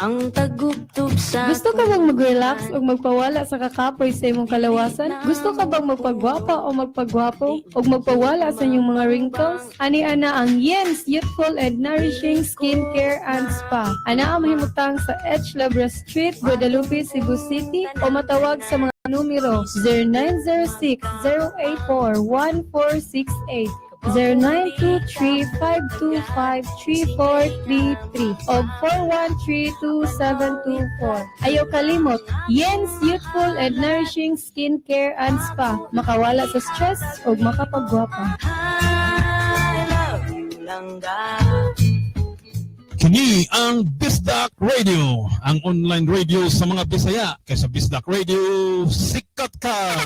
ang tagubtub sa Gusto ka bang mag-relax o magpawala sa kakapoy sa imong kalawasan? Gusto ka bang magpagwapa o magpagwapo o magpawala sa inyong mga wrinkles? Ani ana ang Yen's Youthful and Nourishing Skincare and Spa. Ana ang mahimutang sa H. Labra Street, Guadalupe, Cebu City o matawag sa mga numero 0906-084-1468, 0923-525-3433 o 413-2724. Ayaw kalimot, Yen's Youthful and Nourishing Skincare and Spa. Makawala sa stress o makapagwapa. I love you langga. Kini ang Bisdak Radio, ang online radio sa mga Bisaya. Kaya sa Bisdak Radio, sikat ka!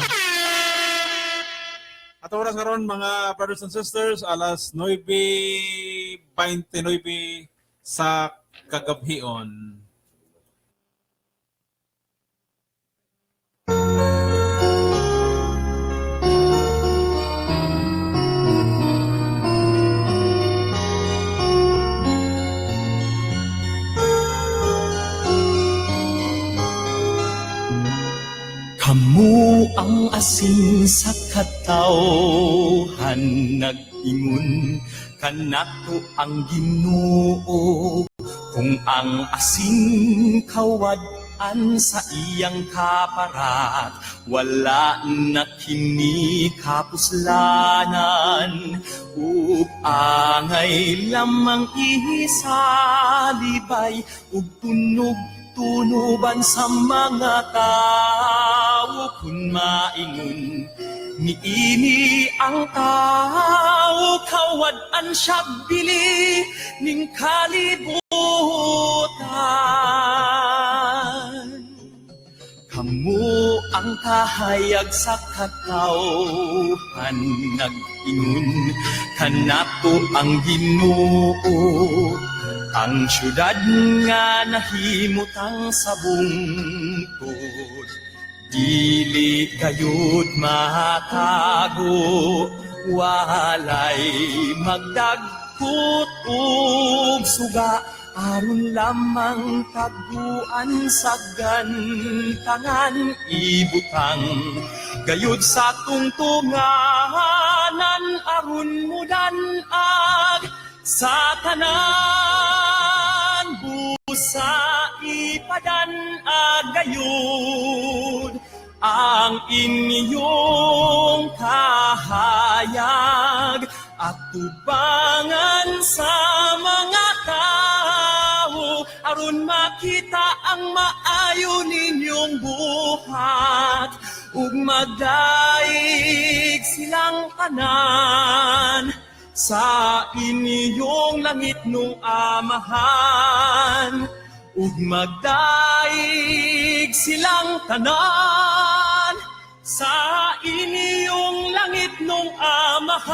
At oras karon mga brothers and sisters, alas 9:29 sa kagabhion. Kamu ang asin sa katawhan, nag-ingon kanato ang Ginoo. Kung ang asin kawad-an sa iyang kaparat, wala na kini kapuslanan. Ug angay lamang isalibay, ug tunog-tunuban sa mga tao. Kung maingon niini ang tao, kawad-an siya bili ning kalibutan. Kamu ang kahayag sa katawhan, nag-ingon kanato ang Ginoo. Ang syudad nga nahimutang sa bungkod, dili kayod matago. Walay magdagkot ug suga, aron lamang taguan sa gantangan. Ibutang gayud sa tungtunganan, aron mudan-ag sa tanan. Busa ipadan-ag gayud ang inyong kahayag, at tubangan sa mga tao, aron makita ang maayo ninyong buhat, ug magdaig silang tanan sa inyong langit nung amahan. Ug magdaig silang tanan sa inyong langit nung amahan.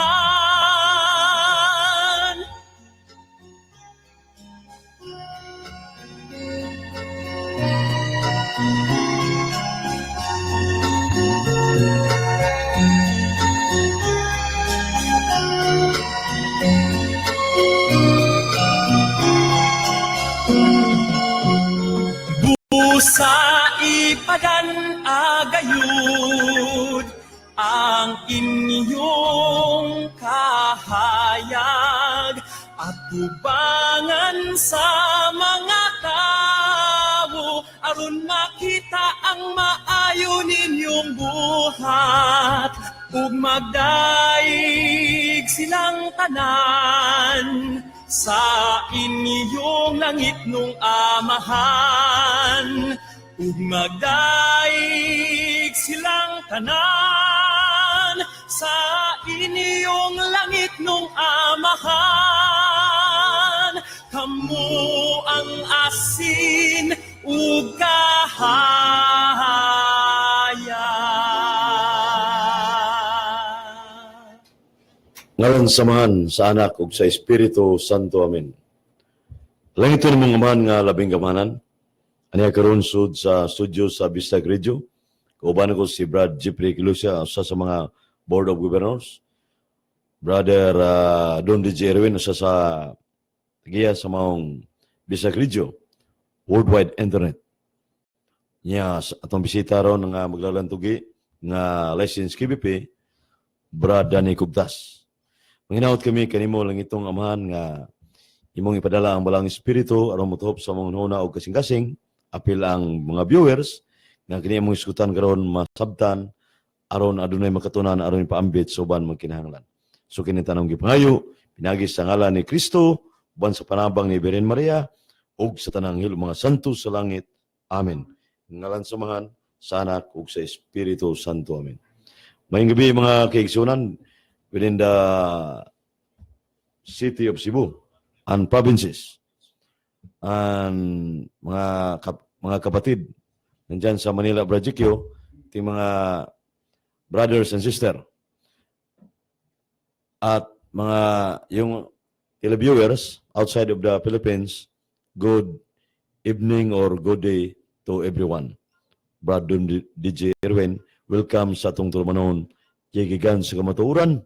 Busa ipadan-agayud ang inyong kahayag, at tubangan sa mga tao, aron makita ang maayo ninyong buhat, ug magdaig silang tanan sa inyong langit nung amahan. Ug magdaig silang tanan sa inyong langit nung amahan. Kamu ang asin ug kahayag. Ngalan samahan sa anak ug sa Espiritu Santo. Amen. Langit ni mong aman nga labing gamanan, aniya karon sud sa studio sa Bisdak Radio. Kauban ko si Brad Jeffrey Kilusia, usa sa mga Board of Governors. Brother Don DJ Erwin, usa sa tagiya sa maong Bisdak Radio. worldwide internet. Nya atong bisita ron nga maglalantugi nga license KBP Brad Danny Cubtas. Manginawat kami kanimo lang itong amahan nga imong ipadala ang balang espiritu aron motuhop sa mga nuna og kasing-kasing apil ang mga viewers nga kini imong iskutan karon masabtan aron adunay makatunan aron ipaambit sa uban magkinahanglan. So kini tanong gipangayo pinagi sa ngalan ni Kristo uban sa panabang ni Birhen Maria ug sa tanang hilo mga santo sa langit. Amen. Ngalan samahan sa Anak ug sa Espiritu Santo. Amen. Mayong gabi mga kaigsunan within the city of Cebu and provinces and mga kapatid nandyan sa Manila, Brajikyo, ting mga brothers and sister at mga yung televiewers outside of the Philippines, good evening or good day to everyone. Brad DJ Erwin, welcome sa atong tulumanon gigigan sa kamatuoran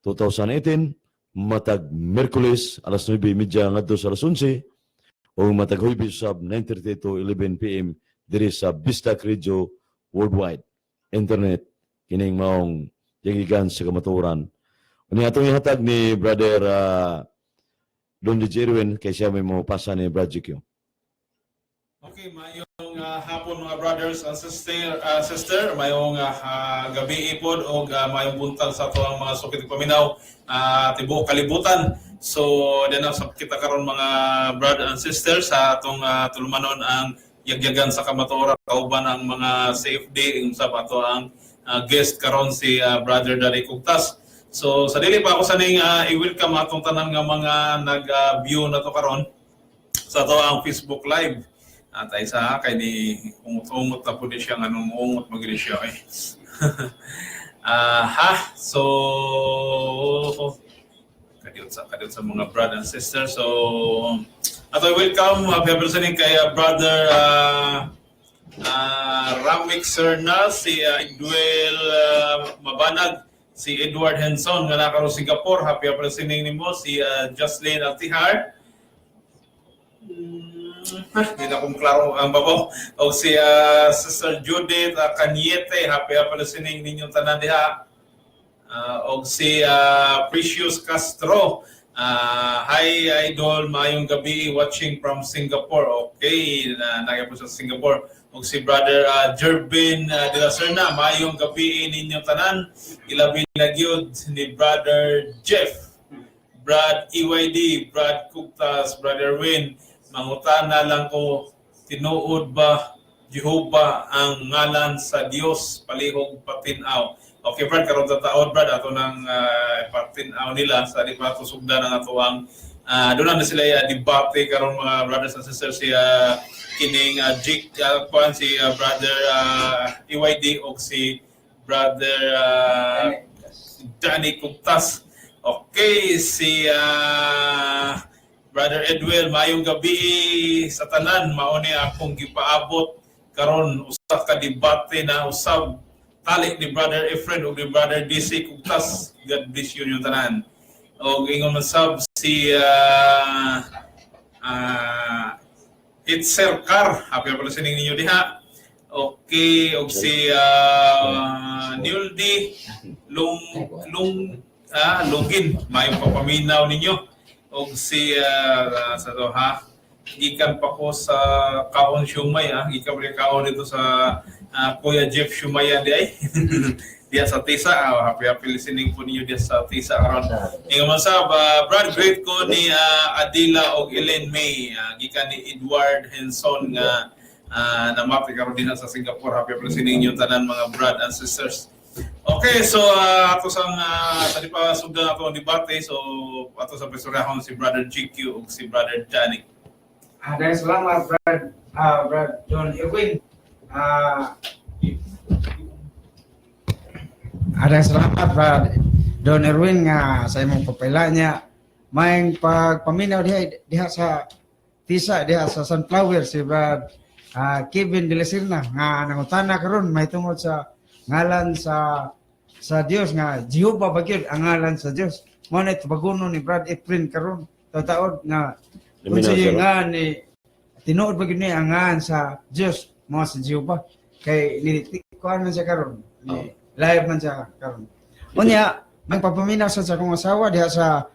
2018 matag Merkulis alas 9:30 ngadto sa alas 11 o matag Huwebes sab 9:30 to 11 PM diri sa Bisdak Radio Worldwide Internet kining maong gigigan sa kamatuoran. Uni atong ihatag ni Brother Don DJ Erwin kay siya may mo pasa ni Brad Jikyo. Okay, mayong hapon mga brothers and sister, mayong gabi ipod o mayong buntag sa ato ang mga sukit paminaw tibuok kalibutan. So, dena sa kita karon mga brothers and sisters sa atong tulumanon ang yagyagan sa kamatuoran kauban ang mga CFD sa ato ang guest karon si Brother Danny Cubtas. So, sa dili pa ako saning i-welcome atong tanan nga mga nag-view na to karon sa ato ang Facebook Live. At ay sa kay ni umot-umot na po di siya nga nung umot magili siya eh. So kadiyot sa mga brother and sister. So ato welcome listening kay brother Ramik Serna, si Edwel Mabanag, si Edward Henson nga nakaro Singapore. Happy listening nimo si Jocelyn Altihar. Hindi na kong klaro ang babaw. O si Sister Judith Caniete, happy listening ninyong tanan diha. O si Precious Castro, hi Idol, mayong gabi watching from Singapore. Okay, nagyan po sa Singapore. O si Brother Jervin de la Serna, mayong gabi ninyong tanan. Ilabi na gyud ni Brother Jeff, Brad EYD, Brad Cubtas, Brother Win. Mangutana lang ko, tinuod ba Jehovah ang ngalan sa Dios palihog patinaw? Okay, Brad, karon taon Brad ato nang patinaw nila sa di pa sugdan ang ato ang doon na sila debate karon mga brothers and sisters si kining Jik si Brother EYD o si Brother Danny Cubtas. Okay, si Brother Edwel, mayong gabi sa tanan, mauni akong gipaabot karon usa ka debate na usab tali ni Brother Efren ug ni Brother DC Cubtas. God bless you yung tanan. Og ingon man sab si Itzer Car, happy listening ninyo diha. Okay, og si Nildi Lungin, mayong papaminaw ninyo. Og si sa to ha gikan pa ko sa Kaon Shumay gikan pa kaon dito sa Kuya Jeff Shumay di ay diya sa Tisa. Happy listening po niyo diya sa Tisa karon. Ingon sa Brad great ko ni Adila og Ellen May gikan ni Edward Henson nga namati karon din sa Singapore. Happy listening niyo tanan mga brad and sisters. Okay, so ato sang sa di pa sugdan ato ang debate, so ato sa pesurahon si Brother GQ ug si Brother Danny. Dahil salamat Brad John Erwin. Dahil salamat Brad Don Erwin nga sa imong papila niya. May pagpaminaw diha sa Tisa, diha sa Sunflower si Brad Kevin de la Serna nga nangutana karon may tungod sa ngalan sa Dios nga Jehovah bagyod ang ngalan sa Dios. Mo na tubagono ni Brad Efren karon taud nga kunsiyo nga ni tinuod ba gyud ni angan sa Dios mo sa Jehova kay kuan man siya karon. Live man siya karon. Unya nagpapaminaw sa akong asawa diha sa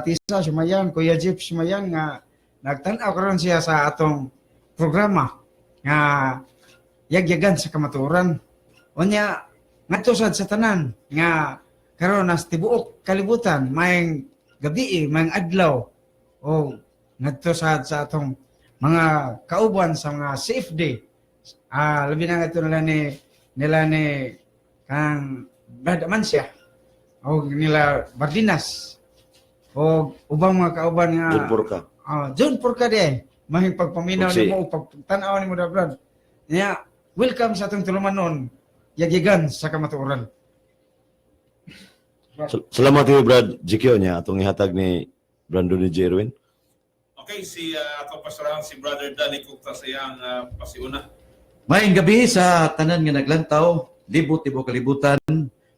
Tisa Sumayan, Kuya Jeep Sumayan nga nagtan-aw karon siya sa atong programa nga yagyagan sa kamaturan. Unya ngadto sad sa tanan nga karon nas tibuok kalibutan mayang gabi mayang adlaw o ngadto sad sa atong mga kauban sa mga CFD. Labi na ito nila ni kang Brad Amancia o nila Bardinas o ubang mga kauban nga John Porca. John Porca di mahing pagpaminaw Okay. nimo pagtanaw nimo da Brad. Nya welcome sa atong tulumanon yagigan sa kamatuoran. Salamat kayo, Brad Jikyo niya, atong ihatag ni Brandon ni Jerwin. Okay, si atong pastorahan si Brother Danny Kukta sa iyang pasiuna. Maayong gabi sa tanan nga naglantaw, libot-libot kalibutan,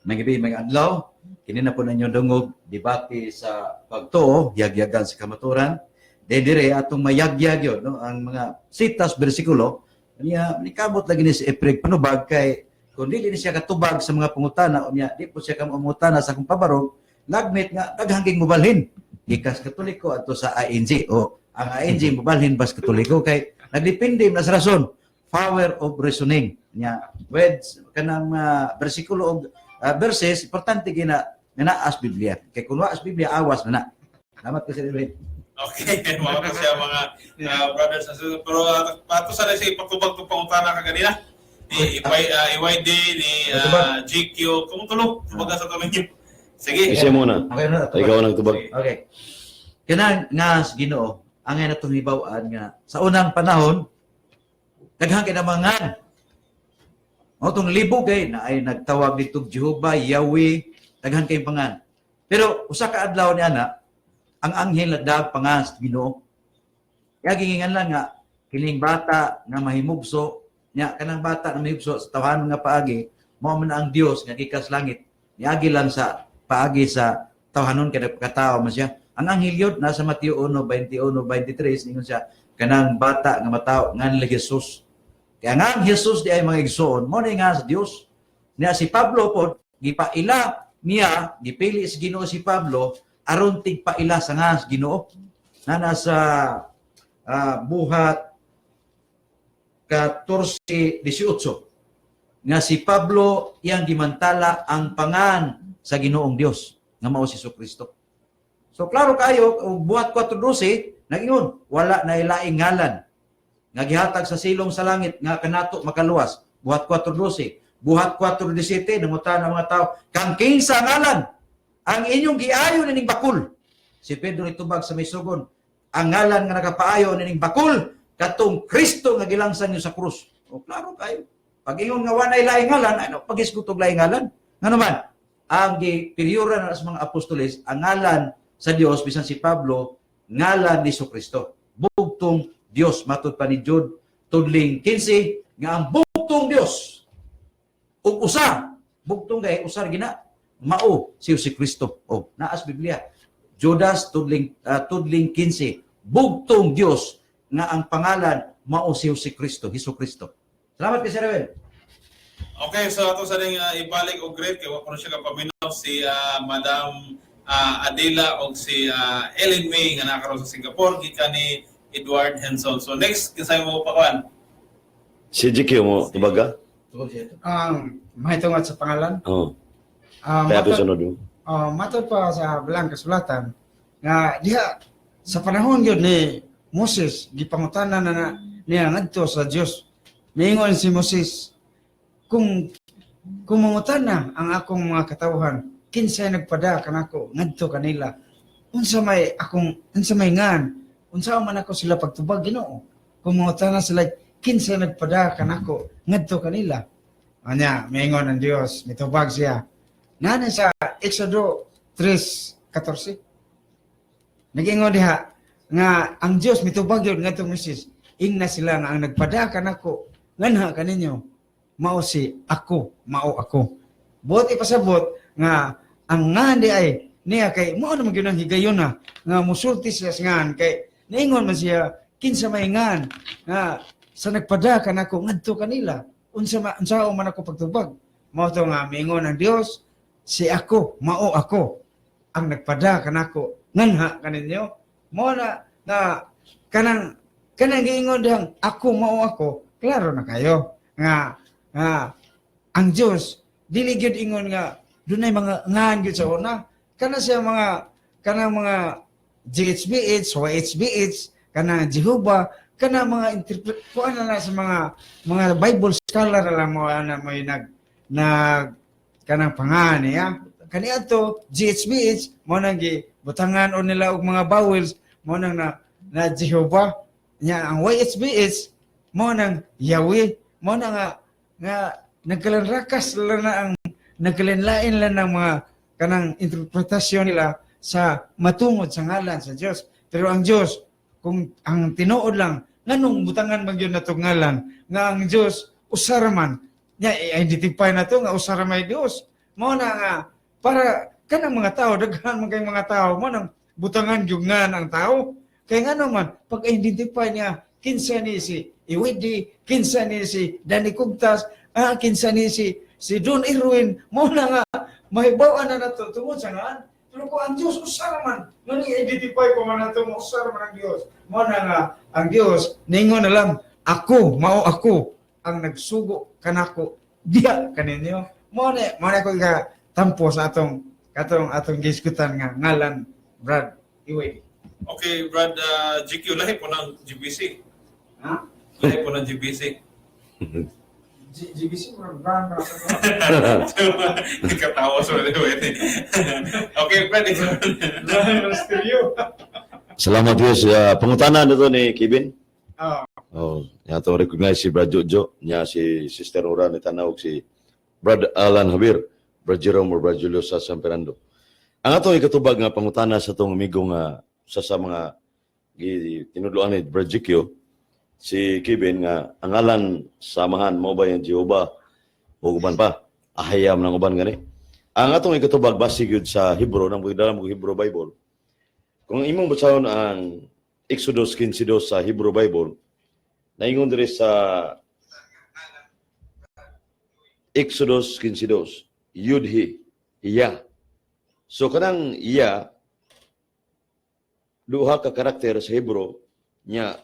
may gabi, may adlaw. Kini na po ninyo dungog, debate sa pagtuo, yagyagan sa kamaturan. Dire atong mayagyag yun, no? Ang mga sitas, bersikulo, niya, nikabot lagi ni si Eprig panubag kay kung dili ni siya katubag sa mga pangutana, niya, di po siya kamumutana sa kung pabarog, lagmit nga, daghangking mubalhin. Ikas Katoliko ato sa ING, o ang ING mubalhin bas Katoliko, kay nagdepende na sa rason, power of reasoning nya words kanang bersikulo og verses importante gina nga as Biblia kay kun as Biblia awas na. Salamat ko sa David. Okay, mga po siya mga brothers and sisters. Pero pato sa si patubag to pangutana ka ganina. Ni IYD ni GQ kung tulo tubaga sa tulo niyo. Sige. Kasi muna. Okay na. Ikaw ang nagtubag. Okay. Kanang nga Ginoo angay na tumibaw-an nga sa unang panahon daghang kinamangan. O itong libo kay na ay nagtawag dito Jehovah, Yahweh, daghang kay pangan. Pero usa ka adlaw ni ana, ang anghel nagdag pangan sa Ginoo. Kaya gingingan lang nga kining bata nga mahimugso, nya kanang bata nga mahimugso sa tawahan nga paagi, mao man ang Dios nga gikas langit. Niagi lang sa paagi sa tawahanon kay nagkatawo man siya. Ang anghel yun nasa Mateo 1:21-23 ningon siya kanang bata nga mataw nga nila Jesus. Kaya nga ang Jesus di ay mga igsoon, mo nga sa Dios. Niya si Pablo po, gipaila niya, gipili si Ginoo si Pablo, aron tigpaila sa nga Ginoo. Na nasa buhat 14:18 nga si Pablo iyang gimantala ang pangan sa Ginoong Dios nga mao si Jesucristo. So klaro kayo, buhat 4:12 nagingon, wala na ilaing ngalan nga gihatag sa silong sa langit nga kanato makaluwas. Buhat 4:12. Buhat 4:17 nangutan ang mga tao, kang kinsa ngalan ang inyong giayo nining bakul. Si Pedro nitubag sa may sugon, ang ngalan nga nakapaayo nining bakul katong Kristo nga gilangsang niyo sa krus. O klaro kayo. Pag ingon nga wala ilaing ngalan, ano pagisgutog laing ngalan? Nga naman, ang gipiriura na sa mga apostoles, ang ngalan sa Dios bisan si Pablo, ngalan ni Jesucristo. Bugtong Dios matud pa ni Jude tudling 15 nga ang bugtong Dios ug usa bugtong gay usar gina mao si Jesucristo. O naas Biblia Judas tudling 15 bugtong Dios nga ang pangalan mao si Jesucristo, Jesucristo. Salamat kay Sir Ravel. Okay, so ato sa ring ibalik og great kay wa ko siya kapaminaw si Madam Adela o si Ellen May nga nakaroon sa Singapore gikan ni Edward Henson. So next kisay mo pa kan. Si Jikyo mo, tubaga? Mahitungod sa pangalan. Oo. Kaya ako sunod mo. Matod pa sa bilang kasulatan nga diha sa panahon yun ni Moses gipangutana na niya ngadto sa Dios. Miingon si Moses, kung mangutana ang akong mga katawhan, kinsay nagpada kanako ngadto kanila. Unsa may ngan, unsa man ako sila pagtubag Ginoo. Kung mangutana sila, kinsay nagpada kanako ngadto kanila. Anya, miingon ang Dios, mitubag siya. Nana sa Exodo 3:14. Nag-ingon diha nga ang Dios mitubag yun ngadto Moses. Ingna sila nga ang nagpada kanako nganha kaninyo mao si ako, mao ako. Buti pasabot nga ang ngan di ay niya kay mao na magyud ang higayon na nga musulti siya sa ngan kay niingon man siya kinsa maingan nga sa nagpada kanako ngadto kanila unsa man ako pagtubag mao to nga miingon ang Dios si ako mao ako ang nagpada kanako nganha kaninyo mo na kanang giingon dihang ako mao ako klaro na kayo nga ang Dios dili gyud ingon nga dunay mga ngan gyud sa una kana siya kanang mga GHBH, YHBH, kanang Jehovah, kanang mga kuan na sa mga Bible scholar na lang mo ana may nag kanang pangan ya. Kani ato GHBH mo nang gibutangan o nila og mga vowels mo nang na Jehovah nya ang YHBH mo nang Yahweh mo nang nga nagkalanrakas lang na ang nagkalinlain lang ng mga kanang interpretasyon nila sa matungod sa ngalan sa Dios. Pero ang Dios, kung ang tinuod lang, nganong butangan man yun na itong ngalan, nga ang Dios, usaraman, niya, i-identify na ito, nga usaramay Dios. Mo na nga, para kanang mga tao, daghan man kayong mga tao, mo nang butangan yung nga ng tao. Kaya nga naman, pag-identify niya, kinsa ni si Iwidi, kinsa ni si Danny Cubtas, kinsa ni si Don Irwin, mo na nga, mahibawaan na nato tungod sa ngaan. Pero kung ang Diyos, usara man. Nung i-identify ko man nato mo, usara man ang Diyos. Mo na nga, ang Diyos, ningon na lang, ako, mao ako, ang nagsugo kanako, diya kaninyo. Mo na ko tampo sa atong giskutan nga, ngalan, Brad Iway. Okay, Brad GQ, lahi po ng GBC. Ha? Lahi po ng GBC. GBC, Brad, Katawa sa mga okay, Brad, ikaw. Salamat Diyos. Pangutanan na to ni Kevin. Oh. Niya to recognize si Brad Jojo, niya si Sister Nora ni Tanawag, si Brad Alan Javier, Brad Jerome or Brad Julio sa San Fernando. Ang atong ikatubag nga pangutana sa itong amigo nga sa mga tinudloan ni Brad GQ, si Kevin nga ang ngalan samahan mo ba yung Jehovah o uban pa ahayam ng uban gani. Ang atong ikatubag base gyud sa Hebrew nang dalam Hebrew Bible. Kung imong basahon ang Exodus 15:2 sa Hebrew Bible, naingon diri sa Exodus 15:2, Yud-He, Iya. So kanang Iya duha ka karakter sa Hebrew nya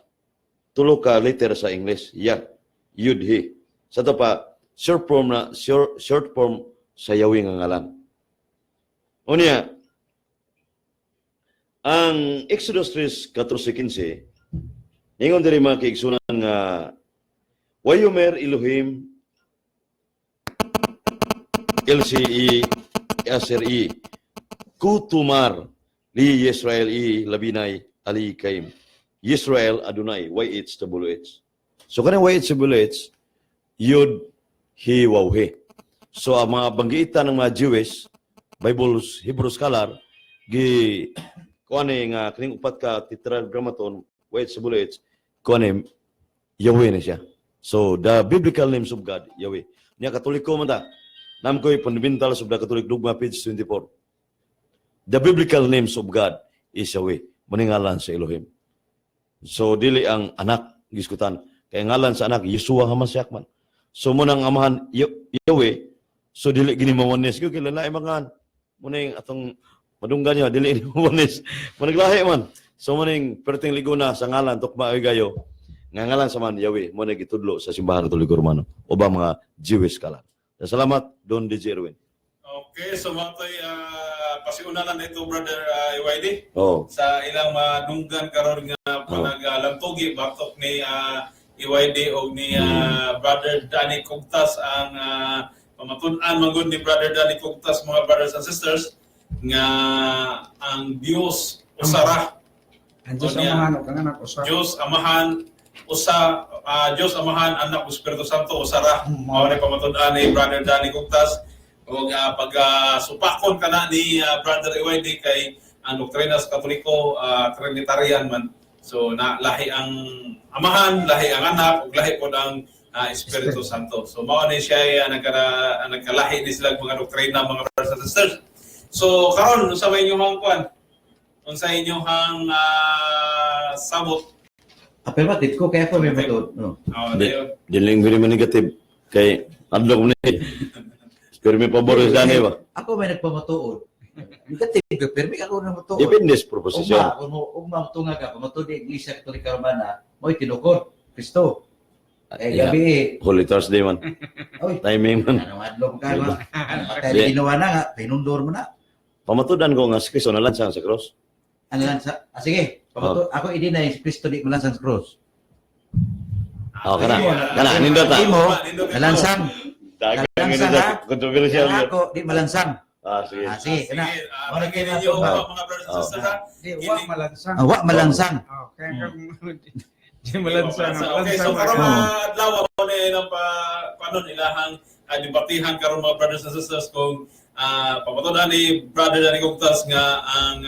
tulo ka letter sa English, ya, Yud-He. Sa ito pa, short form sa Yahweh nga ngalan. Unya, ang Exodus 3:14, ningon diri mga kaigsunan nga, Wayomer Elohim LCE SRE Kutumar li Yisrael labinay ali kaim. Yisrael Adonai, YHWH. So kanang YHWH, Yud, He, Waw, He. So ang mga banggitan ng mga Jewish, Bible, Hebrew scholar, kuwane nga, kining upat ka tetragrammaton, YHWH, kuwane, Yahweh na siya. So the biblical names of God, Yahweh. Niya Katoliko man ta, nam ko'y fundamental of the Catholic Dogma, page 24. The biblical names of God is Yahweh. Maningalan sa Elohim. So dili ang anak giskutan kay ngalan sa anak Yeshua Hamashiach man. So mo nang amahan Yahweh, so dili gini mawanes gyud kay lalai mangan. Mo ning atong madunggan niya dili ni mawanes. Managlahi man. So mo ning perting liguna sa ngalan tukma ay gayo. Nga ngalan sa man Yahweh mo nang gitudlo sa simbahan Katoliko Romano o ba mga Jewish kalan. Salamat Don DJ Erwin. Okay, so matoy pasiunanan ito Brother Iwaydi. Sa ilang madunggan karon nga panagalamtugi batok ni Iwaydi o ni Brother Danny Cubtas ang pamatunan manggod ni Brother Danny Cubtas mga brothers and sisters nga ang Dios usara. Ang Diyos amahan o kanganak usa. Diyos amahan Diyos amahan anak o Espiritu Santo usara. Mao ni pamatunan ni Brother Danny Cubtas. O pag-supakon ka na ni Brother Iwaydi kay ang doktrina sa Katoliko, Trinitarian man. So, lahi ang amahan, lahi ang anak, ug lahi po ang Espiritu Santo. So, mao ni siya nagkalahi ni sila mga doktrina, mga brothers and sisters. So, karon sa inyong kuan, sa inyong sabot, Affirmative ko kaya ako may matuod. No. Oh, dayon. Diling very negative. Kay adlok ni. Pero may pabor sa ba? Ako may nagpamatuod. Negative, pero may ako na matuod. Depende sa proposisyon. Ugma tunga ka, pamatuod ni Iglesia Katolika Romana, mo'y tinukod, Kristo. Yeah. Gabi Holy Thursday man. oy, Timing man. ano adlok ka ba? Patay ginawa na nga, pinundor mo na. Pamatudan ko nga si Kristo nalansang sa cross. Ano lang sa, sige, ako hindi na si Kristo di malansang sa cross. Kana. Kana nindot ta. Hindi mo, malansang. Dagan Malansang nga ha? controversial Kaya yun. ako, di malansang. Sige. Sige, Sige, kana. pakinggan ninyo mga brothers and sisters ha. Di, wa malansang. Wa malansang. Oh, kaya di malansang. Okay, so karon adlaw mo ni nang paano ilahang debatihan karon mga brothers and sisters kung pamatudan ni brother Danny Cugtas nga ang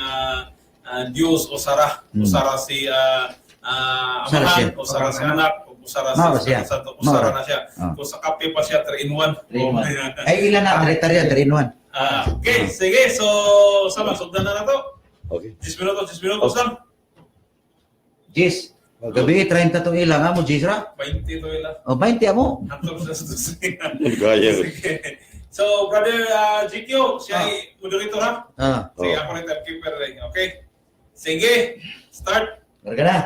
Dios usara si amahan, usara si anak, usara si Santo, usara na siya. Kung sa kape pa siya 3-in-1. Ay ilan na direktarya 3-in-1. Okay, sige. So, sama, sugdan na to. Okay. 10 minutos, Sam. Jis, gabi 30 tong ilang amo Jis ra. 20 to ilan. O 20 amo. Gaya. Sige. So, brother GQ, siya ay moderator ha? Sige, ako rin timekeeper rin. Okay? Sige, start. Karga na.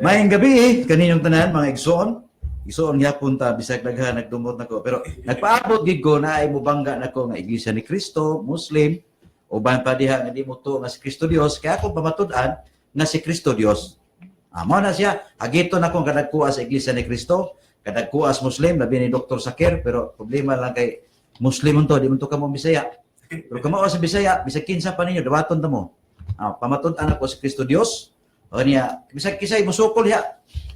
Mayang gabi kaninyong tanan mga igsoon. Igsoon gyapon ta bisag daghan nagdumot nako pero nagpaabot gid ko na ay mobangga nako nga iglesia ni Kristo, Muslim, uban pa diha nga di mo to nga si Kristo Dios kaya ako pamatud-an nga si Kristo Dios. Amo na siya agito nako kadagkuha sa iglesia ni Kristo, kadagkuha sa Muslim labi ni Dr. Sakir pero problema lang kay Muslim to di man to kamo Bisaya. Pero kamo sa Bisaya bisag kinsa pa ninyo dawaton ta mo. Pamatud-an ako si Kristo Dios. O niya, bisag kisay musukol ya.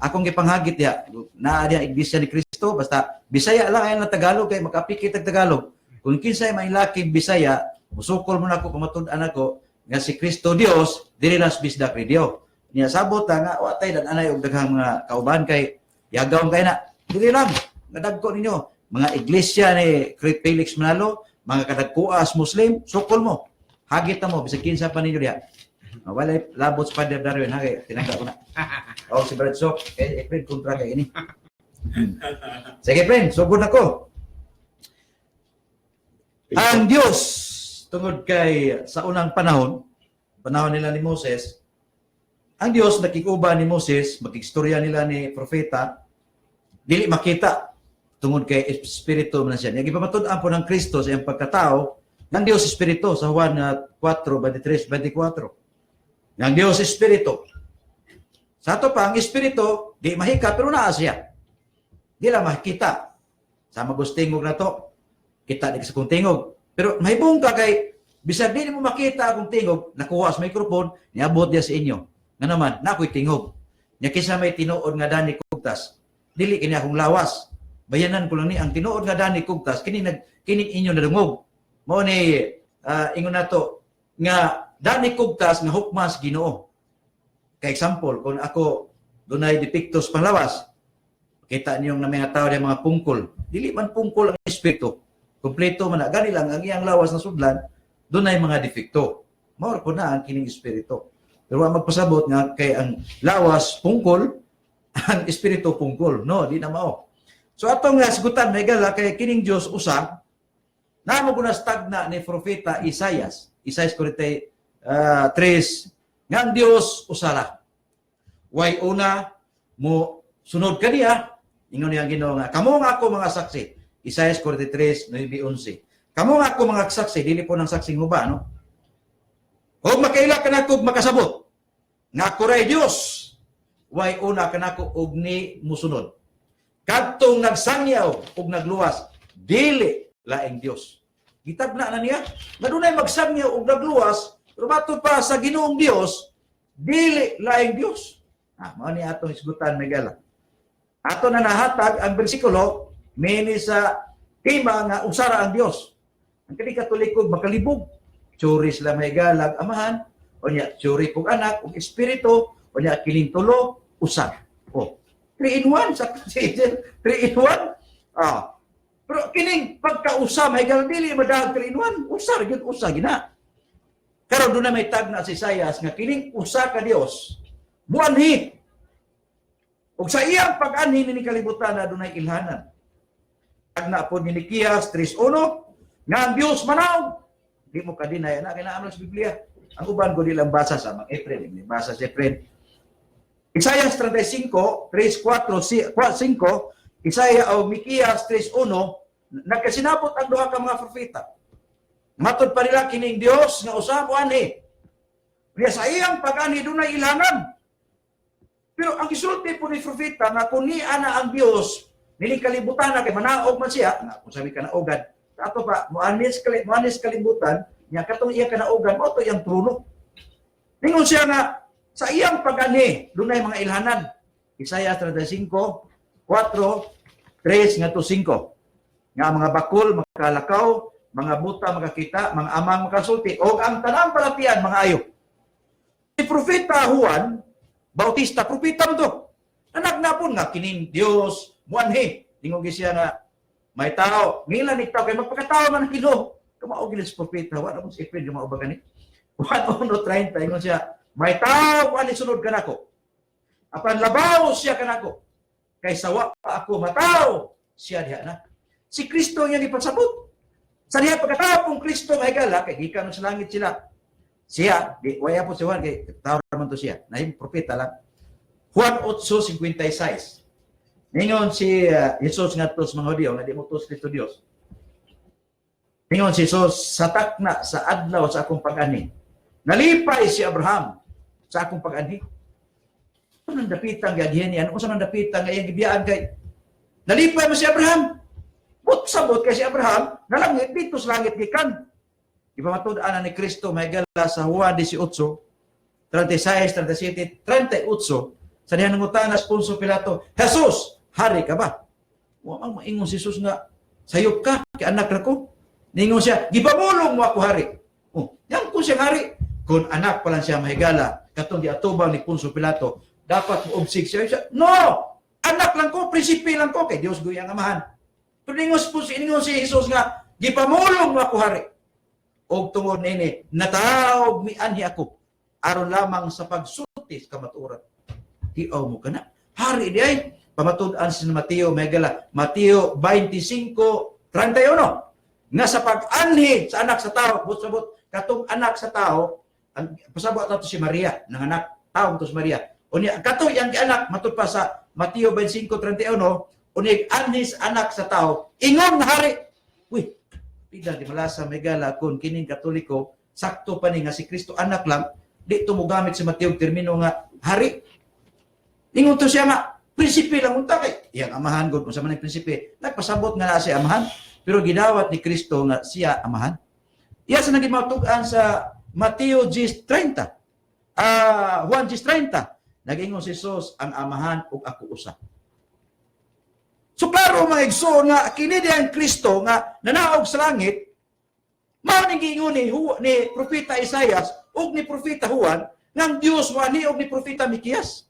Akong gipanghagit ya. Naa diya iglesia ni Kristo basta Bisaya lang ayan na Tagalog kay makapikit ang Tagalog. Kung kinsay may laki Bisaya, musukol mo na ako pamatud-an ako nga si Kristo Dios dili lang sa Bisdak Radio. Niya sabot nga watay dan anay og daghang mga kauban kay yagaw kay na. Dili lang nadagko ninyo mga iglesia ni Felix Manalo, mga kadagkuas Muslim, sukol mo. Hagit na mo bisag kinsa pa ninyo diha. Wala labot sa Father Darwin ha kay tinangga ko na. O si Brad Sok, friend kontra kay ini. Sige friend, sugod ako. Ang Dios tungod kay sa unang panahon nila ni Moses, ang Dios nakikuba ni Moses, makigstorya nila ni propeta, dili makita tungod kay espiritu man siya. Yang ipamatud-an po ng Kristo sa iyang pagkatao, ng Dios espiritu sa Juan 4:23-24. Yang Dios espiritu. Sa ato pa ang espiritu di mahika pero naa siya. Di lang makita. Sa magustingog na to, kita di sa kung tingog. Pero mahibong ka kay bisag di mo makita akong tingog, nakuha sa microphone, niabot dia sa inyo. Nga naman, nakoy tingog. Nya kisa may tinuod nga Danny Cugtas, dili kini akong lawas. Bayanan ko lang ni ang tinuod nga Danny Cugtas, kini inyo nadungog. Mao ni ingon nato nga Danny Cugtas nga hukmas Ginoo. Kay example, kung ako dunay depiktos panglawas, kita niyong na mga tao mga pungkol. Dili man pungkol ang espiritu. Kompleto man na gani lang ang iyang lawas na sudlan, dunay mga defekto. Mao po na ang kining espiritu. Pero ang magpasabot nga kay ang lawas pungkol, ang espiritu pungkol. No, di na mao. So atong nga sigutan may gala kay kining Dios usa, namo guna stagna ni propeta Isaias 43 nga ang Dios usara. Way una mo sunod kaniya ingon niya Ginoo nga kamo nga ako mga saksi. Isaias 43:9-11. Kamo nga ako mga saksi dili po nang saksing huba no. Og makaila kanako makasabot nga ako ray Dios. Way una kanako og ni musunod. Kadtong nagsangyaw og nagluwas dili laing Dios. Gitabna na niya nga dunay magsangyaw og nagluwas pero bato pa sa Ginoong Dios dili laing Dios. Mao ni atong isgutan Miguel. Ato na nahatag ang bersikulo mini sa tema nga usara ang Dios. Ang kini Katoliko makalibog. Tsuri sila may galag amahan, o niya tsuri kong anak, kong espiritu, o niya kiling tulo, usar. 3-in-1 sa 3-in-1. Pero kining pagka-usa may galag dili madahag 3-in-1, usar gyud usa gina. Karon doon na may tag na si Isaias nga kining usa ka Dios. Buanhi Ug sa iyang pag-anhi ni kalibutan na adunay ilhanan. Agna po ni Nikias 3:1 nga ang Dios manaog. Di mo kadinay na kinaamon sa Biblia. Ang uban ko nilang basa sa mga Efren, basa sa Efren. Isaiah 35, 3, 4, 5, Isaiah o Mikias 3:1, nagkasinabot ang duha ka mga propeta. Matod pa nila kining Dios nga usa mo ani. Kaya sa iyang pag-ani dunay ilhanan. Pero ang isulti po ni propeta nga kung ni ana ang Dios nining kalibutan na kay manaog man siya, nga kung sabi ka naogan, ato pa muanis kalibutan, nya katong iya kanaogan mo to iyang trono. Ningon siya nga sa iyang pag-ani dunay mga ilhanan. Isaiah 35, 4, 3 nga to 5. Nga mga bakol makalakaw, mga buta makakita, mga amang makasulti, o ang tanang palatian mga ayo. Si Propeta Juan Bautista, propeta mo to. Anak na po nga kining Dios muanhi. Ningon siya nga may tao, ngila ni tao kay magpakatao man ang Ginoo. Kamao gid si propeta, wala mo si Efren yung mauba gani. 1:30 ingon siya, may tao ani sunod kanako. Apan labaw siya kanako. Kay sawa pa ako mataw siya diha na. Si Kristo nga gipasabot. Sa diha pagkatao kung Kristo mahigala kay gikan sa langit sila. Siya, di waya po si Juan kay tao naman to siya. Nahim propeta lang. Juan 8:56. Ningon si Jesus ngadto sa mga Hudiyo nga di mo tos Kristo Dios. Ningon si Jesus sa takna sa adlaw sa akong pag-ani. Nalipay si Abraham sa akong pag-ani. Ano nang dapitan gadihan niya? Ano sa nang dapitan nga iyang gibiyaan kay nalipay mo si Abraham? But sabot kay si Abraham, nalangit dito sa langit gikan. Ipamatud-an ni Kristo mahigala sa Juan 18, 36, 37, 38. Sa diha nangutan na Poncio Pilato, Jesus, hari ka ba? Wa mang maingon si Jesus nga, sayop ka, kay anak na ko. Ningon siya, gipamulong mo ako hari. Oh, yan ko siya hari. Kung anak pa lang siya mahigala, katong giatubang ni Poncio Pilato, dapat mo obsig siya. No! Anak lang ko, prinsipe lang ko, kay Dios guyang amahan. Pero ningon si Jesus nga, gipamulong mo ako hari. Og tungod nini, nataog mi anhi ako, aron lamang sa pagsulti sa kamatuoran. Tiaw mo ka na. Hari di ay, pamatud-an si Mateo, Megala, Mateo 25:31. Nga sa pag-anhi sa anak sa tao, but katong anak sa tao, pasabot nato si Maria, ng anak, tao to si Maria. Unya, katong yang anak, matud pa sa Mateo 25:31, unig anhi sa anak sa tao, ingon na hari. Uy, pida di malasa Megala kung kining Katoliko, sakto pa ni nga si Kristo anak lang, di ito mo gamit si Mateo termino nga hari. Ingon to siya nga, prinsipe lang unta kay iyang amahan gud kung sa man prinsipe. Nagpasabot nga na si amahan, pero gidawat ni Kristo nga siya amahan. Iya sa naging matugan sa Mateo 10:30. Juan 10:30. Nag-ingon si Jesus ang amahan ug ako usa. So klaro mga igsoon nga kini diyang Kristo nga nanaog sa langit, mao ning giingon ni propeta Isaias ug ni propeta Juan nga ang Dios wani ug ni propeta Mikias.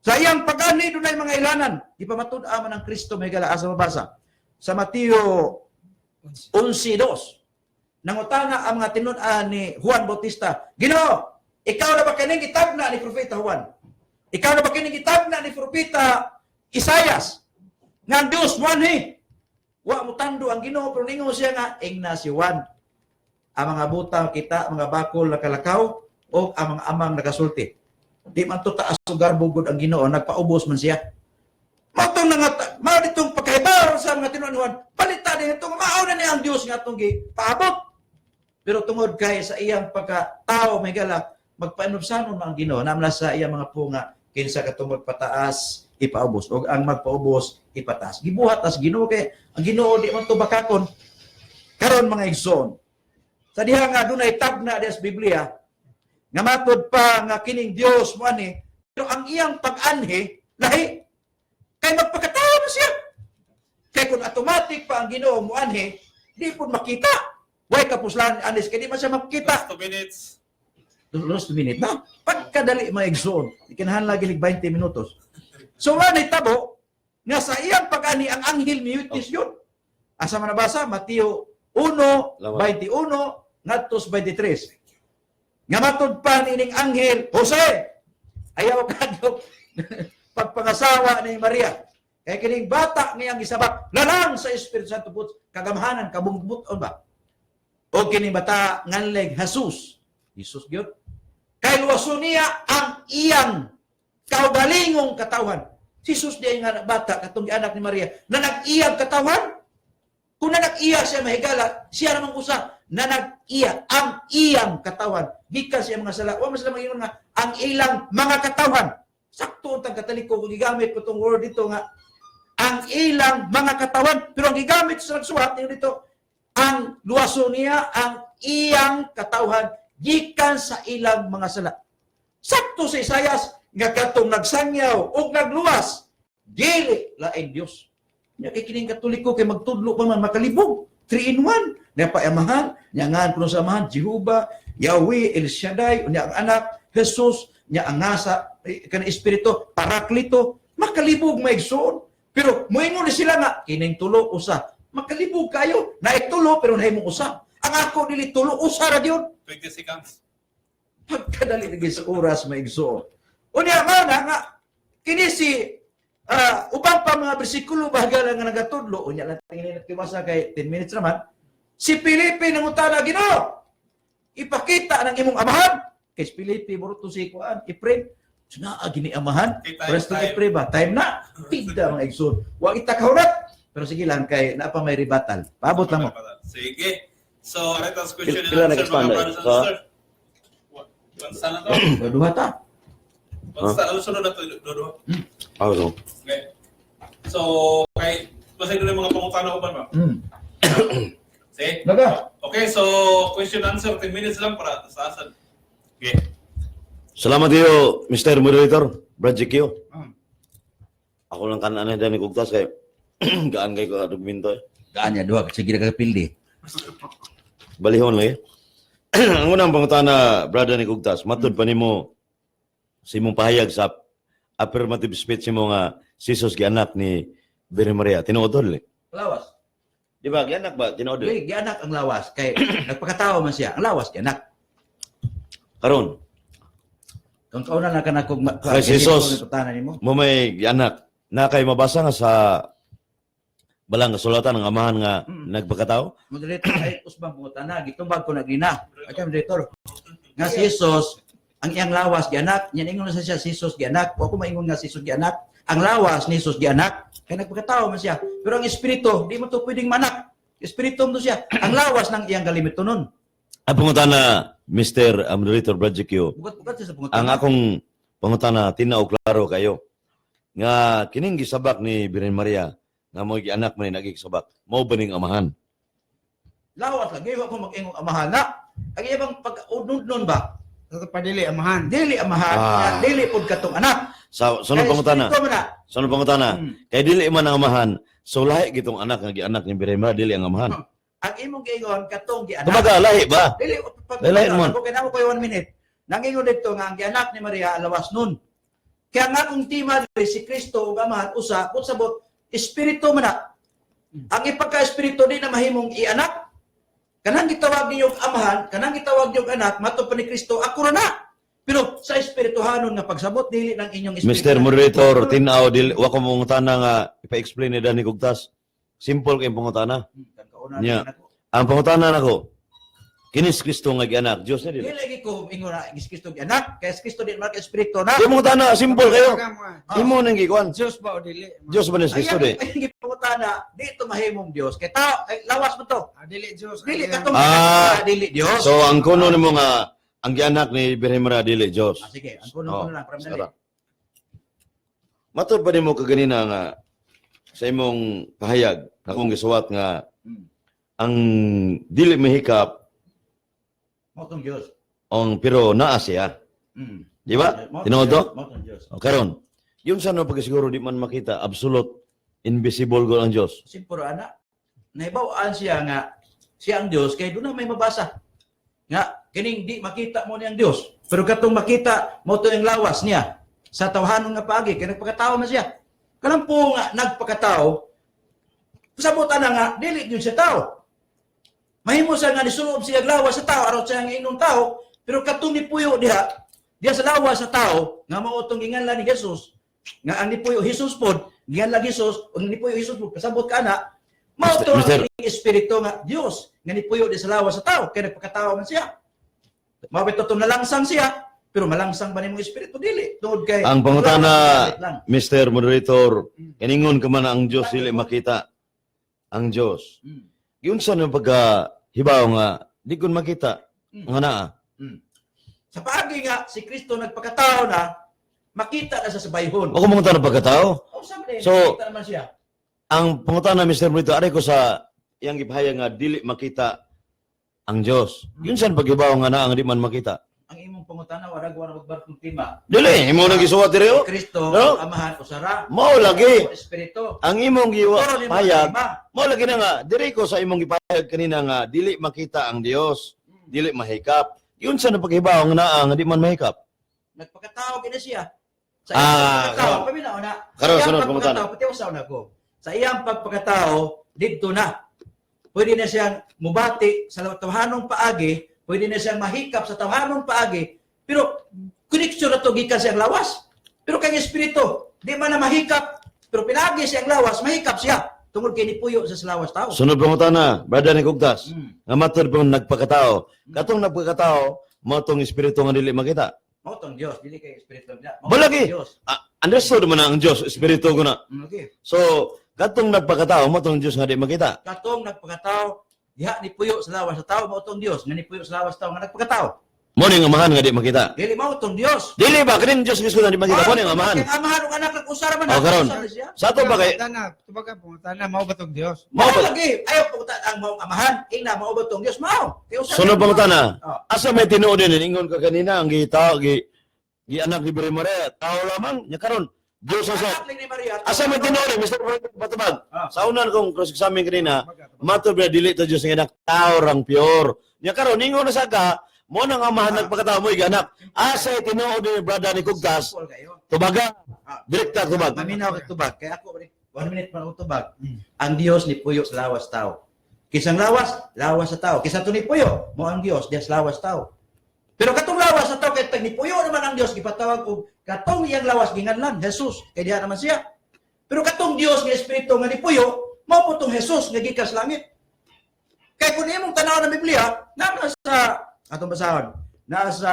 Sa iyang pag-ani dunay mga ilanan, ipamatud-a man ang Kristo may gala asa mabasa. Sa Mateo 11:2. Nangutana ang mga tinun-an ni Juan Bautista, Ginoo, ikaw na ba kining gitabna ni propeta Juan? Ikaw na ba kining gitabna ni propeta Isaias? Nga ang Dios wani. Wa mo tando ang Ginoo pero ningon siya nga ingna si Juan. Ang mga butang kita, mga bakol nakalakaw o ang mga amang nagasulti. Di man to taas sugar bugod ang Ginoo, nagpaubos man siya. Matong nga mao ditong pagkaibaw sa mga tinuan, palita din itong mao na ni ang Dios nga atong gipaabot. Pero tungod kay sa iyang pagkatao may gala, magpainubsanon man ang Ginoo namla sa iyang mga punga kinsa katong magpataas ipaubos o ang magpaubos ipataas. Gibuhat as Ginoo kay ang Ginoo di man to bakakon. Karon mga igsoon. Sa diha nga dunay tabna sa Biblia nga matod pa nga kining Dios mo ani, pero ang iyang pag-anhi lahi kay magpakatao na siya. Kay kung automatic pa ang Ginoo mo anhi, di pud makita. Way kapuslan anis kay di man siya makita. 2 minutes. Last minute na. Pagkadali mga igsoon, ikinahanglan lagi 20 minutos. So wala tabo nga sa iyang pag-ani ang anghel miutis yun. Asa man nabasa Mateo 1:21 ngadto 23. Nga matod pa nining anghel, Jose, ayaw ka daw pagpangalan pangasawa ni Maria. Kaya kining bata ngayang gisabak, lalang sa Espiritu Santo po, kagamahanan, kabungbuton ba? O kining bata nganleg Jesus. Jesus gyud. Kay luwason niya ang iyang kaugalingong katawan. Jesus di nga bata, katong anak ni Maria, na nag-iyang katawan. Kung na nag-iya siya mahigala, siya namang usa na nag-iya ang iyang katawan. Gikan siya mga sala. Wa man sila mag-ingon nga ang ilang mga katawan. Sakto ang kataliko kung gigamit ko tong word dito nga ang ilang mga katawan. Pero ang gigamit sa nagsuhat niyo dito, ang luwason niya ang iyang katawan gikan sa ilang mga sala. Sakto sa Isayas nga katong nagsangyaw o nagluwas, dili lain Dios. Nya kay kining Katoliko kay magtudlo pa man makalibog. 3 in 1. Nya paamahan, nya ngan kuno sa amahan Jehova, Yahweh, El Shaddai, nya ang anak Jesus, nya ang ngasa kan espiritu Paraklito, makalibog maigsoon. Pero moingon ni sila nga kining tulo usa. Makalibog kayo, naitulo pero nahimong usa. Ang ako dili tulo usa ra gyud. 20 seconds. Pagkadali lagi sa oras maigsoon. Unya nga kini si ubang pa mga bersikulo bahagala nga nagatudlo unya lang tingin kibasa kay 10 minutes naman. Si Felipe nangutana Ginoo. Ipakita ng imong amahan. Kay si Felipe buruto si kuan Efraim. Suna gini amahan. Presto Efraim ba? Time na. Pigda mga igsoon. Wa kita kahunat. Pero sige lang kay naa pa may rebuttal. Paabot lang mo. Sige. So, Aretas question and Kailan answer nag-expand mga brothers and so? sisters. Basta na to. Duha ta. Basta ano sunod na to, Dodo? Ako so. Okay. So, kay basta yung mga pangutana uban ba? See? Naga. Okay, so question answer 10 minutes lang para sa asan. Okay. Salamat kayo, Mr. Moderator, Brad Jekio. Ako lang kanan na ni Kugtas kay gaan kay ko dokumento. Gaan ya duha sige ka pildi. Balihon lagi. Ang unang pangutana, brother ni Kugtas, matud pa nimo si imong pahayag sa affirmative speech mo nga si Jesus gianak ni Birhen Maria. Tinuod li. Lawas. Di ba gianak ba? Tinuod. Dili gianak ang lawas kay nagpakatawo man siya. Ang lawas gianak. Karon, Kung kauna na ka na kung Kay Jesus. nimo. mo may gianak na kay mabasa nga sa balang kasulatan ng amahan nga nagpakatao. Moderator ay usbang pungutan na gitumbag ko naglina. Ay moderator. Nga si Jesus ang iyang lawas gianak, nya ingon na siya si Jesus gianak. Wa ko maingon nga si Jesus gianak. Ang lawas ni Jesus gianak kay nagpakatao man siya. Pero ang espiritu di mo to pwedeng manak. Espiritu mo to siya. Ang lawas ng iyang galimito nun. Ang pangutana, Mr. Moderator Brad Jekio, Bugat-bugat siya sa pungutan. ang akong pangutana tinaw klaro kayo nga kining gisabak ni Birhen Maria nga mo gianak man ni nagigisabak mao ba ning amahan? Lawas lagi wa ko mag-ingong amahan na. Ang ibang pag-udnon ba? Ito pa dili amahan. Dili amahan, dili pud katong anak. Sa sunod Kay pangutana. espiritu man na. Sunod pangutana. Kay dili man ang amahan, so lahi gitong anak nga gianak ni Birhen Maria dili ang amahan. Ang imong giingon katong gianak. Kumbaga lahi ba? Dili Dili man. Ako kinamo ko 1 minute. Nangingon dito nga ang gianak ni Maria alawas nun. Kaya nga kung tima diri si Kristo ug amahan usa pud sabot espiritu man na. Ang ipagka-espiritu di na mahimong ianak. Kanang gitawag niyo amahan, kanang gitawag niyo anak, mato pa ni Kristo ako ra na. Pero sa espirituhanon nga pagsabot dili ng inyong espiritu. Mr. Moderator, tinaw dili wa ko mangutana nga ipa-explain ni Danny Kugtas. Simple kay pangutana. Nya. Ang pangutana nako, kinis Kristo nga gianak, Dios na dili. Dili lagi ko ingon na is Kristo gianak, kay Kristo di man espiritu na. Di mangutana, simple kayo. Imo nang gikuan. Diyos ba o dili? Dios ba ni Kristo di? Ay gipangutana, di ito mahimong Dios. Kay tao, ay, lawas mo to. Dili Diyos. Dili katong dili Dios. So ang kuno nimo nga ang gianak ni Birhen Maria dili Dios. Sige, ang kuno lang para madali. Matod pa nimo kaganina nga sa imong pahayag akong gisuwat nga ang dili mahikap Motong Dios. pero naa siya. Di ba? Tinodo? Motong Dios. O karon, yun sa no pagsiguro di man makita absolute invisible God ang Dios. Simpuro ana. Nahibawaan siya nga siya ang Dios kay doon na may mabasa. Nga kining di makita mo niyang Dios. Pero katong makita mo to yung lawas niya sa tawhanon nga paagi kay nagpakatao man siya. Kanang po nga nagpakatao sabutan na nga dili yun siya tao. Mahimo sa nga nisulob siya lawas sa tao aron siya nga inong tao pero katong ni puyo diha sa lawas sa tao nga mao tong inganlan ni Jesus nga ang nipuyo Jesus pod, gihanlag Jesus, ang nipuyo Jesus pod kasabot ka na, mao to Mister- ang espiritu nga Dios nga nipuyo di sa lawas sa tao kay nagpakatao man siya. Mao bitaw to nalangsang siya, pero malangsang ba nimong espiritu dili tungod kay Ang pangutana, lang. Mr. Moderator, kaningon ka man ang Diyos dili makita ang Diyos. Giunsa na pagkahibaw nga di kun makita nga naa. Sa paagi nga si Kristo nagpakatao na, makita na sa bayhon. Ako mong tanong pagkatao. Oh, sabi niya, So- makita naman siya. Ang pangutana, Mr. Moderator, aray ko sa iyang gipahayag nga dili makita ang Diyos. Yun saan paghibaw nga naa nga di man makita. Ang imong pangutana wala na magbarkong tema. Dili, imo nang gisuwat diri. Si Kristo, No? ang amahan usara. Mao lagi. ang Espiritu. Ang imong Pero ni gipahayag, tema. mao lagi na nga diri ko sa imong gipahayag kanina nga dili makita ang Dios, dili mahikap. Yun saan paghibaw nga naa nga di man mahikap. Nagpakatao kina siya. Sa Ah, iyang pagpakatao, karon. paminaw na. Karon, Sa iyang sunod, pagpakatao, pangutana. pati usaw na ko. Sa iyang pagpakatao, dito na. Pwede na siyang mubati sa tawhanong paagi, pwede na siyang mahikap sa tawhanong paagi, pero koneksyon na to gikan siyang lawas. Pero kay espiritu, di man na mahikap, pero pinagi siyang lawas, mahikap siya. Tungod kay nipuyo sa lawas tao. Sunod pangutana, brother ni Kugtas. Mm. Nga matur pang nagpakatao. Katong nagpakatao, mao tong espiritu nga dili makita. Mao tong Dios, dili kay espiritu niya. Balagi. Dios. Understood man ang Dios, espiritu ko na. Okay. So, katong nagpakatao, mao tong Dios nga di makita. Katong nagpakatao, diha ni puyo sa lawas sa tao, mao tong Dios, nga ni puyo sa lawas sa tao nga nagpakatao. Mo ning amahan nga di makita. Dili mao tong Dios. Dili ba kanin Dios mismo nga di makita mo ning amahan. Kay amahan ug anak nag-usara man. Oh, karon. Usara siya. Sa ato ba kay Tubaga po, tana, mao ba tong Dios? mao Mao ba? lagi, ayaw puta ang mao amahan, ina mao ba tong Dios mao. Kay usara. Sunod pangutana. Oh. Asa may tinuod din ingon ka kanina ang gitao gi anak ni Birhen Maria. Tao lamang nya karon. Dios sa Anak ni Maria. asa may tinuod Mr. Batubag. Ah. Sa unan kong cross examine kanina, mato ba dili to Dios nga anak tao rang pure. Nya karon ingon na saka mo nang amahan nagpakatao mo anak. Asa may tinuod ni brother ni Kugtas. Simple kayo. Tubaga. Ah. Direkta tubag. Maminaw kay tubag. Kaya ako 1 minute man ako tubag. Ang Dios ni puyo sa lawas tao. Kisang lawas, lawas sa tao. Kisa to ni puyo, mo ang Dios, dias lawas tao. Pero katong lawas sa tao kay tag ni puyo naman ang Dios gipatawag og katong iyang lawas ginganlan Jesus kay diha naman siya. Pero katong Dios nga espiritu nga ni puyo, mao po tong Jesus nga gikan sa langit. Kay kun imong tanaw ng Biblia, nasa atong basahon, nasa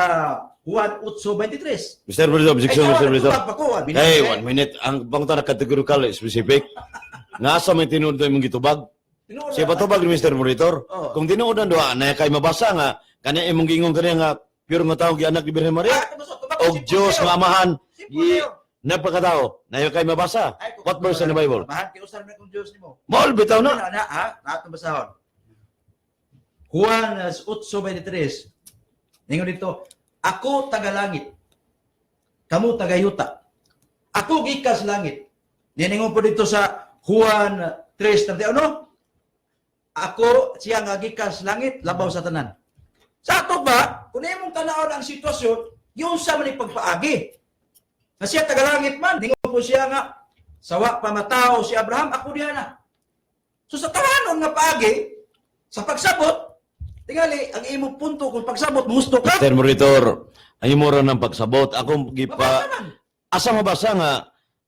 Juan 8:23. Mr. Brito, objection, Mr. Brito. Hey, Hey, 1 minute. Ang pangutana categorical, specific. Nga sa may tinuod tayo mong gitubag. Si patubag ni Mr. Monitor. Oo. Kung tinuod ang doa, na kay mabasa nga, kanya imong gingon kanya nga, pure nga tao, gianak ni Birhen Maria. Og Diyos nga amahan, gi nagpakatao, na kay mabasa. What verse in the Bible? Mahal kay usar na kung Diyos nimo. Maul, bitaw na. Na ha, atong basahon. Juan 8:23. Ningon dito, ako taga-langit. Kamu taga-yuta. Ako gikas langit. Ningon po dito sa Juan 3:31. Ako siya nga gikas langit, labaw sa tanan. Sa ato ba, kung imong tanaw ang sitwasyon, yung sa man pagpaagi. Na siya taga-langit man, ningon po siya nga, sawa pa matao si Abraham, ako diha na. So sa tawanon nga paagi, sa pagsabot, tingali, ang imong punto kung pagsabot, musto ka. Mr. Monitor, ang imura ng pagsabot, akong Mabasa gipa, man. asa mabasa nga,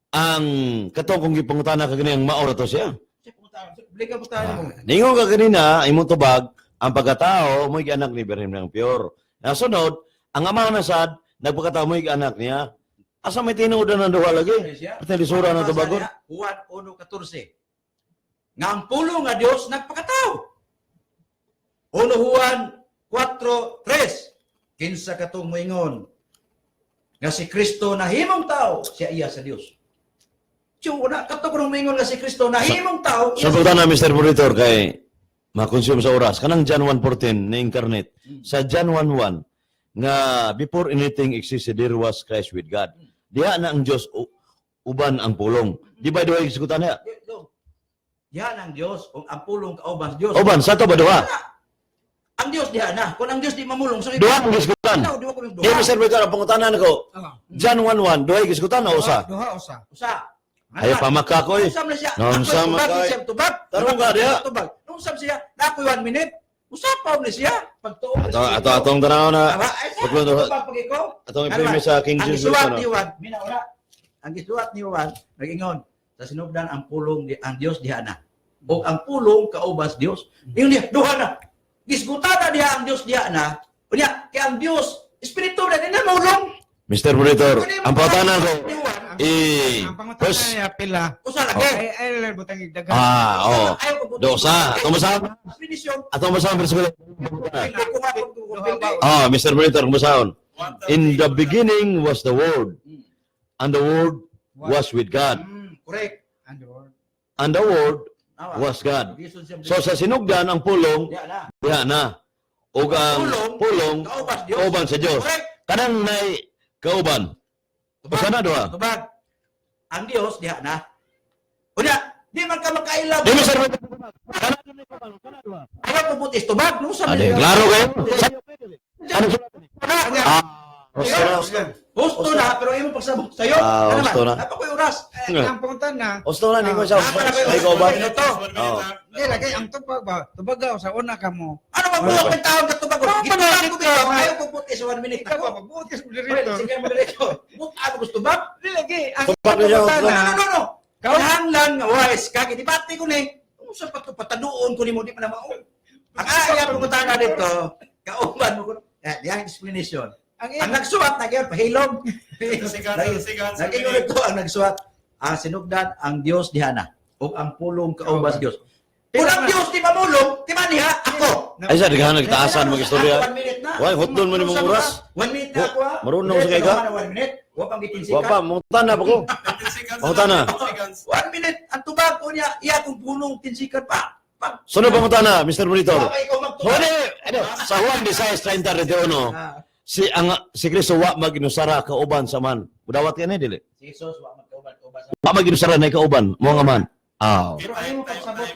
ang katong kong gipangutana ka ganyan, maura to siya. Siya pumunta, balikan po tayo mo. Ningon ka kanina, imong tubag, ang pagkatao, mo'y anak ni Birhen ng pure. Nasunod, ang amahan na sad, nagpagkatao mo'y anak niya. Asa may tinuod na duha lagi? At lisura na tubagon. Juan 1:14. Nga ang pulo nga Dios nagpakatao. 1 Juan 4:3. Kinsa katong moingon nga si Kristo nahimong tao, siya iya sa Dios. So, wala katong moingon nga si Kristo nahimong tao, Sa pagkana, Mr. Monitor, kay makonsume sa oras. Kanang John 1:14 na incarnate. Sa John 1:1, nga before anything existed, there was Christ with God. Diha na ang Diyos, uban ang pulong. Di ba duha isikutan niya? yan ang Dios, kung ang pulong kauban sa Dios. Uban, sa to ba duha? Ang Dios diha na. Kung ang Dios di mamulong, so Duha ang isikutan. Duha ko yung Di, duha. Mr. Monitor, ang pangutanan ko, John 1:1, duha isikutan o usa? Duha, usa. Usa. Ay, pamaka ko eh. Usam na siya. Nung Ako'y sama tubag, ka eh. siya tubag. Tarong ka diha. Tubag. Nung usam siya, na ako'y 1 minute. Usapaw na siya. Pagtuon. Atong tanaw na. Pagluto. Tubag pag ikaw. Atong i-premise sa King Ang Jesus. isuwag ano? diwan. Minaura. ang gisuwat ni Juan, nag-ingon, sa sinugdan ang pulong ang Dios diha na. O ang pulong kaubas Dios. Ingon niya, duha na. Gisgutada diha ang Dios diha na. Unya, kay ang Dios, Espiritu na din na maulong. Mr. Monitor, ang pangutanan ko, Ang pangutan Pwes. niya pila. Usa lagi. Ay, butang igdagan. Ayaw ko buti. Dosa, atong masahon. Definisyon. Atong masahon, Mr. Ah. Mr. Monitor, masahon. In the beginning was the Word, and the Word was with God, Correct. Andor. and the Word Tama. was God. Reason siya- So sa sinugdan, ang pulong, Diha na. diha na. O ang pulong, kaubas Dios. kauban sa Diyos. Correct. Kanang nay kauban. Usa na doha. Tubag. Ang Dios diha na. Unya, di man ka makailab. Di, Mr. Monitor. Ayaw ko butis tubag. Nung sa Ade, klaro kayo? Ano sulat? Gusto na, pero imo pagsabot sa'yo. gusto na. Napakoy oras. Ang pangutan na. Gusto na, ningon siya. Ay, kauban. Di lagi ang tubag ba? Tubagaw sa una ka mo. Ano bang bulok ng tao na tubag? Gitulang ko bitaw. Ayaw ko butis 1 minute. Ikaw Ako. ba magbutis mo Pwede, dito? sige mo diretso. Ano gusto tubag? Di lagi ang Tubag na siya, pangutan tubag. na. No. Kahanglan nga wise kagi debate ko ni. Kung sa pataduon ko nimo di pa na mao. Ang aya pagutana dito, kauban mo ko. Diyan explanation. Ang nagsuwat na gyud pahilom. Nagingon ito ang nagsuwat. Ang sinugdan ang Dios diha na ug ang pulong kaubas Dios. Kung ang Dios di mamulong, di man diha ako. Ay, sa digahan nagtaasan mga istorya. 1 minute na. Why, hutlon mo ni mong oras? 1 minute na ako ha. Marunong sa kay ka? 1 minute. Wa pang gitinsikan. Wapa, mungutan na pa ko. Pangutan na. 1 minute ang tubag ko niya, iya kung punong tinsikan pa. Sunod pangutan na, Mr. Monitor. Okay, ikaw So, magtubag. sa Juan 16:31, si Kristo wa maginusara kauban sa man. Udawat ka na, dili. Si Jesus, wa magkauban-kauban sa. Wa maginusara na kauban, mo nga man. Pero ayaw mo pagsabot.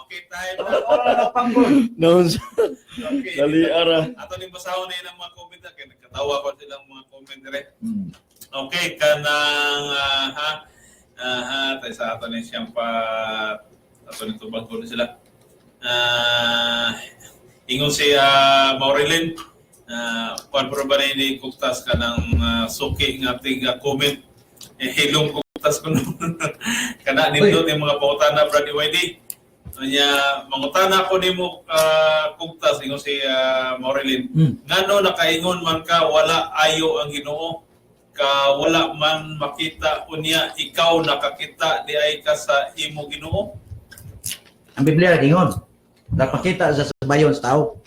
Okay, time. Wala na panggol. Noon, Okay. dali ara. Ato ning basahon na ilang mga comment na kay nagkatawa ko silang mga comment dire. Okay, kanang tayo sa ato ni siyang pa ato ni tubag ko sila. Ingon si Maurelin, kuan pro ba ni kuktas ka ng suki nga tiga comment. Hilong kuktas ko nun. Kana nindot yung mga pangutana Brad YD. Nya mangutana ko nimo kugtas ingon si Maurelin. Ngano nakaingon man ka wala ayo ang Ginoo ka wala man makita unya ikaw nakakita di ay ka sa imo Ginoo? Ang Biblia ingon, napakita sa bayon sa tao.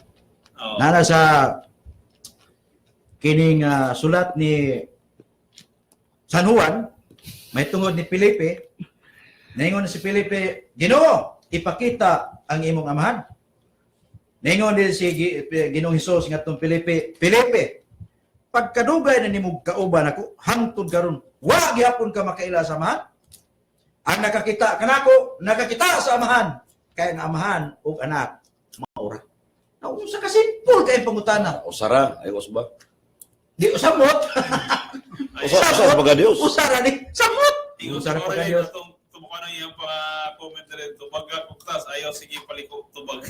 Oh. Nara sa kining sulat ni San Juan, may tungod ni Felipe, naingon si Felipe, Ginoo, ipakita ang imong amahan. Naingon din si Ginoong Hesus ngadtong Felipe, Felipe, pagkadugay na nimo kauban ako, hangtod karon, wa gihapon ka makaila sa amahan. Ang nakakita kanako, nakakita sa amahan, kaya ang amahan ug anak maura. Nausa ka simple kay pangutana. Usara, ay usba. Di usamot. Usara pa Dios. Usara ni samot. Ingon si Usara pa Maurelin Dios. atong tumukan na iyang comment dire tubag ka kugtas ayaw sige paliko tubag.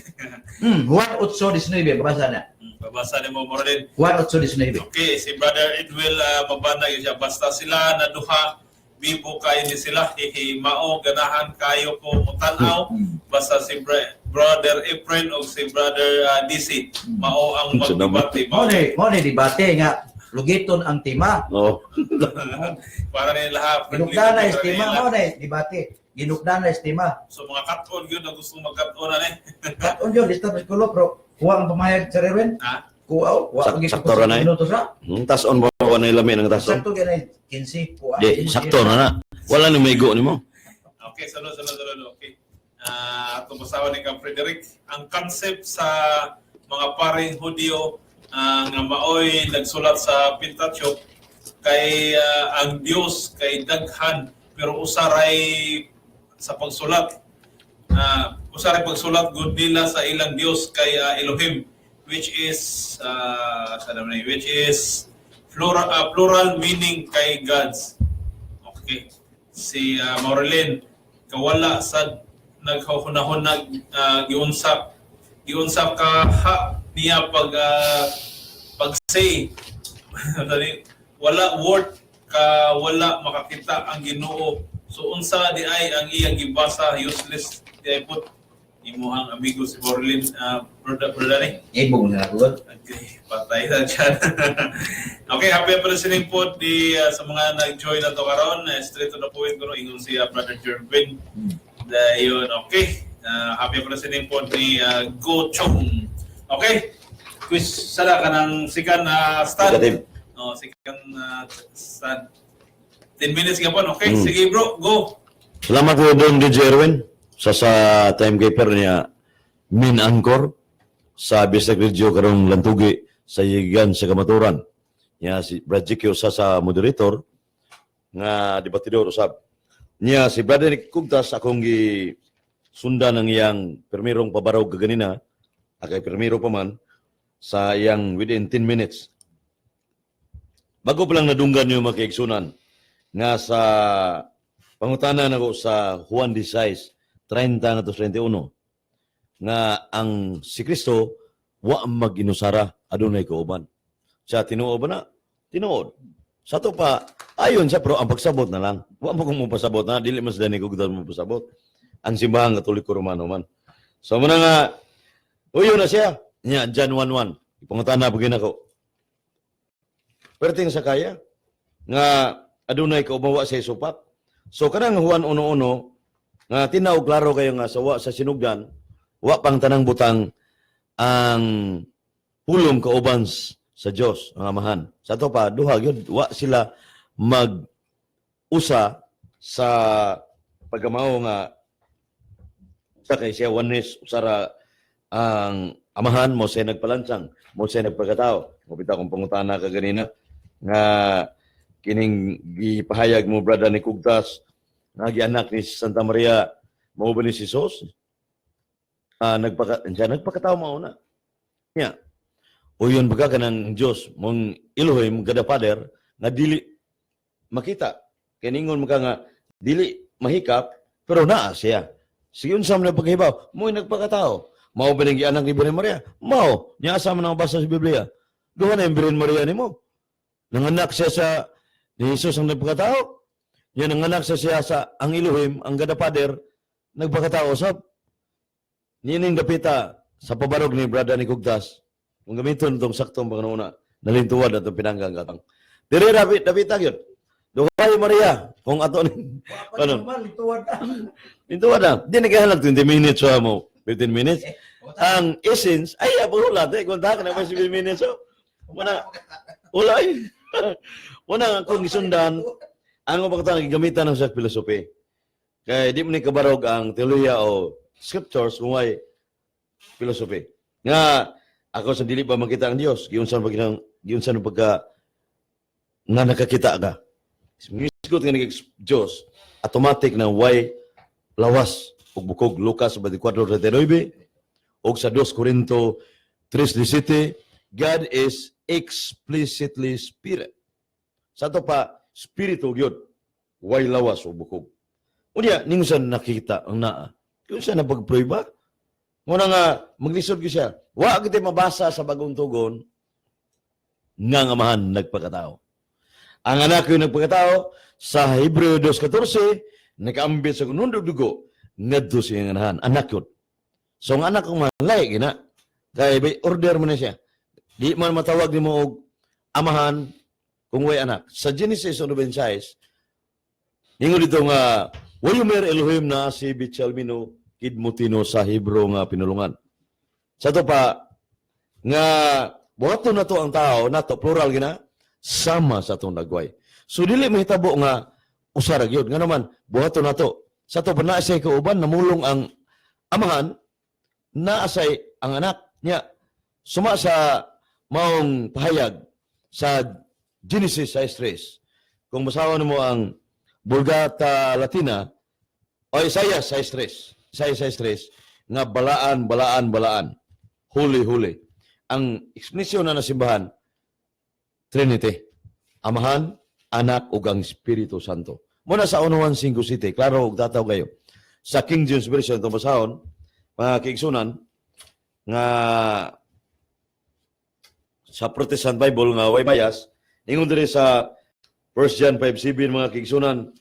Juan 8:19 babasa na. Babasa ni mo Maurelin. Juan 8:19. Okay, si Brother Edwil mabanda yun siya. Basta sila na duha, bibo kayo ni sila. Mao, ganahan kayo ko mutanaw. Basta si Brother Efren o si Brother DC. Mao ang magbibati. Mo ni debate nga lugiton ang tema. Oh. Para nila lahat. Ginugdana estima mo ni debate. Ginugdana estima. So mga kat-on yun na gusto mag-kat-on na Katon yo lista psikulo pro kuha ang pamayag sa Rewen. Ha? Kuha wa Sakto ra na eh. minutos ra. Tas-on mo ko na ilamin ang tas-on. Sakto ganay 15 kuha. Di, sakto na na. Wala ni maigo nimo. Okay, sunod. Okay. Itong basawa ni Kang Frederick. Ang concept sa mga paring Hudyo nga maoy nagsulat sa Pentateuch kay ang Dios kay daghan pero usaray sa pagsulat usaray pagsulat gud nila sa ilang Dios kay Elohim which is plural meaning kay gods. Okay, si Maurelin kawala sa naghunahunag giunsap ka niya pag say wala word wala makakita ang Ginoo. So unsa di ay ang iyang gibasa useless di ay put imuhang amigo si Borlin, brother ni. Ibog na ako. Okay, patay na dyan. Okay, happy pa listening po sa mga nag-join na to karon. Straight to the point ko, ingon siya Brother Jervin. Dayon, okay. Happy pa listening po ni Go Chong. Okay, quiz sala ka ng sikan stand. Negative. Sikan stand. 10 minutes ka po, okay? Sige bro, go. Salamat po doon, DJ Erwin, sa timekeeper niya, Min Angkor, sa Bisag Radio karong Lantugi, sa Yigan sa Kamaturan. Niya si Brad Jikyo sa moderator, nga debatidor usab. Niya si Brother Nick Kugtas, akong sundan ng iyang permirong pabarog kaganina, akay permiro pa man, sa iyang within 10 minutes. Bago pa lang nadunggan yung makiigsunan, nga sa pangutanan ako sa Juan 16, 30 na to 31, nga ang si Kristo wa mag-inusara adunay kauban. Siya tinuod ba na? Tinuod. Sa to pa, ayon siya, pero ang pagsabot na lang. Wa mo kung pasabot na, dili mas dani ko gudal mo pasabot. Ang simbahang Katoliko Romano man. So muna nga, uyo na siya. Nya, John 1:1. Ipangutana pa ginako. Perting sa kaya, nga adunay kaubawa sa isupak. So kanang Juan 1:1 nga tinaw klaro kayo nga sa sinugdan, wa pang tanang butang ang pulong kauban sa Dios ang Amahan. Sa to pa duha gyud wa sila mag-usa sa paggamao nga sa kay siya oneness usara ang Amahan mo say nagpalansang, mo say nagpagkatao. Mupita kong pangutana ka ganina nga kining gipahayag mo brother ni Kugtas nga gianak ni Santa Maria mao ba ni si Jesus nagpakatawo mao na nya uyon baga kanang Dios mong Elohim kada Father nga dili makita kiningon mo ka nga dili mahikap pero naa siya sige unsa man paghibaw mo nagpakatawo mao ba ni gianak ni Birhen Maria mao nya asa man ang basa sa Biblia duha na yung Birhen Maria nimo nanganak siya sa ni Jesus ang nagpakatao. Yan ang anak sa siya sa ang Elohim, ang God the Father, nagpakatao sab. Nining dapita sa pabarog ni Brother ni Kugtas. Kung gamiton itong saktong panganuna, nalintuwad at itong pinanggang katang. Dire dapita yun. Duhay Maria, kung ato ni... Ano? Lintuwad na. Di nagkahalag 20 minutes so mo. 15 minutes. Ang essence, ay, apulat eh. Kung taka na 15 minutes so. Ulay. Una kung gisundan, ang mapagkatang gamitan ng sa filosofi. Kaya di mo ni kabarog ang teolohiya o scriptures kung may filosofi. Nga, ako sa dili pa makita ang Diyos, giunsan pagka nga nakakita ka. Misgot nga naging Diyos, automatic na way lawas o bukog Lucas 24:39 o sa 2 Corinto 3:17, God is explicitly spirit. Sa ito pa, spirito gyud way lawas o bukog. Unya, ningusan nakita ang naa. Kung siya napagpruiba, muna nga, maglisod ko siya. Wa kita mabasa sa bagong tugon, nga Amahan nagpakatao. Ang anak ko nagpakatao, sa Hebreo 2:14, nakaambit sa kunundog dugo, ngadto siya ang anahan. Anak yun. So, ang anak kong malay, gina. Kaya, order mo na siya. Di man matawag ni mo og Amahan, kung way anak. Sa Genesis 9:6, ningon dito nga, Wayumer Elohim na si Bichalmino Kidmutino sa Hebro nga pinulungan. Sa to pa, nga, buhato na to ang tao, na to, plural gina, sama sa itong nagway. So, dili mahitabo nga, usarag yun. Nga naman, buhato na to. Sa to, naasay kauban, namulong ang Amahan, naasay ang anak niya. Suma sa maong pahayag sa Genesis 6:3. Kung masawa mo ang Vulgata Latina o Isaiah 6:3, nga balaan. Huli. Ang ekspresyon na nasimbahan, Trinity. Amahan, Anak, ug ang Espiritu Santo. Muna sa 1:5 klaro og tataw kayo. Sa King James Version itong basahon, mga kiigsunan, nga sa Protestant Bible nga way bias, ingon diri sa 1 John 5:7 mga kigsunan,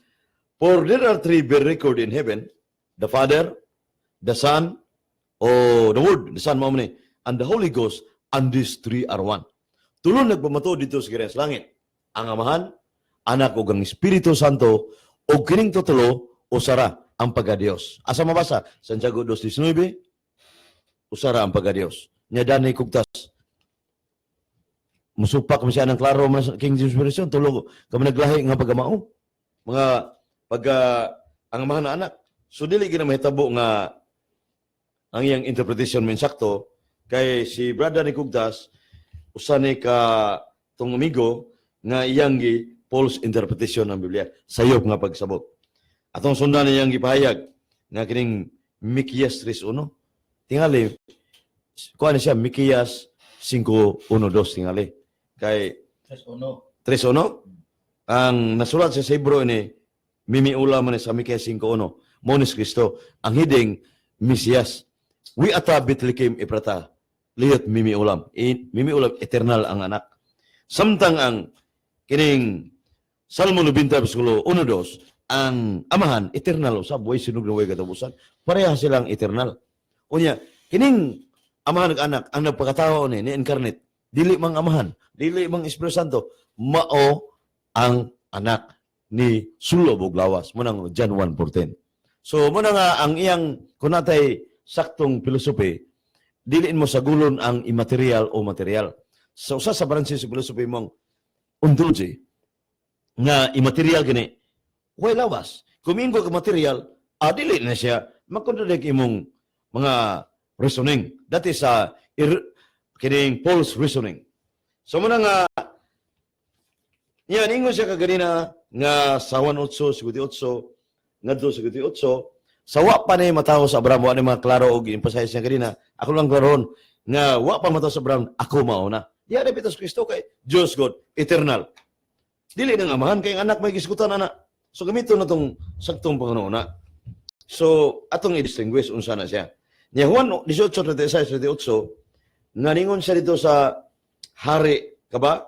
for there are three bear record in heaven, the Father, the Son, o the Word, the Son, ni, and the Holy Ghost, and these three are one. Tulong nagpamato dito sa sa langit. Ang Amahan, Anak ug ang Espiritu Santo, o kining tutulo, usara ang pagka-Dios. Asa mabasa? Santiago 2:19, usara ang pagka-Dios. Nya danay kugtas. Musupak mo siya ng klaro man sa King James Version, tulog kami naglahi nga pagkamao. Mga ang Amahan na anak. So dili gina mahitabo nga ang iyang interpretation min sakto kay si Brother ni Kugtas usani ka tong amigo nga iyang gi false interpretation ng Biblia sayop nga pagsabot. Atong sundan niyang gipahayag nga kining Mikias 3:1. Tingali kuan siya Mikias 5:1-2 tingali. Kay 3:1 ang nasulat sa Hebro ni mimiula man sa Mikias 5:1 Monis Kristo ang hiding Mesiyas. We ata Bethlehem Eprata liyot mimiulam eternal ang anak. Samtang ang kining Salmo 90:1-2 ang Amahan eternal usab way sinog na way katapusan. Pareha silang eternal. Unya kining Amahan ng anak ang nagpakatao ni incarnate dili mang Amahan, dili mang Espiritu Santo, mao ang anak ni Sulo ug lawas mo nang John 1:14. So mo na nga ang iyang kunatay saktong filosofi, diliin mo sa gulon ang immaterial o material. So usa sa branches sa filosofi mong ontology nga immaterial gani, way lawas. Kumingo ka material, dili na siya magkontradict imong mga reasoning. That is kining false reasoning. So muna nga yan, ingon siya kaganina nga sa 1:8, ngadto sa 8, sa wa pa ni mataho sa Abraham, wa ni mga klaro og emphasize niya kanina. Ako lang klaron nga wa pa mataho sa Abraham, ako mauna. Di ada pitas Kristo kay Diyos God, eternal. Dili nang Amahan kay ang anak may gisgutan anak. So gamito na tong saktong pangununa. So atong i-distinguish unsa na siya. Nya Juan 18:36-38 nga ningon siya dito sa hari ka ba?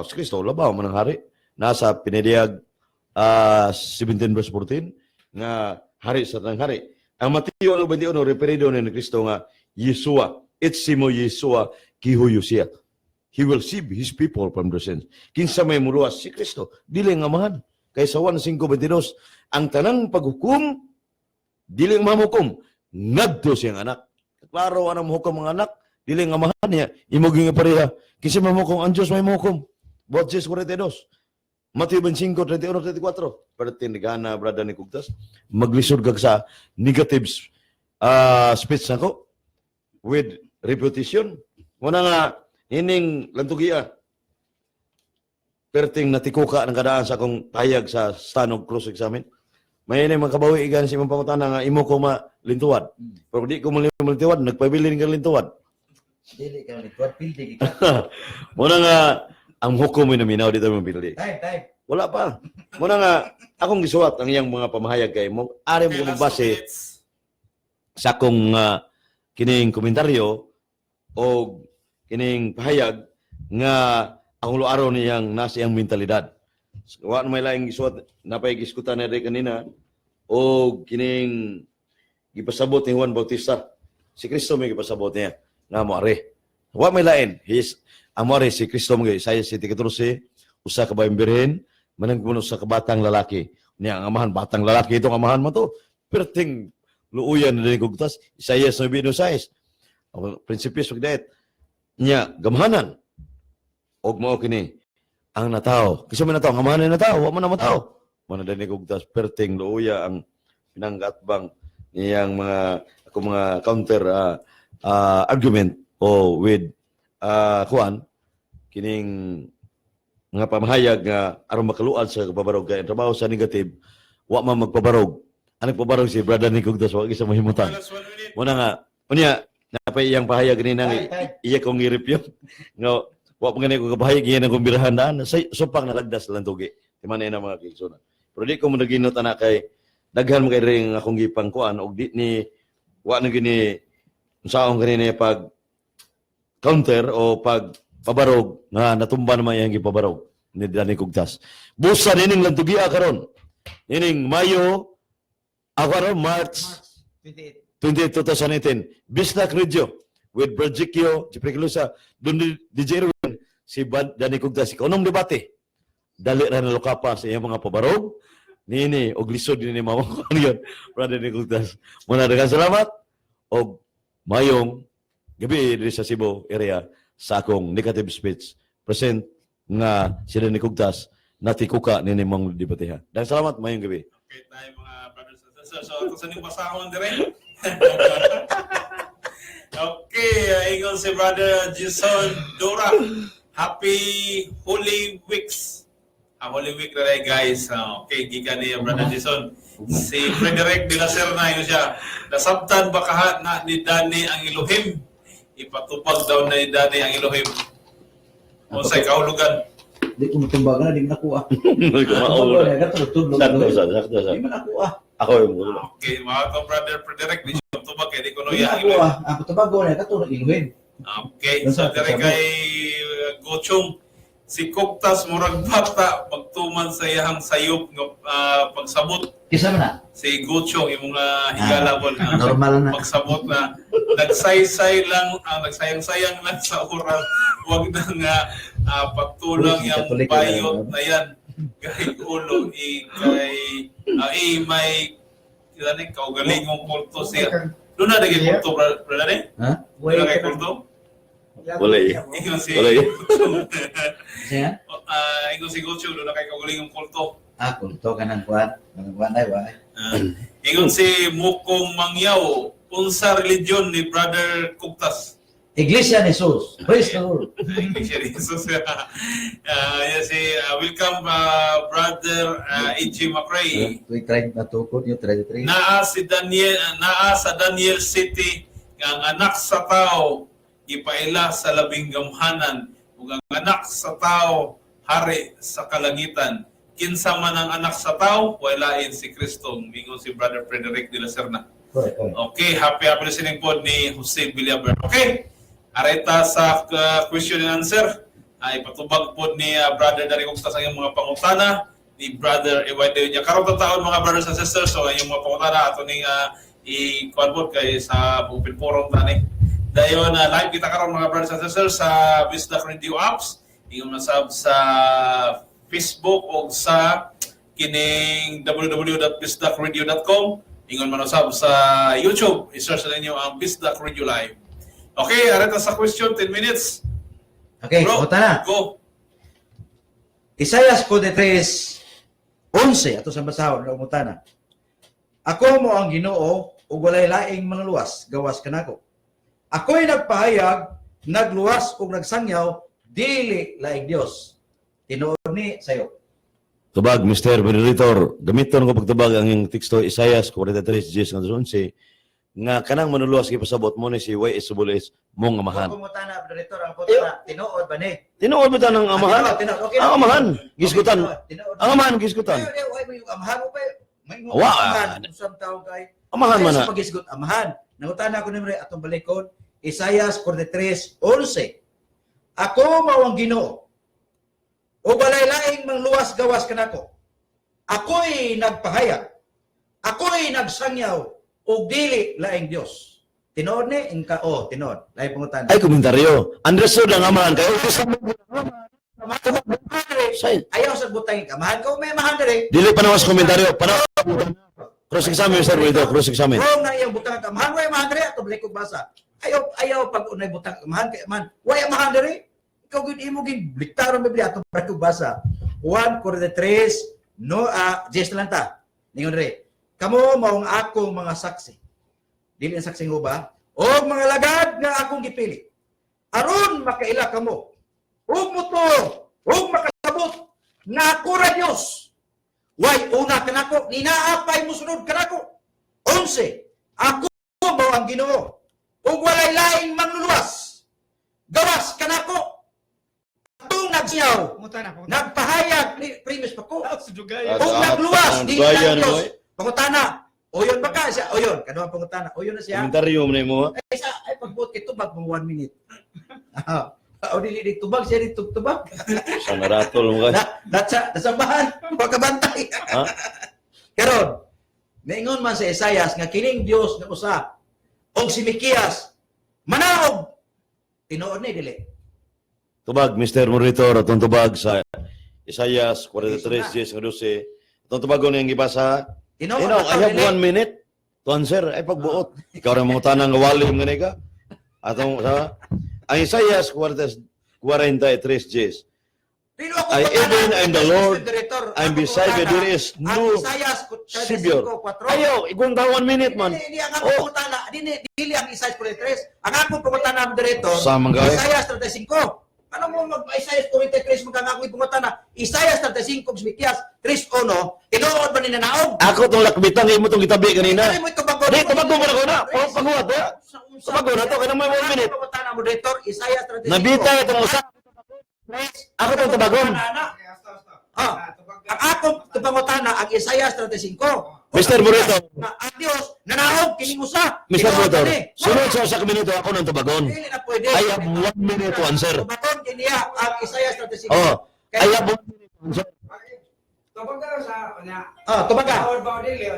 Si Kristo labaw man ang hari. Nasa pinediag 17:14 nga hari sa tang hari. Ang Mateo 21 referido ni Kristo nga Yeshua, itsimo Yeshua kihuyusiya. He will save his people from their sins. Kinsa may muluwas si Kristo, dili nga Amahan. Kay sa 1:5-22, ang tanang paghukom dili nga mahukom, ngadto siyang anak. Klaro anang mahukom ang anak, dili nga Amahan niya, imuging pareha. Kinsa mahukom ang Dios may mahukom. Buat Jes 42. Matthew 5:31-34. Pertindigana, brother ni Kugtas, maglisod kag sa negative speech nako with repetition. Muna nga, ining lantugia, perting natikuka ng kadaan sa akong payag sa stanog close examen. May ini makabawi igan si mapangutana nga imo ko malintuwad. Pero di ko malintuwad, nagpabilin ka lintuwad. Dili ka lintuwad, pildi ka. Muna nga, ang hukom ay naminaw dito mong pildi. Time. Wala pa. Muna nga, akong gisuwat ang iyang mga pamahayag kay mo. Ari mo magbase sa akong kining komentaryo o kining pahayag nga ang ulo-araw niyang nasa iyang mentalidad. Wa na may laing gisuwat, napay giskutan na rin kanina o kining gipasabot ni Juan Bautista. Si Kristo may gipasabot niya nga mo ari. Wa may lain. Amore si Kristo mga Isaiah 7:14, usa ka bayang birhen, manang kuno sa kabatang lalaki. Niya ang Amahan, batang lalaki itong Amahan mo to. Perting luuyan na rin kugtas. Isaiah 9:6. Prinsipis pagdait. Niya, gamahanan. Og mao kini ang natao. Kasi man natao, ang Amahan na natao, wa man na matao. Mana din kugtas, perting luuya ang pinanggatbang niyang mga counter argument o with kuan kining nga pamahayag nga aron makaluad sa pabarog kay trabaho sa negative wa man magpabarog. Ang nagpabarog si brother ni Kugtas wa gisa mahimutan. Muna nga unya napay iyang pahayag kanina nga iya kong i-review nga wa pa gani ko kapahayag iya nang kumbirahan daan supang nalagdas lang tugi. Di man na mga kigsunan. Pero di ko mo naginot ana kay daghan mo kay ring akong gipang kuan og di ni wa na gini unsaon kanina pag counter o pag pabarog nga natumba naman yung gipabarog. ni Danny Cugtas. Busa nining lantugia karon. Nining Mayo, March 28, 2018. Bisdak Radio with Bergikio, Ciprikilusa, doon ni DJ Erwin, si Danny Cugtas. Ikonong debate. Dali ra na lokapa sa iyang mga pabarog. Nini, og lisod din ni Mama ko yun. Brother Danny Cugtas. Muna daghang salamat. Og mayong gabi diri sa Cebu area sa akong negative speech. Present nga sila ni Cugtas natikuka ni mong debateha. Daghang salamat, mayong gabi. Okay, tayo mga brothers and sisters. So, ito sa niyong basahon dire. Okay, ingon si Brother Jason Dora. Happy Holy Weeks. Holy Week na rin, guys. Okay, giga ni Brother Jason. Si Frederick de la Serna, yun siya. Nasabtan bakahat na ni Danny ang Elohim. Ipatupag daw na ni Danny ang Elohim. O sa kahulugan. Di ko matumbagan na, di mo nakuha. Sakto. Di mo nakuha. Ako yung gulo. Okay, mga itong Brother Frederick, di siya tubag, kaya di ko Di mo noya. nakuha. Ako tubago na, katulog iluhin. Okay, so dire kay Gochong, si Cugtas murag bata pagtuman sa iyang sayop ng pagsabot. Kisa mo na? Si Gochong, yung mga higalabon na Normal na. pagsabot na nagsaysay lang, nagsayang-sayang lang sa oras. Huwag na nga pagtulang yung bayot na yan. Kahit ulo, kay may kaugalingong kulto siya. Doon na naging kulto, brother eh? Ha? Doon na kay kulto? Wala eh. Ingon si Wala eh. Siya? ingon si Gochong, doon na kay kaugalingong kulto. Kulto ka ng kuwan. Ng kuwan ay, wala. Ingon si Mukong Mangyaw, unsa religion ni Brother Cugtas? Iglesia ni Jesus. Praise the Lord. Iglesia ni Jesus. Yes, welcome Brother E.G. McRae. Tuwing try na tukod yung 33. Naa sa Daniel City ang anak sa tao ipaila sa labing gamhanan ug ang anak sa tao hari sa kalangitan. Kinsa man ang anak sa tao walain si Kristo. Mingon si Brother Frederick de la Serna. Okay, happy listening po ni Jose Villaber. Okay. Areta sa question and answer, ay patubag po ni Brother Danny Cugtas ang mga pangutana ni Brother Ewaide niya. Karong taon mga brothers and sisters, so ang mga pangutana ato ning i-convert kay sa open forum tani. Dayon live kita karon mga brothers and sisters sa Bisdak Radio apps, ingon masab sa Facebook o sa kining www.bisdakradio.com, ingon manusab sa YouTube, i-search na ninyo ang Bisdak Radio Live. Okay, areta sa question, 10 minutes. Okay, Bro, kuta na. go. Isaias 43:11 ato sa basahon ng umutana. Ako mo ang Ginoo ug walay laing mga luwas gawas kanako. Ako'y nagpahayag, nagluwas ug nagsangyaw dili laing Dios. Tinuod ni sayo. Tubag, Mr. Moderator, gamiton ko pagtubag ang yung teksto Isaias 43:11 nga kanang manuluwas kay pasabot mo ni si Y.S. Subulis mong amahan. Kung umutana, Director, ang putana, tinuod ba ni? Tinuod mo ta ng amahan? Tinuod. Okay, Ang amahan, giskutan. Tinuod. Ang amahan, giskutan. Ay, mo yung amahan mo pa. May mga Wa. amahan. Usang tao kay. Amahan man na. Sa pag-isgot, amahan. Nangutana ko nimre atong balikon, Isaias 43:11. Ako mao ang Ginoo. O balay laing mangluwas gawas kanako. Ako'y nagpahayag. Ako'y nagsangyaw o dili laing Dios. Tinood ni ingka tinood. Lain pangutan. Ay, komentaryo. Understood ang amahan kayo. Ayaw sa butang amahan ko may amahan diri. Dili pa nawas komentaryo. Cross-examine, Mr. Moderator. Cross-examine. Wrong na iyang butang amahan way amahan diri ato balik ko basa. Ayaw pag unay butang amahan kay amahan. Way amahan diri. Ikaw gid imo gid bliktaron Biblia ato balik ko basa. 1:43 no just lang ta. Ningon diri. Kamo maong akong mga saksi. Dili ang saksi ho ba? O mga lagad nga akong gipili. Aron makaila kamo. Ug motor, ug makasabot na ako ra Dios. Way una kanako, ninaapay mo sunod kanako. 11. Ako mao ang Ginoo. Ug walay laing manluluwas. Gawas kanako. Atong nagsiyaw. Nagpahayag premise pa ko. Ug nagluwas di Dios. Pangutana, oyon ba ka siya? Oyon, kanuang pangutana, oyon na siya. Komentaryo mo na mo. Ay pagbuot kay tubag mo 1 minute. O dili di tubag siya di tubag. Sa naratol mo guys. Nasambahan, pagkabantay. Ha? Karon, naingon man sa Isaias nga kining Dios nga usa og si Mikias manaog tinuod ni dili. Tubag, Mr. Monitor, atong tubag sa Isaias 43, 10-12. Atong tubag ko niyang gibasa. Tinuod I have 1 minute to answer. Ay pagbuot. Ikaw rin mga tanang walim nga ka. Atong, sa, ang Isaias 43, 10. Dino ako I pagkana, even am the Lord, Director, I'm ako beside you, pagkana. there is Ang no Isaias Savior. 35:4. Ayaw, igunta 1 minute man. Dili ang ako Oh, pangutana, dili ang Isaias 43. Ang ako pangutana ang Director, Sama nga eh. Isaias 35. Ano mo mag-Isaias 43 magkangako pangutana? Isaias 35 Mikias 3:1 tinuod ba ni nanaog? ako tong lakbitan, imo tong gitabi kanina. Ay mo itubago. Di, tumago mo na ko na. Pagbuot, ha? Tumago na to, kaya may 1 minute. Pangutana mo Director, Isaias 35. Nabita itong usa. Ako tong tubagon. Ang akong pangutana ang Isaias 35. Mr. Burrito, Ang Dios nanaog kining usa. Mr. Tinuod Burrito, ba ni? sunod sa minuto ako ng tubagon. Dili na pwede. I have 1 minute to answer. Tubagon kiniya ang Isaias 35. Oh, I have 1 minute to answer. Tubaga.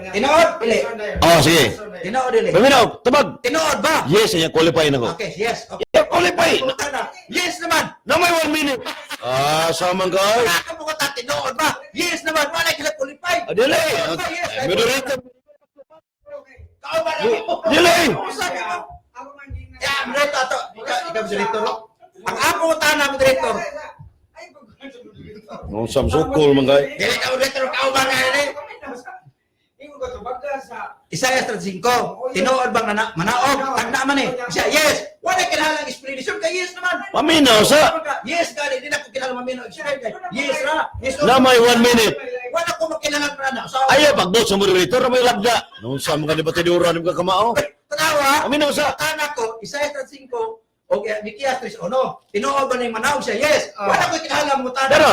Tinuod dili. Oh, sige. Tinuod dili. Paminaw, tubag. Tinuod ba? Yes, iya qualify na ko. Okay, yes. Okay. Yeah, qualify. Pangutana. Yes naman. Na may 1 minute. Sama guys. Ako mo ta tinuod ba? Yes naman. Wala kila qualify. Dili. Moderator. Kao ba na? Dili. Sabi mo. Ya, moderator ato. Ikaw moderator. Ang ako utana moderator. Nung samsukol man guys. Dili ka moderator kao ba na ni? Isaias 35. Tinuod bang manaog? Tagna man eh. Siya, yes. Wala kinahanglan explanation kay yes naman. Paminaw sa. Yes, gani. Di na ko kinahanglan maminaw. Explain kay. Yes ra. Yes. Na may 1 minute. Wala ko makinahanglan na. So, Ayaw, pagdot sa moderator na may lagda. Nung sa mga debatidura ng kakamao. tanawa. Paminaw sa. Tana ko, Isaias 35. O Mikias 3, o no? Tinuod ba na yung manaog siya? Yes. Wala ko kinahanglan mo tana. Pero,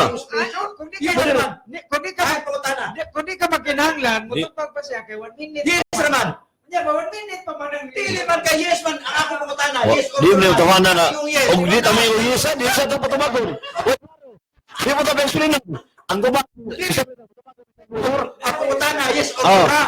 Yes naman. Kundi ka Kahit po tana. kundi ka magkinahanglan, mutupag pa siya kay 1 minute. Yes naman. Yeah, 1 minute pa man ang Dili man kay yes man. Ang ako mga tana. Yes or Di mo no. yung tawanan na. Yung yes. Og di tamay yung yes, di sa ito patubagon. Di mo tapos explain. Ang tubag. Ako mga tana. Yes or Oh. no.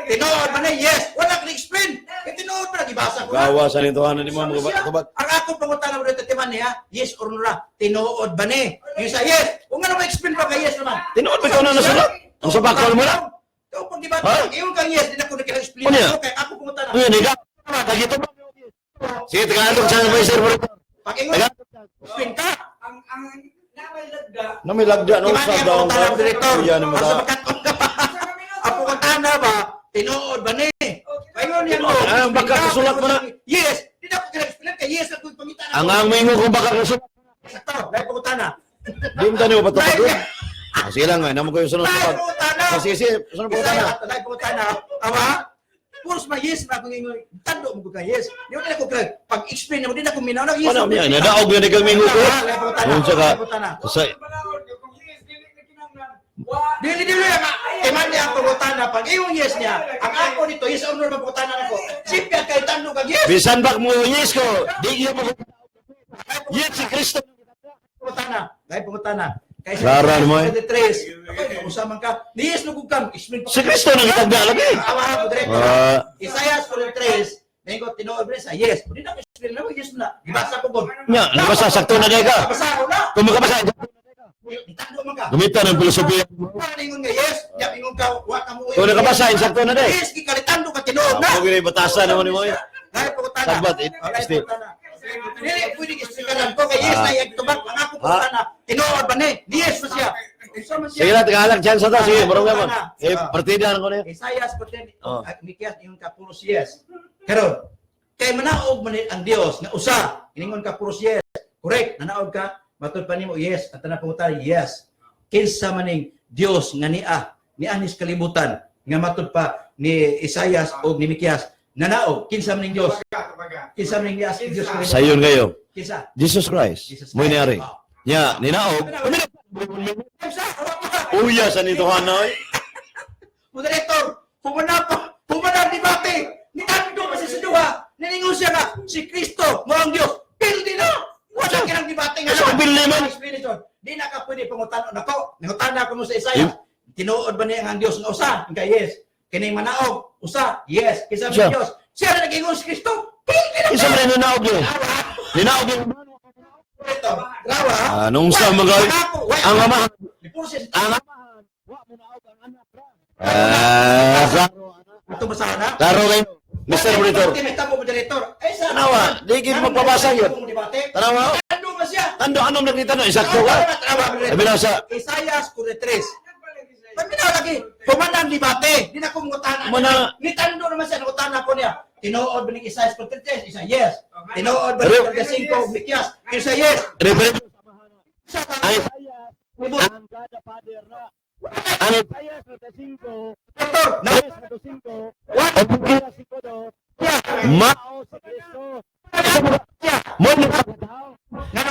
Tinuod ba na? Yes. Wala ka na-explain. Kaya tinuod ba na? Gibasa ko na. Gawa sa nintuhanan ni mga tubag. Ang ako pangutana mo dito timan niya, yes or no na, tinuod ba ni? Yung sa yes, kung ano ma-explain pa kay yes naman. Tinuod ba ikaw na nasunod? Ang sabakal mo lang? Ikaw pag di ba, Ha? yung kang yes, di na ko nakila-explain. Ano yan? Okay, ako pangutana. Uy, niga. Tagito ba? Sige, tagalog sa may sir. Pag ingon, explain ka. ang namay lagda. Na may lagda Di nung ba sa niya daong pangutana mo direktor? Yan mo Basta ta. magkatong ka pa. Ang pangutana ba, tinuod ba ni? Paingon niya mo. Tinuod. Ah, baka kasulat mo na. Yes, di na ko nakila-explain kay yes ako yung pangitana. Ang amingo kung baka kasunod. Sakto, dahil pangutana. Di mo tani mo patubagon. Sige lang, naman ko yung sunod Dahil tubag. pangutana. Sige, sunod po tana. Dahil pangutana. Awa? Puros ma yes na kung ingon. Tando mo ko ka yes. Di mo na ko pag-explain mo, di na ko minaw na yes. Ano niya, nadaog yun ikaw mingo ko. Yung saka, sa, Dili nga. Iman niya ang pangutana. Pag iyong yes niya, ang ako dito, yes or no na pangutana na ko. Sipya kay tando ka yes. bisan bak mo yung yes ko, di iyo mo. Yes, si Kristo. Pangutana. Dahil pangutana. Kaya Lara mo eh. 33. Okay, usaman ka. Ni yes no kung kam. Explain pa. Si Kristo nang itagda lagi. Awa ko direkto. Isaias 43. Nengo tinuod sa yes. Di na ko explain na yes na. Gibasa ko bon. Nya, nabasa sakto na kay ka. Basa ko na. Kung makabasa, Itando man ka. gamitan ng filosofiya. Para ningon nga yes, ya ingon ka wa ka mo. Kung nakabasa, insakto na day. Yes, gikalitando ka tinuod na. Ako ginay batasan naman ni mo. Dahil pagutana. Sagbat, Dili pwede explanaran ko kay yes na yung tubak ang ako pagutana. Tinuod ba ni? Yes pa siya. Sige lang, tagalang chance na to. Sige, marunong naman. Eh, partida na ko na yun. Isaias 40 Oh. Mikias yung kapulos yes. Karon kay manaog man ang Dios nga usa, iningon ka puros yes. Correct, nanaog ka, matud pa nimo yes, at tanang pangutana yes. Kinsa maning Dios nga ni anis kalibutan nga matud pa ni Isaias o ni Mikias nanaog kinsa maning Dios. Kinsa maning Dios kalibutan. Sayon kayo. Kinsa? Jesus Christ. Mo inari. Nya, ninaog. Uya sa nituhan na oy. Moderator, pumanap debate. Ni Tando kasi sa duha. Niningon siya nga, si Kristo, mo ang Diyos. Pildi na! Wala ka ng debate sa Isaiah. Tinuod ba niya ang Dios nga usa? Nga yes. Kining manaog usa? Yes. Kinsa Siya. man Dios? Siya na nag-ingon si Kristo. Pili na Isa man rin ninaog niyo. Ninaog niyo. ito. Rawa. Anong sa mga ang amahan? Ang ito basahan na? Klaro kayo. Mr. Monitor. Tinitabo mo director. Ay sa Tanawa, di gid magpabasa yun. Tanawa. Ano ba siya? Tando anong nakita no? Isakto ka? Sabi na sa Isaiah 43. Pagminaw lagi. Pumanan debate. Di na ko mungutana. Mana- Ni tando naman siya nangutana ko niya. Tinuod ba ni Isaiah 43? Isa yes. Tinuod ba ni 35 Mikyas? Isa yes. reference Sa ay ano Doktor, na ma mo ni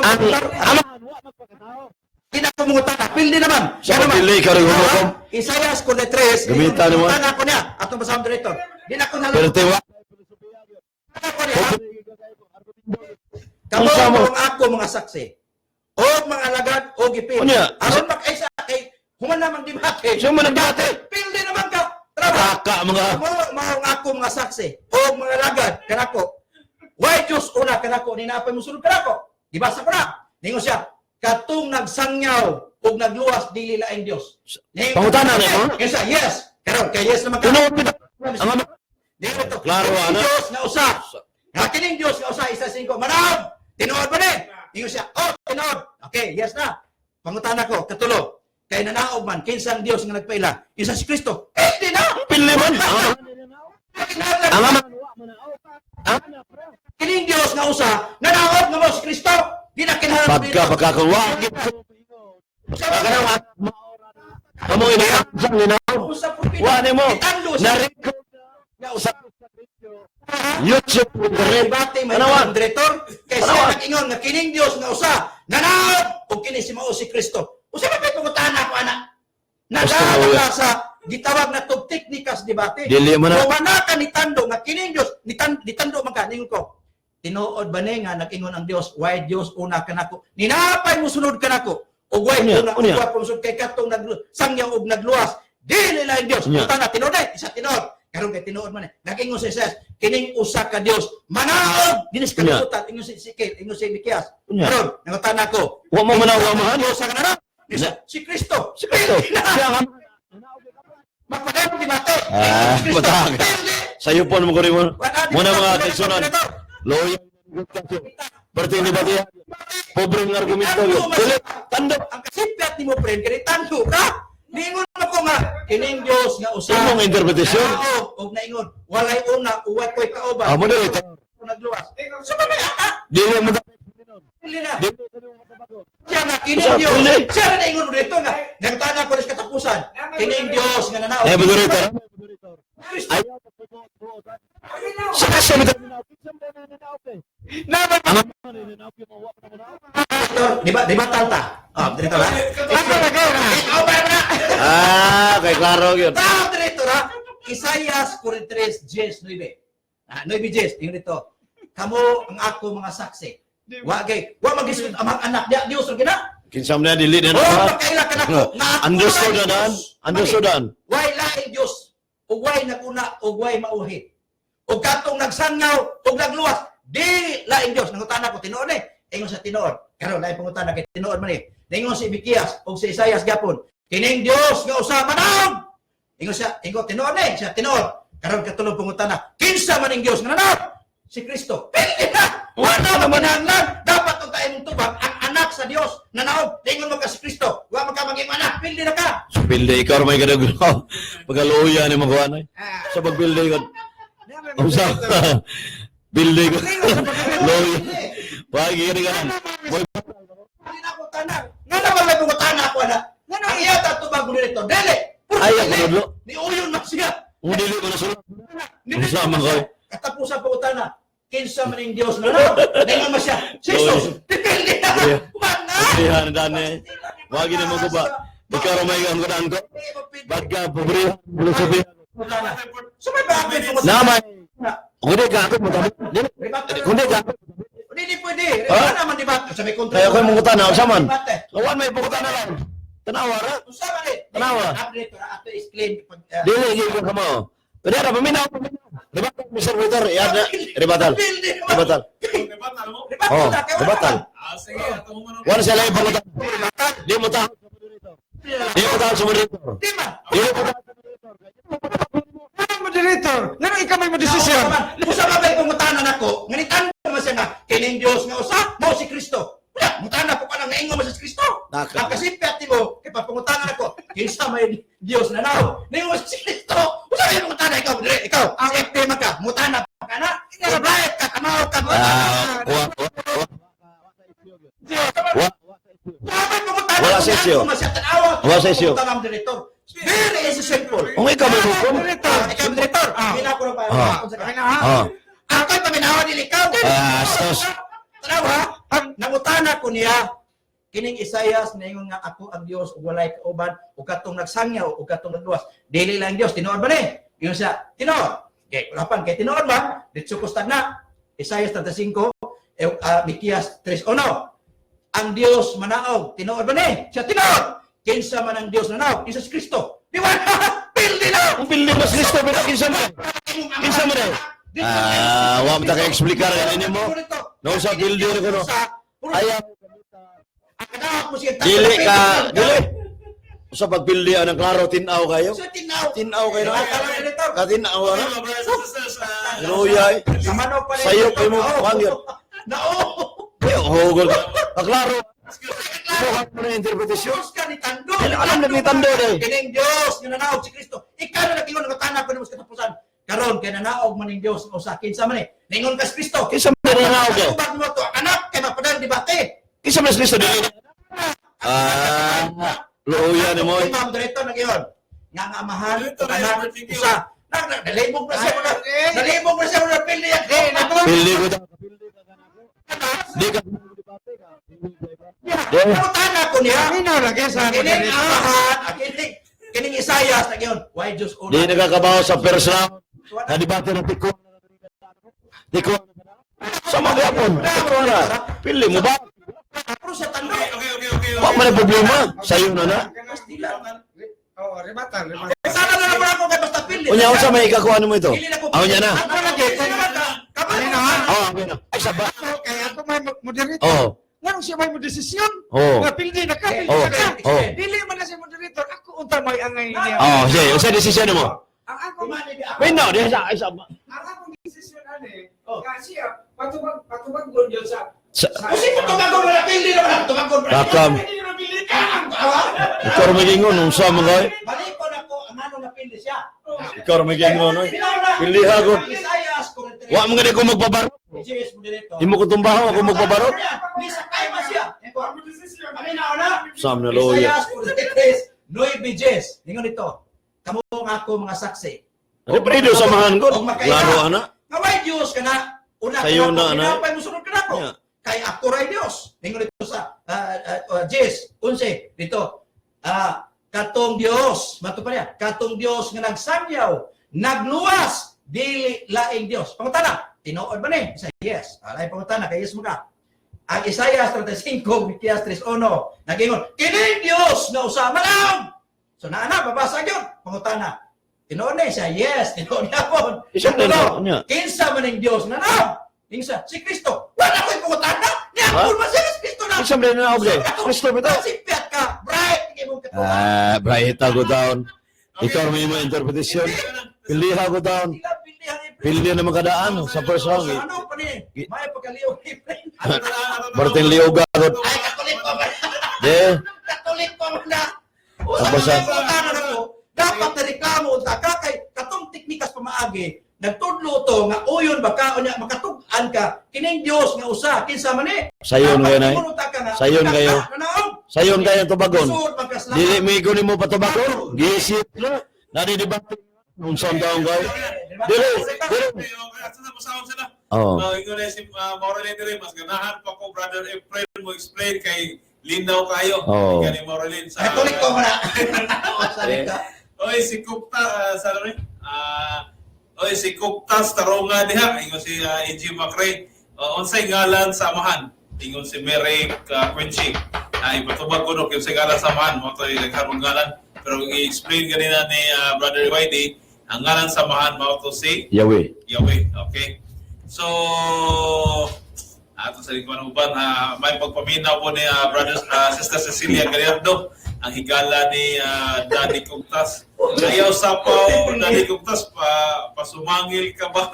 ang ama Di na ko mungutana. Pildi naman. sa pili ka rin hukom. Isaiah 43. Gamitan naman. Tana ko niya. Atong basahon director. Di na ko Pero nalala. tiwa Kamu Unsa mo? ang ako mga saksi. O mga alagad o gipil. Unya. Aron mag-isa kay human naman debate. Siya man nagdate. Pildi naman ka. Trabaho. Kaka mga Kamu ang ako mga saksi. O mga alagad kanako. Why Diyos una kanako ni napay musulod kanako. Dibasa ko na. Ningon siya. Katong nagsangyaw o nagluwas dili laing Dios. Pangutana na mo? Yes, yes. Karon kay yes naman ka. tunog kita. Ang ama Dito. Klaro, ano? Diyos nga usa. Nga kining Diyos nga usa isa singko. Manaog! Tinuod ba ni? Ingon siya, oh, tinuod. Okay, yes na. Pangutana ko, katulo. Kay nanaog man, kinsang Diyos nga nagpaila. Isa si Kristo. Di na! pili man. Ang ama Kining Diyos nga usa, nanaog nga mo si Kristo. Di na kinahanglan pagkakulwa. Pagkanawa. Amo ini ang linaw. Wa ni mo. Na-record Nga usa. YouTube rin. Debate may Tanawan. director. Kay siya nag-ingon nga kining Diyos nga usa, nanaog! O kini si mao si Kristo. Usa ba may pangutana ko, anak? Nagdala sa gitawag na tog teknikas debate. Dili mo na. Kung manaka ni Tando nga kining Dios ni Tando man ka ningon ko. Tinuod ba ni nga nag-ingon ang Dios, why Dios una kanako? Ninapay mo sunod kanako. O why Unya, una unya. uwa pumusod kay katong sangyaw og nagluwas. Dili lang Dios. Unya. Uta na tinuod isa tinuod. Karon kay tinuod man nag-ingon si Jesus, kining usa ka Dios manaog dinis Unya. kalibutan ingon si Ezekiel, ingon si Mikyas. Unya. Karon nangutan ako. Wa mo manawa Dios ang nanap. Si Kristo. Si Kristo. Siya ang ama. Magpagano di bate. Matag. Sayo po mo ko rin mo. Muna mga kaisunan. Loyal. Berarti ini berarti pobre ng argumento yun. Dili, tando. Ang kasipyat ni mo friend kani tando ka. Ningon ako nga kining Dios nga usa. Imong interpretasyon. Og naingon walay una uwat ko'y kauban. Amo na ito. Nagluwas. Sa man ata. Dili mo Dili na. Siya nga kining Dios. Siya na naingon dito nga. Nagtana ko sa katapusan. Kining Dios nga nanaog. Eh, betul ito. Kristo. Sa kasya mo Di ba talta? Oh, dito ba? Ikaw ba na? kay klaro yun. Tao dito ha. Isaiah 43, 10, 9. 9, 10. Tingnan dito. Kamo ang ako mga saksi. Wa mag-isod ang mga anak niya. Diyos ang gina. Kinsam na dili na. Pagkaila ka na ko. Understood na daan. Understood daan. Way laing Diyos. O way naguna. O way mauhi. O katong nagsangaw. O nagluwas. Di laing Diyos. Nangutan ako. Tinood eh. Ingon sa tinood. Karon laing pangutan na kay tinood man eh. Ingon si Mikyas. O si Isaiah gapon. Kining Diyos nga usa manaog. Ingon siya. Ingon tinood eh. Siya tinood. Karon katulong pangutan na. Kinsa man ang Diyos nga nanaog? Si Kristo. Pili na! Wala naman hinahanglan. Dapat kung tayo mong tubag, ang anak sa Diyos na naog. Tingon mo ka si Kristo. Huwag ka maging anak. Pili na ka. Sa pilde, ikaw may kadagulaw. Pagkaluya ni mga kuwanay. Sa pagpilde ko. Ang sa pilde ko. Luya. Pagi ka rin kanan. Hindi na ako tanak. Nga naman may pungutana ako, anak. Nga naman iyata tubag mo nito. Dele! Ay, ako nudlo. Ni uyon na siya. Umudili ko na sulat. Ang sama ko. Katapusan pa utana. Kinsa man ang Diyos na naog. Tingon mo siya. Jesus! Pipili na! Mana! Pilihan na daan eh. Wagi na mo ko ba? Ikaw ramay ka ang kadaan ko. Ba't ka, pobre? Filosofi. Sumay ba ako yung Namay. Kundi ka ako mo. Kundi ka. Hindi pwede. Ha? Wala naman diba? Sabi kontra. Kaya ko yung mungutan na. Saman. Kawan may pukutan na lang. Tanawa ra. Usa man ni. Tanawa. Update ra ato explain pag Dili gyud ko kamo. Pero ara paminaw. Rebatal Mr. Victor, yada. Rebatal. Rebatal. Debatal mo? Oh, rebatal. Sige, ato mo man. Wala siya lang pangutan. Di mo tahan. Di mo tahan sa moderator. Di man. Di mo tahan. Anong moderator? Ngano ikaw may modesisyon? Usa ba bay pangutanan ako? Nganitan ko man siya nga kining Dios nga usa mao si Kristo. Wala, mutana ko pa nang naingon mo sa Kristo. Naka. Ang kasipyat mo, kay papangutanan ako, kinsa may Dios na naw. Naingon mo sa Kristo. Usa may mutana ikaw, dire ikaw. Ang tema ka, mutana pa ka na. Ikaw right ka, kamaw ka. Wala sa isyo. Wala sa isyo. Very simple. Kung ikaw may hukom. Ikaw, director. Hina ko na pa. Ako'y paminawa din ikaw. Sos. Tanawa, nangutana ko niya, kining Isayas, naingon nga ako ang Dios, ug walay kauban, ug katong nagsangyaw, ug katong nagluwas. Dili lang Dios, tinuod ba ni? Ingon siya, tinuod. Okay, wala kay tinuod ba? Ditso ko na. Isayas 35, Mikias 3:1. Ang Dios manaog, tinuod ba ni? Siya tinuod. Kinsa man ang Dios manaog? Jesus Kristo. Di ba? Pildi na! Ang pildi mas Kristo pero kinsa man. Kinsa man. Wa mo ta ka explicar kanini mo. No sa pildi ko no. Ayaw. Dili ka, dili. Sa pagpildi ang klaro tinaw kayo. Sa tinaw. Tinaw kayo. Director. Katinaw na. Mga brothers and sisters, Sinuyay. Namano pa rin. Sayo kayo mo pangyo. Nao. Hugol. Klaro. Buhat mo na interpretasyon. Diyos ka ni Tando. Alam na ni Tando eh. Kining Diyos, nga nanaog si Kristo. Ikaw na nag-ingon ng tanak ko na mas katapusan. Karon kay nanaog man ning Dios o sa kinsa man eh. Ningon ka sa Kristo. Kinsa man nanaog eh. Ubag mo to anak kay mapadang debate. Kinsa man Kristo dili. Luya ni mo. Ma'am Director nag-ingon. Nga nga mahal Director, anak thank you. usa. Nalibog na siya mo na. Nalibog na siya mo na pildi yan. Pildi ko ta. Di ka. Tanak ko niya. Minaw lagi sa Kining moderator. amahan, kining Isayas nag-ingon. Why Diyos una? Di nagakabaho sa first round. Na debate ng tiko. Tiko. Sama gyapon. Tiko na. Pildi mo ba? Pero sa Tando. Okay. Wa man ang problema. Sayo na na. Oh, rebatal. Sana na naman ako kay basta pildi. Unya unsa may ikakuha mo ito? Aw nya na. Ako lagi. Oh, okay na. Ay saba. Kaya ako may moderator. Oh. Ngano siya may modesisyon? Oh. Nga pildi na ka, pildi Oh. na ka. Oh. Dili man na siya moderator. Ako unta may angay niya. Oh, sige. Unsa desisyon mo? Ang ako, Wait no, di sa ay saba. ang akong desisyon ani. Oh. Kasi patubag gol yun sa Kasi kung tumagon mo na pildi naman. Tumagon mo na. Rakam. Hindi na pili Ikaw magingon unsa man kay? Balikon ako. Ang ano na pildi siya. Ikaw magingon oy. Pildi ako. Isayas. Wa mo gani ko magpabaro. Jesus mo dito. Di mo ko tumbaho ako magpabaro. Misa kay ma siya. Kami na una. Sam na loya. Isayas 43. 9 Jes. Ningon ito. Kamo nga ako mga saksi. Repredo samahan ko. Laro ana. Ngaway Diyos ka na. Una Sayo na, ana. Pinapay mo sunod ka na ako. Yeah. Kay ako ray Diyos. Ningon ito sa Jes. 11. Dito. Katong Diyos. Mato pa niya. Katong Diyos nga nagsangyaw. Nagluwas. Dili laing Diyos. Pangutana. Tinuod ba ni? Isa, yes. Alay pangutana. Kay yes mo ka. Ang Isaias 35, Mikias 3:1. Nagingon. Kining Diyos nga usama lang. So naana, babasa yun. Pangutana. Tinuod na siya. Yes. Tinuod na po. Isa na niya. Kinsa man ang Diyos na na? Kinsa? Si Kristo. Wala ko'y pangutana. Niya, man siya si Kristo na. Isa man na okay. Kristo bitaw. Sipiat ka. Bright. Hindi mo katuwa. Bright ako down. Ikaw may mo interpretasyon. Pildi ako down. Pildi na makadaan sa first round. Ano pa ni? May pagkaliw. Martin Liuga. Ay, katulik pa ba? De. Katulik pa ba na? Tapos Dapat na reklamo unta ka kay katong teknikas pamaagi nagtudlo to nga uyon baka unya makatug-an ka kining Dios nga usa kinsa man ni Sayon kayo na. Sayon kayo. Sayon kayo tubagon. Dili mo ikaw ni mo patubagon. Gisit na. Nadi debate. Unsan daw kayo. Dili. Oh. Ingon na si Maureen rin, mas ganahan pa ko, Brother Efrain, mo explain kay linaw kayo. Oh. Kaya ni Maureen sa... Katulik ko muna. Oy, si Kupta, sa rin? Oy, si Kuptas, Taronga diha. Ingon si E.G. Macrae. Unsay ngalan sa amahan. Ingon si Mary Quincy. ipatubag ko no, yung ngalan samahan mo, ito yung nagharong ngalan. Pero i-explain ganina ni Brother Whitey, ang ngalan samahan mo ito si Yahweh. Yahweh. Okay? So, ato sa lingkuan ng uban, may pagpaminaw po ni Sister Cecilia Gallardo, ang higala ni Daddy Cugtas. Ayaw sa pa, Daddy Cugtas, pasumangil ka ba?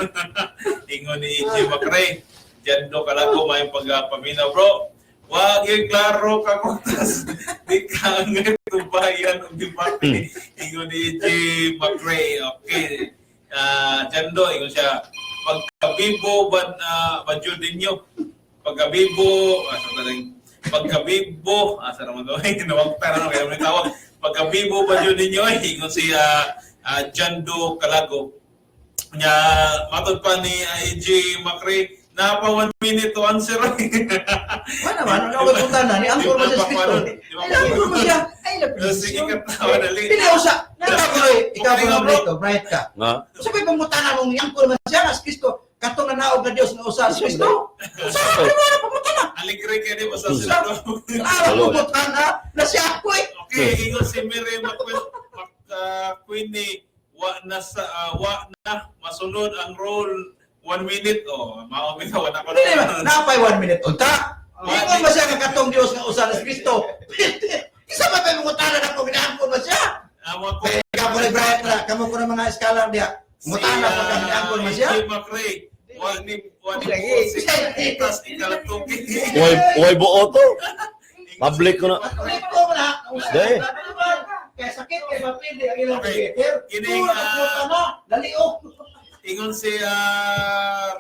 Ingon ni E.J. Macrae. Diyan do ka lang ko may pagpaminaw, bro. Wag yung klaro ka, Cugtas. Di ka ang tubayan o debate. Ingon ni E.J. Macrae. Okay. Diyan do, ingon siya. Pagkabibo, banjud ninyo. Pagkabibo, pagkabibo, asa naman daw, nawagta na kaya may tawag. Pagkabibo ba yun ninyo, ingon si Jando Calago. Nya, matod pa ni E.J. Macrae, napa 1 minute to answer. Ano naman, ano ka na ni Angkor mo sa Kristo. Angkor mo siya. Ay, Sige ka tawa dali. Pinaw siya. Ikaw mo dito, bright ka. Nga. Sabi pamutana mong ni Angkor mo siya na Kristo. Katong na naog na Diyos na usa sa Kristo. Sa pamutana. Aligre ka di ba sa sila? Araw pamutana na siya ako eh. Okay, ingon si Mary McQueenie, wa na masunod ang role 1 minute maumitaw na ko. Hindi ba? Napay 1 minute unta. Ingon ba siya nga katong Diyos nga usa sa Kristo? Isa ba tayo mutana na kung inaangkon ba siya? Ikaw ko ni Brian na, kamo ko ng mga eskalar diya. Mutana pa kami inaangkon ba siya? E.J. Macrae, wani si Itas ikalatuki. Uy buo to. Public ko na. Ulit ko na. Dahil. Kaya sakit, kaya mapindi ang ilang computer. Kining, daliok. Ingon si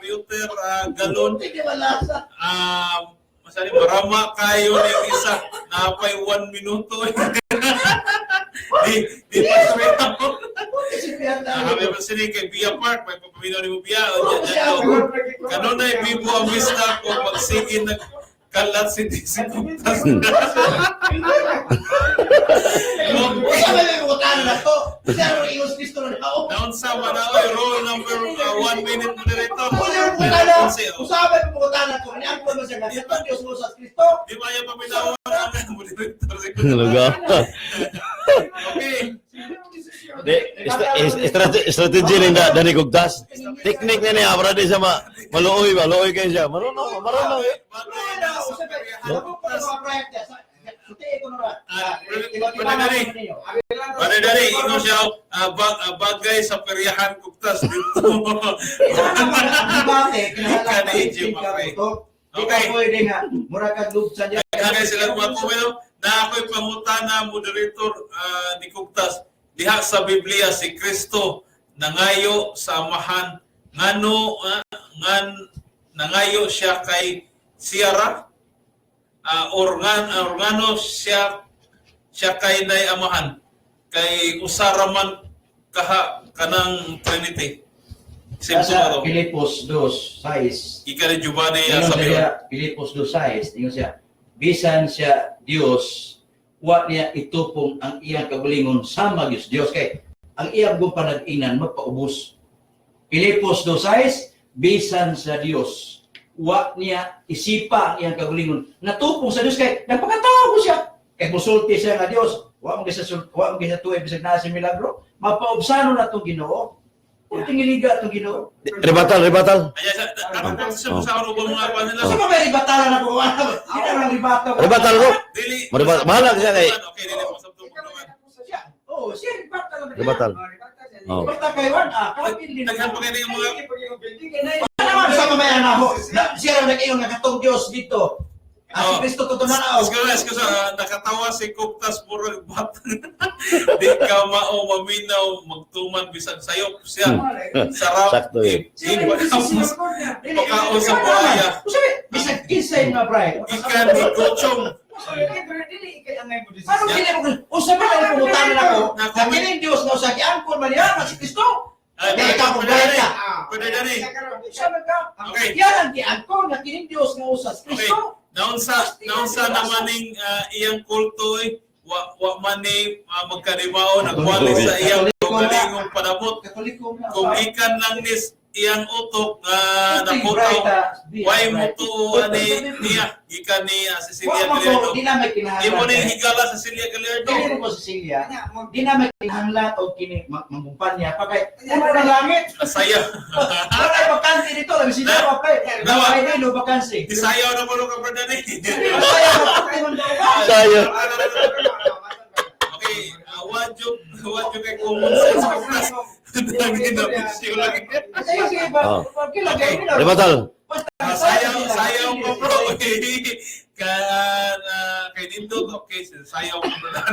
Reuter Galon, Hindi malasa. masali marama kayo ng isa, napay 1 minuto. Di pa sa ako. Habi pa sila kay Bia Park, may papaminaw ni mo Bia. Kanon na ibibo ang vista kung magsigin na kalat si DC Cugtas. Down sa Manaoy, roll number 1 minute moderator. Usapan ko na ko ni ang mo siya kasi pag Diyos mo sa Kristo. Di ba yung paminaw ang moderator? Talaga. Okay. Strategi ni Daddy Cugtas. Technique na niya, para di siya maluoy kayo siya. Marunong. Dari, ingon siya, bagay sa peryahan Cugtas dito. Okay. Pwede nga, mura ka lubsa niya. Kaya sila mga kumeno, na ako'y pangutana moderator ni Cugtas. Diha sa Biblia si Kristo nangayo sa amahan nangayo siya kay Sierra organo siya kay nay amahan kay usaraman kanang Trinity. Sa Pilipos 2:6. Ika ni Giovanni Ingon sabi siya, Pilipos 2:6, ingon siya, bisan siya Dios, wa niya itupong ang iyang kagalingon sama Diyos kay ang iyang panag-inan magpaubos. Pilipos 2:6, bisan sa Dios, wa niya isipa ang iyang kagalingon natupong sa Dios kay nagpakatao ko siya kay musulti siya nga Dios, wa mo gisa tuwa bisag naa si milagro, mapaubsano na tong Ginoo. Kung tingiliga itong Ginoo. Rebatal. Ayan, dapat sa mga kuwan nila. Sa mga ribatalan na po, hindi naman ribato. Rebatal ko. Dili. Mahala siya kay. Okay, dili mo sa tubog naman. Oo, siya ribatal. Rebatal. Oh. Basta kayo, kapatid din. Naghan pa kayo ng mga Ano naman sa mamaya na ho? Siya rin nag-iyon na katong Diyos dito. Si Kristo tutunan na. Excuse, nakatawa si Cugtas murag bat. Di ka maminaw magtuman bisan sayo siya. Sarap. Sakto eh. Pagkaon sa buhaya. Bisag kisay na, Brian. Ikan ni Kuchong. Paano kaya mo? Usa ba ang pumutanan ako? Nakiling Diyos na usa giangkon man yan si Kristo. Kaya ikaw kung gaya ka. Pwede na rin. Sabi ka. Okay. Yan ang giangkon. Nakiling Diyos na usa si Okay. Kristo. Naunsa naman ning iyang kulto wa man ni magkadimao nagwali sa iyang galingong panabot. Katoliko na. Kung ikan lang ni iyang utok nga Puting naputaw. bright, Why mo to niya gikan ni Cecilia Wa mo Gallardo. ko, di na may Imo ni kinahanglan. higala sa Cecilia Gallardo. Dili mo Cecilia, di na may kinahanglan o kini mangumpanya pa kay uno na langit. Saya. Wala ay vakansi dito, labi sila pa kay. Dawa. Ay no vakansi. Isayaw na po ka brother ni. Masaya na po kayo ng dawa. Sayo. Okay, wadyo kay common sense ko plus. Lagi na bisyo lagi. Sige, sige, Oh. kilagay mo. Rebatal. Sayaw ko bro. Kay Nindog, okay, sayaw ko brother.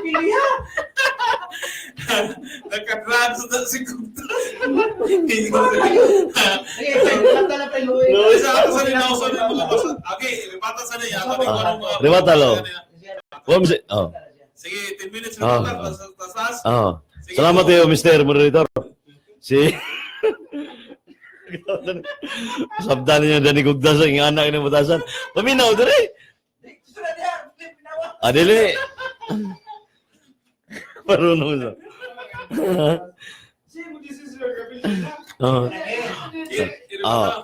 Pilihan. Naka-drugs na si Kupta. Sige, kanta na pa Luis. Isa ako sa linawsan ng mga basa. Okay, ipata sa niya. Ako din ko anong mga... Rebatal, oh. Huwag mo si... Oh. Sige, 10 minutes na lang. Tasas. Oh. Salamat kayo, Mr. Moderator. Si... Sabdan niya Dani Gugdas ang anak ng batasan. Paminaw, dali. Adili. Marunong siya.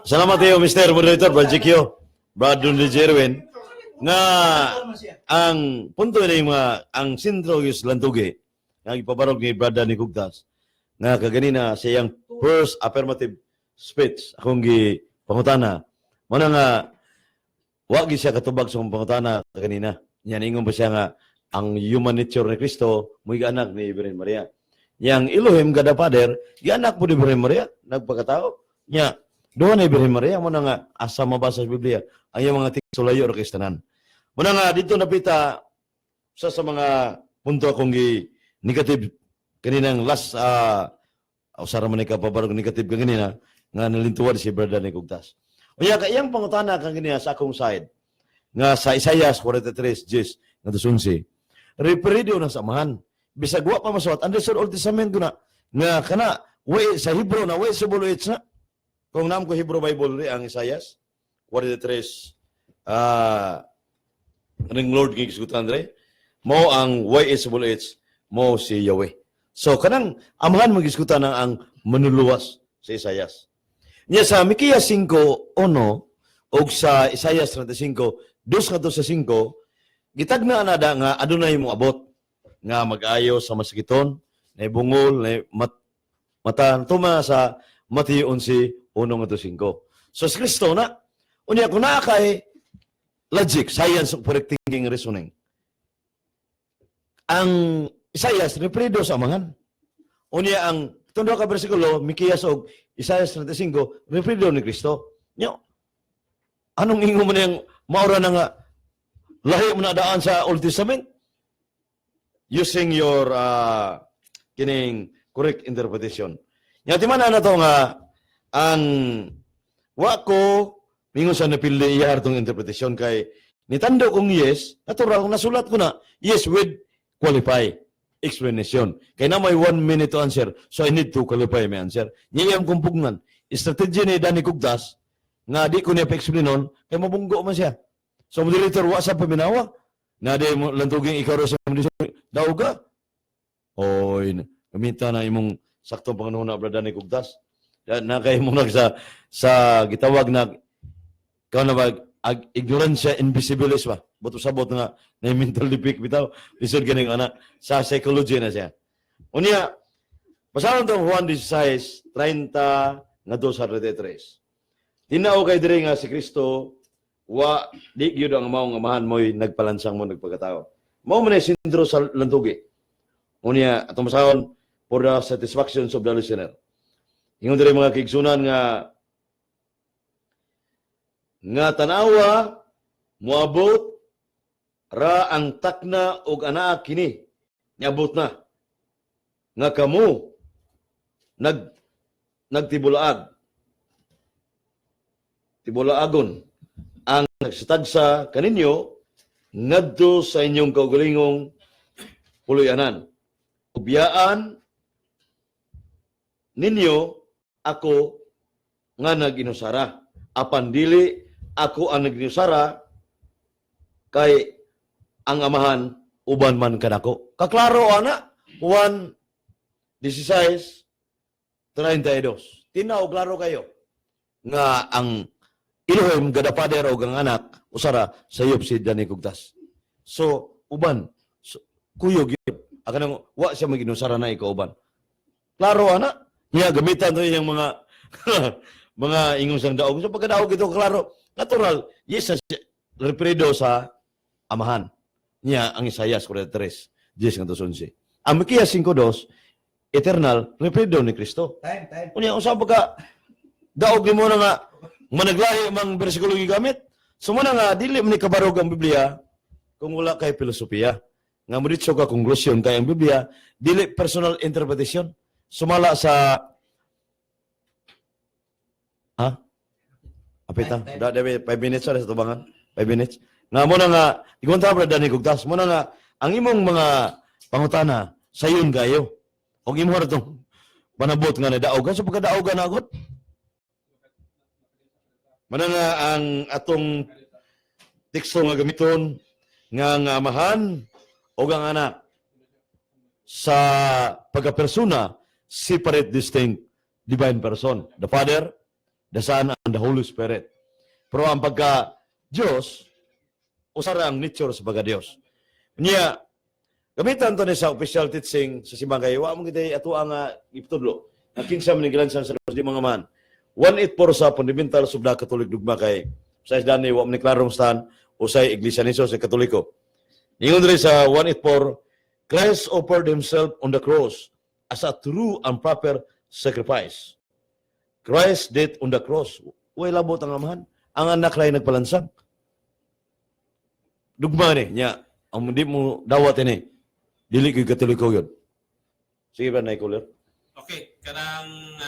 Salamat kayo, Mr. Moderator, Balchikyo, Brad Dundi Jerwin, nga ang punto na yung mga, ang sintro yung lantugi, nga ipabarog ni Brad Dani Gugdas, nga kaganina siyang first affirmative speech, akong pangutana, muna nga, wag siya katubag sa pangutana kanina. Yan, ingon ba siya nga, ang human nature ni Kristo, muy anak ni Virgen Maria. Yang Elohim, God the Father, anak po ni Virgen Maria, nagpagkatao. Nya, doon ni Virgen Maria, muna nga, asa mabasa sa Biblia, ang yung mga tingsulayo o kristanan. Muna nga, dito napita, sa mga punto akong negative, kaninang last, usara man ka pabarog negative ka kanina, nga nalintuwad si Brother ni Gugtas. Kaya kayang pangutana kang ganyan sa akong side, nga sa Isaiah 43, Jis, nga tusunsi, reperido na samahan. Bisag wa pa masuot. Ando sa Old Testament ko na, nga kana, way, sa Hebrew na, way sa buluits na. Kung naam ko Hebrew Bible rin ang Isaiah 43, ng Lord King Sukutan rin, mo ang way sa buluits, mo si Yahweh. So, kanang amahan mag-iskutan na ang manuluwas sa Isaiah. Nya sa Mikiya 5:1 o sa Isaiah 35, 2:5, gitagna na da nga adunay mo abot nga mag-ayo sa masakiton, na bungol, na mata tuma sa Mateo 11:1-5. So sa Kristo na, unya kung naa kay logic, science of correct thinking, reasoning. Ang Isaiah reprido sa amangan. Unya ang tundo ka bersikulo, Mikiyas og Isaiah 35, reprido ni Kristo. Nyo, anong ingo mo na yung maura na nga lahi mo na daan sa Old Testament? Using your kining correct interpretation. Nya ti man na to nga ang wa ko mingon sa napili iya hartong interpretation kay nitando kong yes, natural kung nasulat ko na yes with qualify explanation. Kaya na may 1 minute to answer, so I need to qualify my answer. Niyang kumpugnan, strategy ni Dani Gugdas, nga di ko niya pa-explainon, kaya mabunggo man siya. So, moderator, wa sa paminawa, nga di mo lantuging ikaw rin sa moderator, daw ka? Oy, kamita na imong saktong panganong na Dani Gugdas. Na kayo mong sa gitawag na, ikaw na ba, ignorancia invisibilis ba? Buto sabot nga na mental defect bitaw. Lisod ganing anak sa psychology na siya. Unya, basahan tong Juan 16:30 nga 2:33. Tinaw kay diri nga si Kristo wa di gyud ang maong amahan mo'y nagpalansang mo nagpagkatao. Mao man ay sentro sa lantugi. Unya, atong basahon for the satisfaction of the listener. Ingon diri mga kigsunan nga tanawa moabot ra ang takna og anak kini niabot na nga kamo tibulaagon ang nagsitagsa kaninyo ngadto sa inyong kaugalingong puluyanan. Ubiyaan ninyo ako nga naginusara. Apan dili ako ang naginusara kay ang amahan uban man kanako. Kaklaro ana, Juan 16, 32. Tinaw klaro kayo nga ang Elohim gada Pader o ang anak usara sayop si Dani Kugtas. So uban kuyog yun. Akanang wa siya maginusara na ikaw uban. Klaro ana. Niya gamitan to yung mga mga ingong sang daog. So pagkadaog ito klaro, natural, yes referido sa amahan. Niya ang Isaias 43, 10 nga 11. Ang Mikias 5:2, eternal referido ni Kristo. Time. Unya usab ka daog mo na nga managlahi mang bersikulo gigamit. Sumana nga dili man ni kabarog ang Biblia kung wala kay filosofiya. Nga muritso ka konklusyon kay ang Biblia dili personal interpretation. Sumala sa Apita. Da 5 minutes sa tubangan. 5 minutes. Nga mo na nga igonta bra Dani Kugtas mo na nga ang imong mga pangutana sayon kayo. Og imo ra tong panabot nga nadaogan sa pagkadaogan agot. Mana nga ang atong teksto nga gamiton nga amahan o ang anak sa pagkapersona, separate, distinct, divine person. The Father, the Son, and the Holy Spirit. Pero ang pagka-Diyos, usara ang nature sa pagka-Diyos. Niya, gamitan to ni sa official teaching sa simbang kayo, wa mong kita ato ang iptudlo. Ang kinsam ni Gilansan sa di mga man. 184 sa fundamental subda Katolik dugma kay sa isdani wa man klarong stan o sa Iglesia ni Jesus sa Katoliko. Ningon rin sa 184, Christ offered himself on the cross as a true and proper sacrifice. Christ dead on the cross. Way labot ang amahan. Ang anak lang nagpalansang. Dugma ni, niya. Ang hindi mo dawat ini. Dili ko'y Katoliko yun. Sige ba, Naikuler? Okay, kanang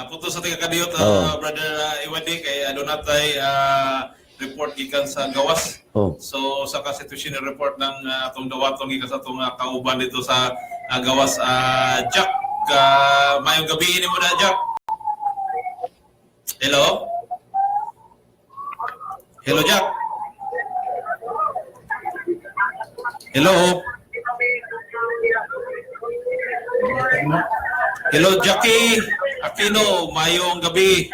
punto sa tiga kadiyot, Brother Iwadi, kay Donatay report gikan sa gawas. Oh. So sa constitutional report ng atong dawaton gikan sa atong kauban dito sa gawas. Jack, mayong gabi ni mo na, Jack. Hello? Hello, Jack? Hello? Hello, Jackie Aquino, mayong gabi.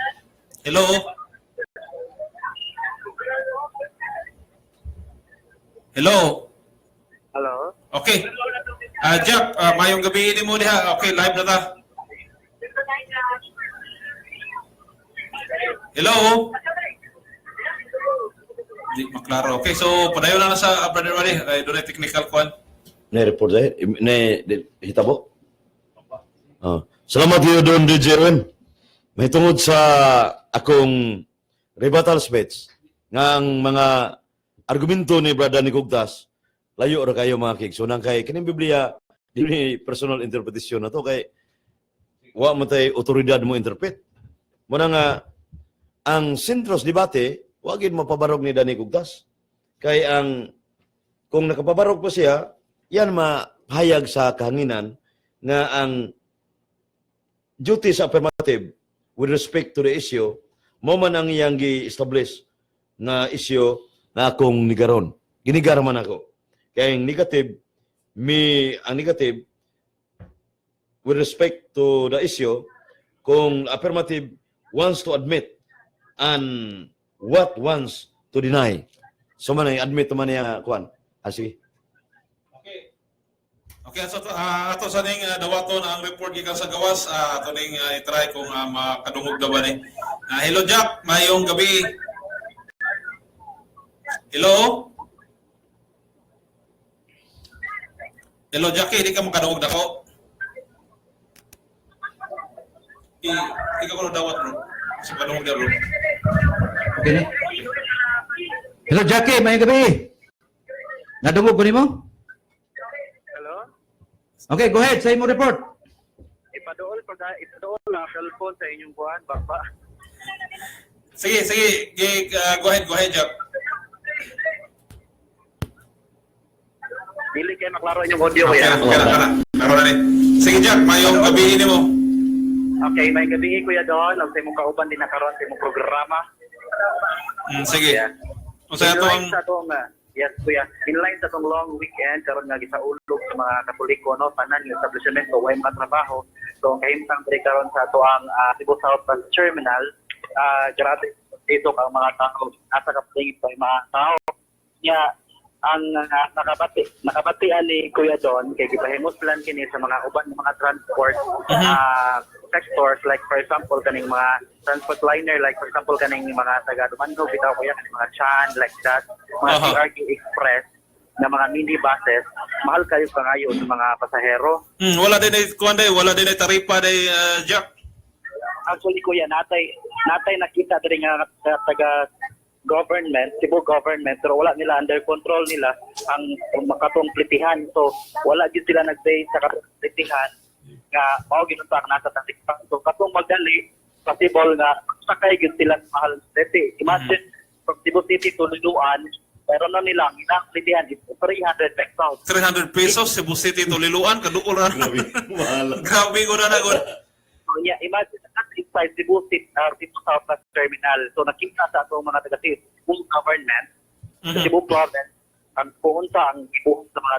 Hello? Hello? Hello? Okay. Jack, mayong gabi ni mo diha. Okay, live na ta. Hello? Di maklaro. Okay, so padayon na sa Brother Wally. Doon ay technical kwan. Na-report dahil? Hitabo? Salamat kayo doon, DJ Erwin. May tungod sa akong rebuttal speech ng mga argumento ni Brother ni Kugtas, layo ra kayo mga kig. So nang kay kining Biblia, di personal interpretation na to kay wa man tay otoridad mo interpret. Muna nga ang sentros debate, wagin mapabarog ni Dani Kugtas. Kay ang kung nakapabarog pa siya, yan mahayag sa kahanginan nga ang duty sa affirmative with respect to the issue, mo man ang iyang gi-establish na issue na akong nigaron. Ginigar man ako. Kaya ang negative, ang negative with respect to the issue, kung affirmative wants to admit and what wants to deny. So man ay admit man niya kuan. Sige. Okay, so ato sa ning dawaton ang report gikan sa gawas, ato ning i-try kung makadungog daw ba ni. Hello Jack, mayong gabi. Hello? Hello Jackie, di ka makadungog nako. Di ka ko dawat bro. Kasi padungog na bro. Okay na. Hello, Jackie. May gabi. Nadungog ko ni mo? Hello? Okay, go ahead. Say mo report. Ipadool na cellphone sa inyong buwan, baba. Sige. Go ahead, Jack. Dili kayo maklaro inyong audio Okay, ya. Klaro na rin. Sige, Jack, mayong gabi mo. Okay, may gabi kuya doon. Ang sa imong kauban din nakaroon sa imong programa. Sige. Yeah. O sa Inline itong... sa itong, yes kuya, inline sa itong long weekend, karon nga gisaulog sa mga Katoliko, no, tanan yung establishment, so way mga trabaho. So kahimtang diri karon sa ato ang Cebu South Bus Terminal, grabe dito ang mga tao asa ka pa mga tao. Nya ang nakabatian ni Kuya Don kay gipahimos plan kini sa mga uban ng mga transport sectors, like for example kaning mga transport liner, like for example kaning mga taga Dumando bitaw kuya kaning mga Chan, like that, mga CRT Express na mga minibuses, mahal kayo kangayo ng mga pasahero. Wala din wala din ay taripa day Jack. Actually kuya, natay nakita diri nga taga government, Cebu government, pero wala nila under control nila ang makatong So wala gyud sila nag-base sa katong nga mao ginunta nasa tatikpan. So katong magdali possible nga sakay gyud sila sa mahal city. Imagine from Cebu City to Liloan, pero na nila ilang plitihan is 300 pesos. 300 pesos Cebu City to Liloan kaduol ra. Grabe ko na gud. So yeah, imagine that inside Cebu City, Cebu South Bus Terminal. So nakita sa atong mga taga-Cebu government, sa Cebu province, ang puunta ang ibuhos sa mga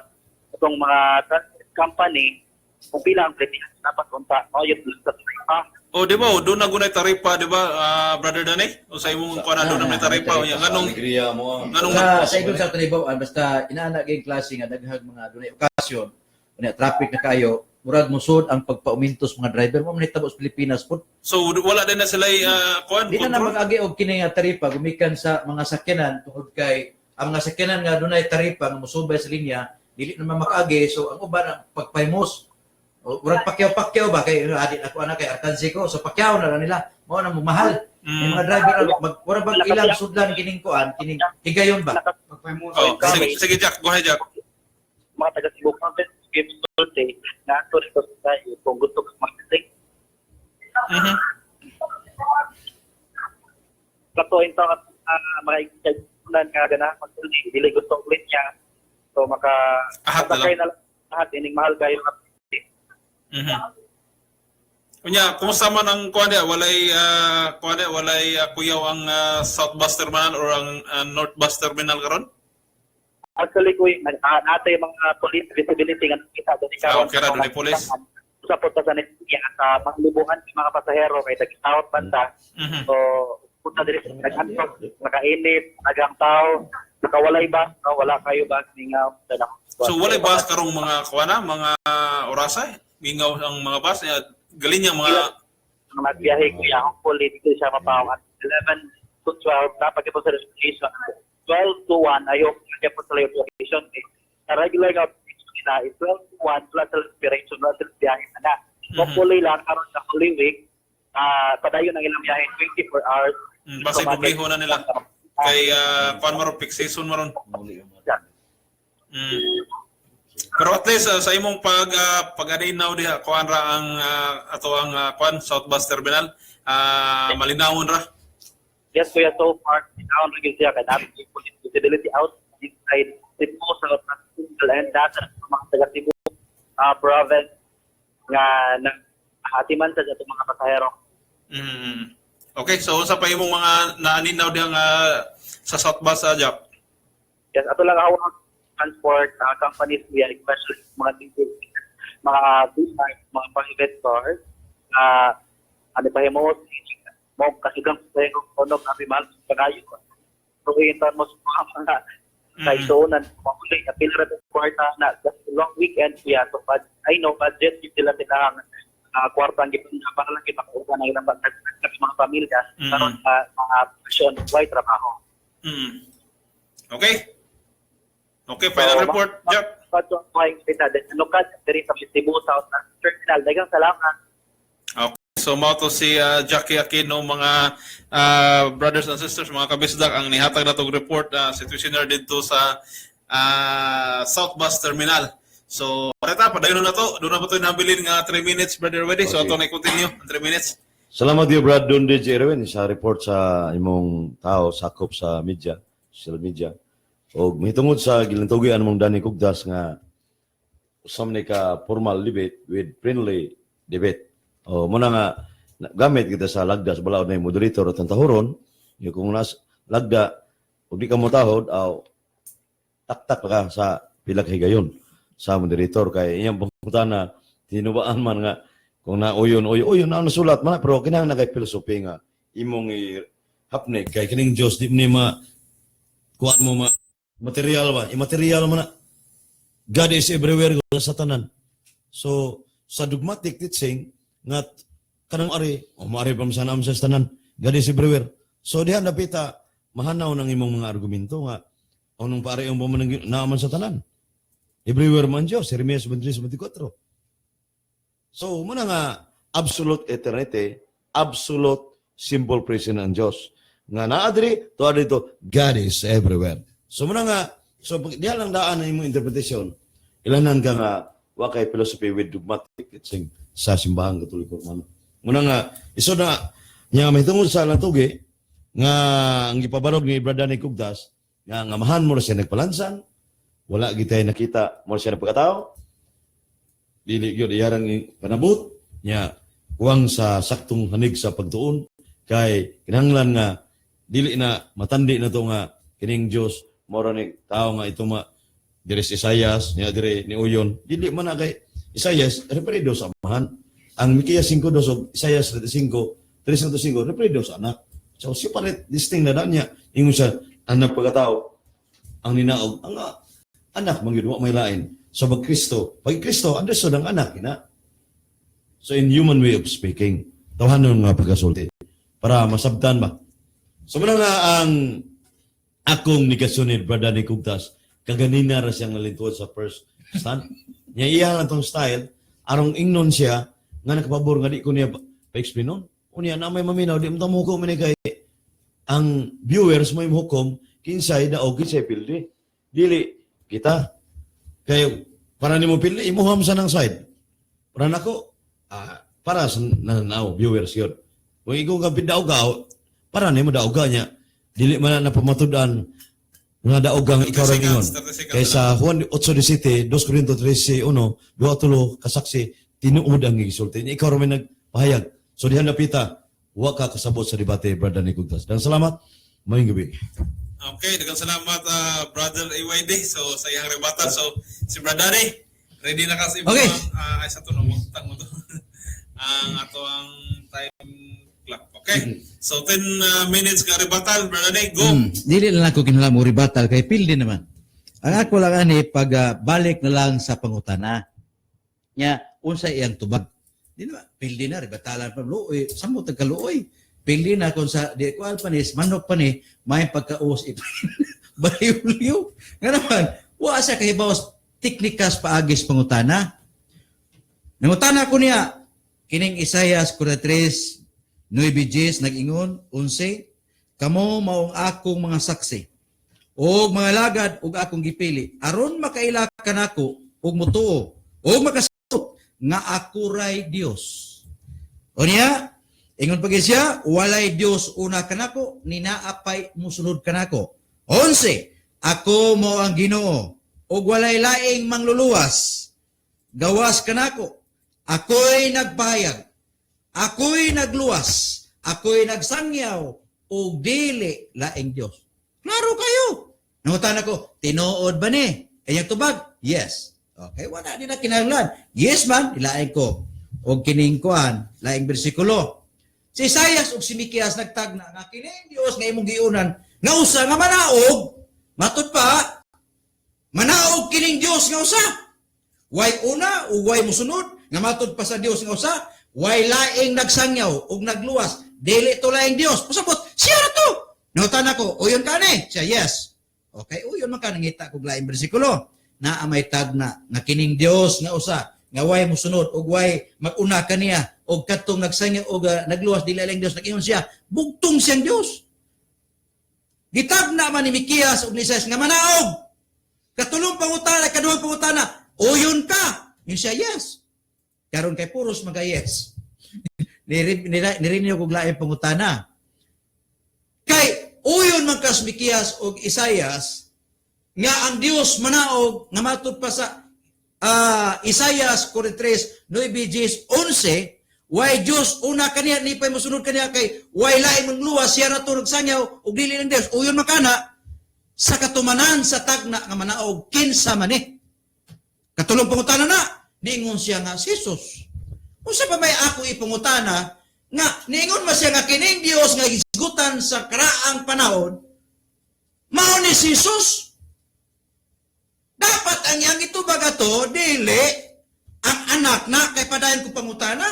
itong mga transport company kung pila ang plitihan dapat unta o yung sa taripa. O di ba, doon na gunay taripa, di ba, Brother Danny? O sa imong kuan doon na may taripa. O yan, ganong Sa igong sa tanibaw, basta inaana kayong klase nga daghang mga dunay okasyon, kunya traffic na kayo, murag musod ang pagpaumintos mga driver mo manitabo sa Pilipinas po. So wala din na sila kuan Di na mag-agi og kini nga taripa gumikan sa mga sakyanan tungod kay ang mga sakyanan nga dunay taripa nga musubay sa linya dili naman makaagi. So ang uban ang pagpahimos murag pakyaw ba kay adi ako ana kay Arkansi ko, so pakyaw na lang nila mao na mahal. Yung mga driver murag bang ilang sudlan kining kuan kining higayon ba Pagpahimos. Sige Jack, go ahead Jack. Mga taga Cebu province give birthday na ito rin tayo kung gusto ka mag-take. Katuin ito mga ikagpunan nga gana mag-take, dili gusto ulit niya. So makasakay na lahat, ining mahal kayo. Kunya, kumusta man ang kuan dia? Walay kuyaw ang South Bus Terminal or ang North Bus Terminal karon? Actually, natay mga police visibility nga kita doon ikaw. Okay ra doon police. Sa punta sa niya sa panglibuhan ng mga pasahero kay tag-south banda. So punta diri sa nag-antok, nakainit, nagang tao, nakawalay ba? Wala kayo ba ningaw sa So walay bus karong mga kuana, mga orasa, mingaw ang mga bus, galing yung mga biyahe kuya, hopefully dito siya mapawat 11 to 12 dapat ito sa registration. 12 to 1 ayaw kaya po sa registration. Sa regular nga na 12 to 1 plus respiration plus biyahe na. Hopefully lang karon sa Holy Week, padayon ang ilang biyahe 24 hours. Basta ipubliko na nila. Kay kuan maron peak season maron. Pero at least sa imong pag-adinaw diha kuan ra ang ato ang kuan South Bus Terminal malinawon ra. Yes, kuya, so far down rin siya kay natin yung visibility out inside Cebu South and data mga taga Cebu province nga hatiman sa itong mga pasahero. Okay, so sa pa imong mga naaninaw diha sa South Bus Jack? Yes, ato lang hawak transport companies niya, especially mga business, mga pang-investors, ano pa yung mo kasigang sa yung konog na mahal sa kayo. So, iintan mo sa mga kaisonan, makulay na pila rin kwarta na long weekend siya. So, I know, budget yung sila silang kwarta ang gipin para lang kita-kuha na ilang mga pamilya karon sa mga aksyon, white trabaho. Okay. Okay, final report, Jack. Pato ang kita lokal diri sa Cebu South Terminal. Daghang salamat. Okay. So mao to si Jackie Aquino, mga brothers and sisters, mga kabisdak ang nihatag natong report situationer dito sa South Bus Terminal. So pareta padayon na to, doon na ba to nabilin nga 3 minutes Brother Weddy. So ato na i-continue 3 minutes. Salamat iyo Brad Don DJ Erwin sa report sa imong tao sakop sa media, social media. O mahitungod sa gilantugian mong Danny Kugdas nga usam ni ka formal debate with friendly debate. O muna nga gamit kita sa lagda sa balaod na yung moderator at tahuron, yung kung lagda o di ka mo tahod, taktak ka sa pilag higayon sa moderator kay iyang pangpunta na tinubaan man nga Kung na uyon na nasulat man pero kinahanglan na kay filosofi nga imong hapnig kay kining Dios di ni kuan mo material ba, immaterial man na. God is everywhere sa tanan. So sa dogmatic teaching nga kanang ari maari pa sa naam sa tanan, God is everywhere. So diha napita mahanaw ng imong mga argumento nga anong pare yung pamanang naaman sa tanan. Everywhere man Diyos, Jeremias 23:24. So, muna nga, absolute eternity, absolute simple presence ng Diyos. Nga naadri, to adito, God is everywhere. So, muna nga, so, diyan lang daan na imong interpretation, ilanan ka nga, wakay philosophy with dogmatic teaching sa simbahan katoliko. Muna nga, iso na, nga may tungod sa latugi, nga ang ipabarog ni Brother ni Kugdas, nga ngamahan mo na siya nagpalansan, wala gitay nakita mo na siya nagpagkatao, dili gyud iyarang panabot nya kuwang sa saktong hanig sa pagtuon kay kinahanglan nga dili na matandi na to nga kining Dios mao ni tao nga ito diri si Isaias nya diri ni Uyon dili man na kay Isaias referido sa amahan ang Mikaya 5:2 ug Isaias 3:5 referido sa anak so separate distinct na niya ingon siya anak pagkatao ang ninaog ang anak mangyud wa may lain. So pag Kristo, understood ang anak, ina. So in human way of speaking, tawanon nga pagkasulti para masabtan ba. So muna nga ang akong negasyon ni Brother ni Kugtas, kaganina ra siyang nalintuod sa first stand. Nya iya nga tong style, arong ingnon siya, nga nakapabor nga di ko niya pa-explain nun. Unya na may maminaw, di mo tamo hukom kay ang viewers mo yung hukom, kinsay daog, kinsay pildi. Dili, kita. Kaya para nimo pili imuham sa nang side. Para nako para sa nanaw viewers yun. Kung ikaw ka pidaugaw, para nimo dauga niya. Dili man na pamatudan nga dauga nga ikaw ra ingon. Kaya sa Juan 8:17, 2 Corinto 13:1, duha tulo kasaksi tinuod ang gisulti. Ikaw ra may nagpahayag. So diha napita, wa ka kasabot sa debate Brother ni Kugtas. Dan salamat. Mayong gabi. Okay, daghang salamat Brother AYD. So sa iyang rebuttal. So si Brother Danny, ready na kasi Okay. Ay sa to no mo to. Ang ato ang time clock. Okay. So 10 minutes ka rebuttal, Brother Danny. Go. Dili na lang ko kinala mo ribatal kay pildi naman. Ang ako lang ani pag balik na lang sa pangutana. Nya unsa iyang tubag. Di ba? Pildi na ribatalan pa luoy, samot kaluoy. Pildi na kung sa di ko alpanis manok pa ni may pagkaus ito. Baliw-liw. Nga naman, wa sa kahibawas teknikas paagis pangutana. Nangutana ko niya kining Isaias 43:9 nag-ingon 11 kamo maong akong mga saksi og mga lagad ug akong gipili aron makaila kanako ug mutuo ug makasabot nga ako ray Dios. Unya ingon pa siya, walay Dios una kanako, ninaapay musunod kanako. 11, ako mo ang Ginoo, ug walay laing mangluluwas. Gawas kanako, ako'y nagpahayag, ako'y nagluwas, ako'y nagsangyaw, ug dili laing Dios. Klaro kayo. Nangutan ako, tinuod ba ni? Kanyang tubag? Yes. Okay, wala din na kinahanglan. Yes man, ilaing ko. Og kining kuan, laing bersikulo. Si Isaias ug si Mikias nagtagna nga kining Dios nga imong giunan nga usa nga manaog matud pa manaog kining Dios nga usa way una ug way mosunod nga matud pa sa Dios nga usa way laing nagsangyaw ug nagluwas dili to laing Dios pasabot siya ra to nautan ako uyon ka ni siya yes okay uyon man ka nangita kog laing bersikulo na may tagna nga kining Dios nga usa nga way mosunod ug way mag-una kaniya og katong nagsangyaw og nagluwas dili lang Dios nag-ingon siya bugtong siyang Dios gitagna man ni Mikias ug ni Isaias nga manaog katulong pangutana kaduhang pangutana uyon ka yun siya yes karon kay puros mga yes nirinig og laing pangutana kay uyon man kas Mikias ug Isaias nga ang Dios manaog nga matud pa sa Isaias 43:9-11 way Diyos una kaniya ni pay mosunod kaniya kay way lain mangluwas siya ra to nagsangyaw ug dili lang Dios uyon makana sa katumanan sa tagna nga manaog kinsa man katulong pangutana na diingon siya nga si Jesus Unsa pa may ako ipangutana nga ningon man siya nga kining Dios nga gisgutan sa karaang panahon mao ni Jesus. Dapat ang iyang itubag ato dili ang anak na kay padayon ko pangutana.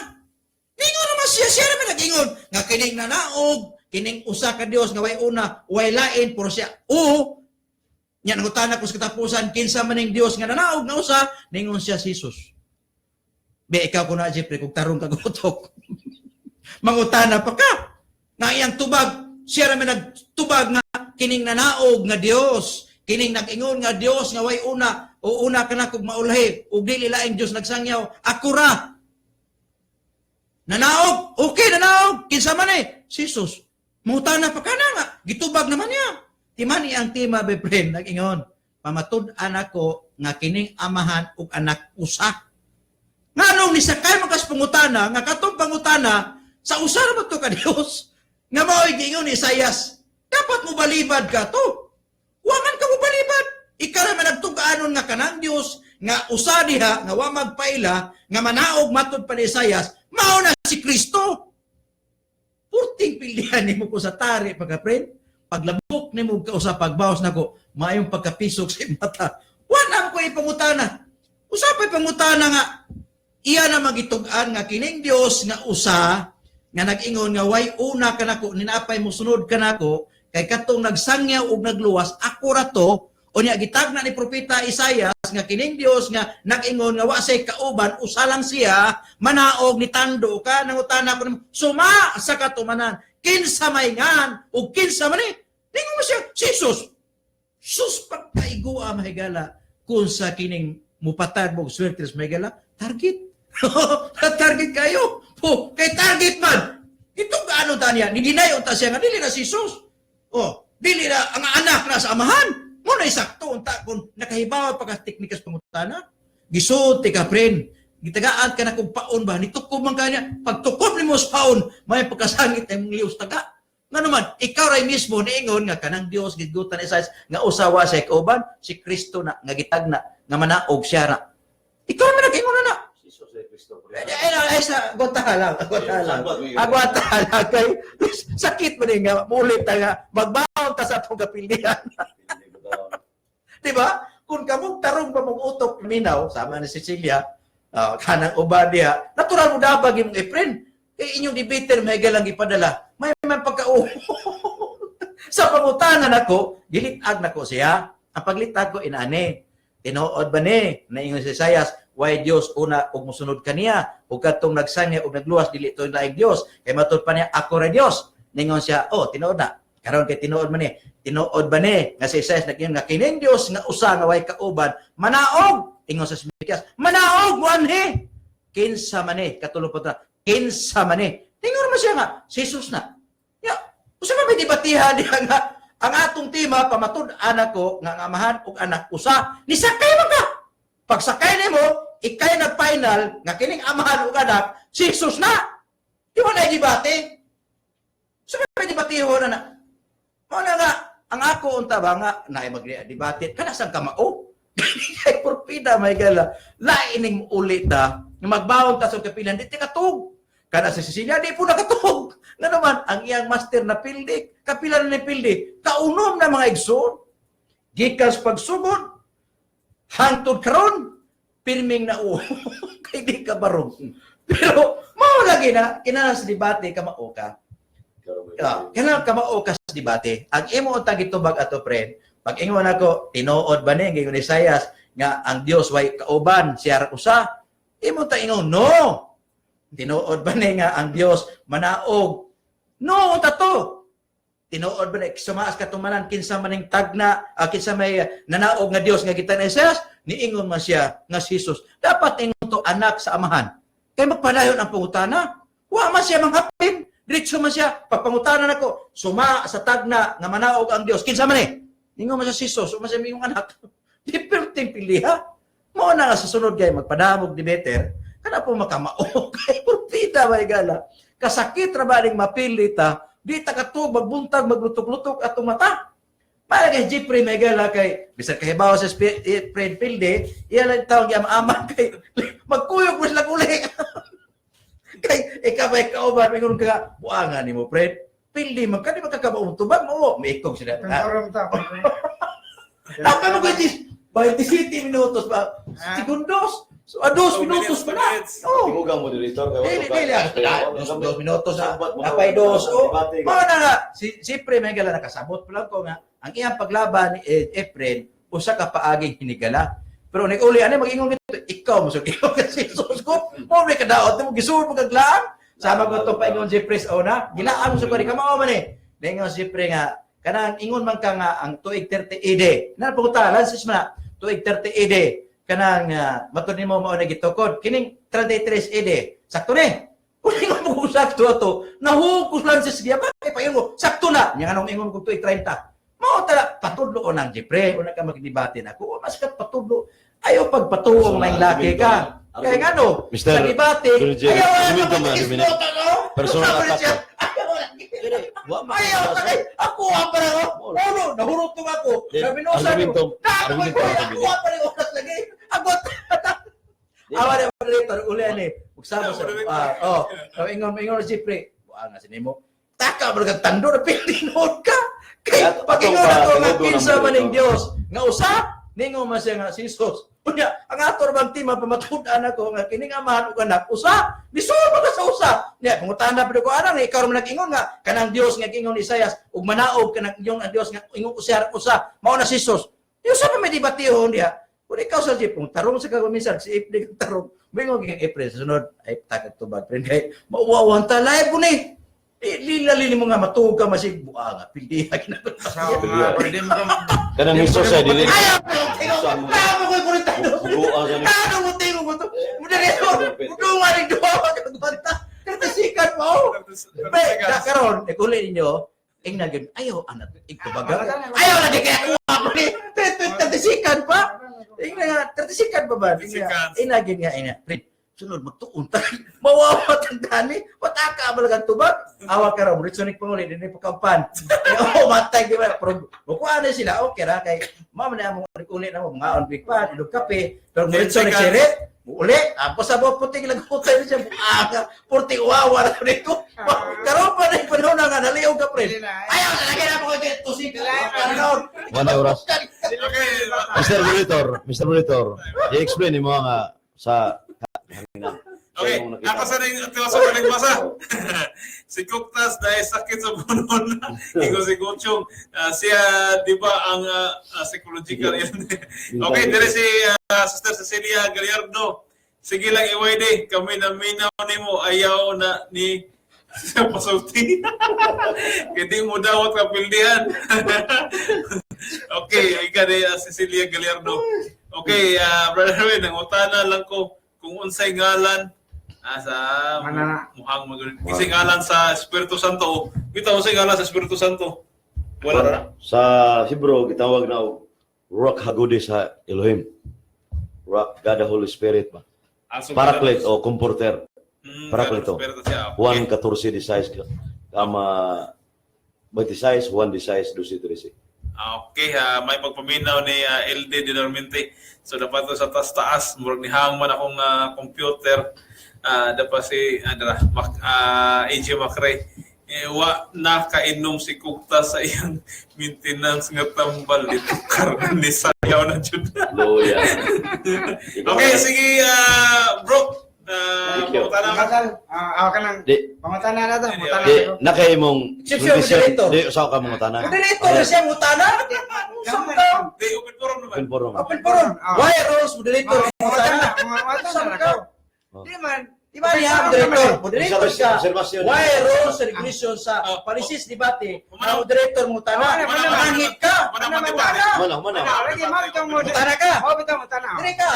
Ningon naman siya naman nag-ingon nga kining nanaog, kining usa ka Dios nga way una, way lain puro siya. O nya nangutana ko sa katapusan kinsa man ning Dios nga nanaog nga usa, ningon siya si Jesus. Be ikaw ko na Jeffrey kung tarong ka gutok. Mangutana pa ka. Nga iyang tubag, siya naman nagtubag nga kining nanaog nga Dios. Kining nag-ingon nga Dios nga way una, o una ka na kung maulahi, o dili laing Dios nagsangyaw, ako ra. Nanaog, okay, nanaog, kinsa man Jesus. Mangutana pa ka na nga, gitubag naman niya. Timani ang tima, be friend, nag-ingon, pamatud-an ako nga kining amahan ug anak usa. Nga nung nisakay makas pangutana, nga katong pangutana, sa usa ra to ka Dios, nga mao'y gingon ni Isaias, dapat mo balibad ka to. Waman ka mo balibad. Ikaw naman nagtugaanon nga kanang Dios, nga usa diha, nga wa magpaila, nga manaog matod pa ni Isaias, mao na si Kristo. Purting pilihan nimo ko sa tari, pagka-friend, paglabok nimo ka usa pagbawas nako, maayong pagkapisok sa mata. Wa ko ipangutana. Usa pa ipangutana nga iya na magitug-an nga kining Dios nga usa nga nag-ingon nga way una kanako ninapay mo sunod kanako kay katong nagsangyaw ug nagluwas ako ra to unya gitagna ni propeta Isaias nga kining Dios nga nag-ingon nga wa say kauban usa lang siya manaog ni tando ka nangutana ko suma sa katumanan kinsa mayngan ug kinsa man ningon mo siya Jesus sus pagkaigua mahigala kung sa kining mupatag mo swerte sa mahigala target target kayo. Po, kay target man. Ito gaano tanya, nidinayon ta siya nga dili na si Jesus. Oh, dili na ang anak na sa amahan. Mo na isakto unta kun nakahibaw pagka teknikas pangutana. Gisulti ka friend. Gitagaan ka na kung paon ba nitukob man kanya. Pagtukob nimo sa paon, may pagkasangit ay mong lius taga. Nga naman, ikaw ray mismo niingon nga kanang Dios gigutan ni Isaias nga usawa sa kauban si Kristo na nga gitagna nga manaog siya ra. Ikaw man nag-ingon na. Ay, sa agwata lang. Agwata lang. Kay, sakit mo rin nga. Mulit na nga. Magbaon ta sa itong kapilihan. Diba? Kung kamong tarong pa mong utok minaw, sama ni Cecilia, kanang uba diya, natural mo dabag yung friend. Kaya inyong debater, may galang ipadala. May pagka-uho. Sa pangutanan ako, gilitag na ko siya. Ang paglitag ko, inaani. Tinuod ba ni? Naingon si Isaias, why Dios una ug mosunod kaniya ug katong nagsangya ug nagluwas dili to laing Dios kay matud pa niya ako ra Dios ningon siya tinuod na karon kay tinuod man ni tinuod ba ni nga si Isaias naging nga kining Dios nga usa nga way kauban manaog ingon sa Mikas manaog wanhi kinsa man ni katulong pa kinsa man ni ningon man siya nga si Jesus na ya usa ba may debatihan diha nga ang atong tema pamatud-an ako nga ang amahan ug anak usa ni sakay man ka pagsakay nimo ikay nag-final nga kining amahan ug anak, si Jesus na. Di mo na i-debate. So, may debatiho na. Mo na nga, ang ako unta ba nga, na mag-debate, kanasang ka mao? Kay porpida, may gala. Laining ulit nga magbawang ta sa kapilan, di katug. Kana sa Cecilia, di po nakatug. Nga naman, ang iyang master na pildi, kapilan na pildi, kaunom na mga igsoon. Gikas pagsugod, hangtod karon pirming na kay di ka barong. Pero mao lagi na kinahanglan sa debate ka mao ka. Kinahanglan ka mao ka sa debate. Ang imo untang gitubag ato friend, pag ingon ako tinuod ba ni ingon ni Isaias nga ang Dios way kauban siya ra usa. Imo ta ingon no. Tinuod ba ni nga ang Dios manaog? No ta to. Tinuod ba na sumaas ka tumanan kinsa maning tagna kinsa may nanaog nga Dios nga kita ni Isaias niingon man siya nga si Jesus dapat ingon to anak sa amahan kay magpadayon ang pangutana wa man siya manghapin diretso man siya papangutanan nako suma sa tagna nga manaog ang Dios kinsa man ingon man siya si Jesus o man siya miyong anak di perting piliha mo na nga sa sunod kay magpadamog di better kana po makamao kay propita may gala kasakit ra ba ning mapilita di takatug magbuntag maglutok-lutok atong mata. Para kay Jeffrey Megala kay bisag kahibaw sa friend pilde, iya lang tawag yam aman kay magkuyog mo sila uli. Ikaw ba kauban mingon ka buangan nimo, friend. Pildi man kani makakabaw tubag mo, may ikog sila. Pagkaroon ta. Dapat mo kay 27 minutos ba? Segundos. So, 2 minutos pa na. Oh. Timugang moderator. Dili, 2 minutos na. Napay 2. Oh, mga na nga. Siyempre, may gala nakasabot pa lang ko nga. Ang iyang paglaban ni Efren, usa ka paaging hinigala. Pero nag-uli, ano mag-ingon ito? Ikaw mo ikaw kasi sus ko. Mo may kadaot mo gisuod mo kaglaan. Sama ko to paingon si Pres ona. Gilaan mo sa kani kamao man eh. Ningon si Pre nga kanang ingon man ka nga ang tuig 30 ede. Na pagutalan sis man tuig 30 ede. Kanang matud nimo mao na gitukod. Kining 33 ede. Sakto ni. Kung ingon mo sakto ato, nahukos lang sis giya ba kay paingon sakto na. Nya anong ingon ko tuig 30. Mao tala patudlo ko nang Jepre. Una ka magdebate na ko. Mas kat patudlo. Ayaw pagpatuong may laki ka. Kaya nga no, sa debate, ayaw na Personal attack. Ayaw na kay ako ang para ko. Ano, nahurot ko ako. Sabi no sa ako ang para ko lagi. Agot. Awa na moderator uli ani. Ugsama sa ingon si Pre. Buang na sinimo. Taka berkat tando na pilinod ka. Kay pagingon ako nga kinsa man ning Dios. Nga usap ningon man siya nga si Jesus. Unya, ang ator bang team pamatud-an ako nga kining amahan ug anak usa. Bisuon ka sa usa. Nya pangutana pud ko ana ni ikaw man nag-ingon nga kanang Dios nga gingon ni Isaias ug manaog kanang yung Dios nga ingon usa mao na si Jesus. Yung sa pa may debatehon diha. Kung ikaw sa jeep, tarong sa kagamisan, si April tarong. Bingo kang April, sunod, ay takag tubag. Friend, kay mauwawan ta, live ko ni. Lilali mo nga matuog ka masig buang nga. Pildi, Pwede mo ka Kanang miso sa dili. ayaw ko ko'y kuritado. Ano mo tingin mo ito? Moderator, mudungan rin doon. Katasikan mo. Karon, ikulit ninyo, ayaw, anak, ikubaga. Ayaw na di kaya kuha ko ni. Katasikan pa. Katasikan pa ba? Inagin nga, sunod magtuon tayo. Mawawat ang dani. Wataka malagang tubag. Awa ka raw. Ritsonik panguli. Dini pagkampan. Matay. Pero bukuha na sila. Okay ra. Kay mama na mong ulit na mo. Mga on-big pa. Ilog kape. Pero ritsonik sirit. Ulit. Tapos sa buong puting lagutay na siya. Buaga. Purting uwawa na nito. Karoon pa na yung panahon nga. Naliyaw ka pre. Ayaw na lagi na mo ito. Tusik. One oras. Mr. Monitor, i-explain mo nga sa Okay, ako sa nang masa. Si Kuktas dahil sakit sa bunon. Ikaw si Gochong. Siya, di ba, ang psychological. Okay, dire si Sister Cecilia Gallardo. Sige lang, iwayde. Kami na minaw ni mo. Ayaw na ni siya pasulti. Hindi mo dawat kapildihan. Okay, ikaw Cecilia Gallardo. Okay, Brother Wayne, nangutana lang ko kung unsay ngalan sa muhang magaling. Unsay ngalan sa Espiritu Santo. Kita unsay ngalan sa Espiritu Santo. Wala na. Sa Hebrew gitawag na Ruach HaKodesh sa Elohim. Ruach, God the Holy Spirit ba. Paraclete o comforter. Paracleto. Juan 14:16 kama 26 Juan 16:12. Okay, may pagpaminaw ni LD Dinarmente. So dapat to sa taas-taas, murag ni hangman akong computer. Dapat si AJ Macray. Wa na kainom si Kukta sa iyang maintenance nga tambal dito karon ni sayaw na jud. Loya. Okay, sige bro. Pangutana ka. Ka nang pangutana na to. Na kay mong Exception, di usaw ka mong utana. Moderator na siya mutana. Di open forum naman. Open forum. Open forum. Why Rose moderator mutana? Di man. Di ba niya moderator siya? Why Rose regulation sa policies debate? Moderator mutana. Manangit ka. Mana. Mutana ka. Dire ka.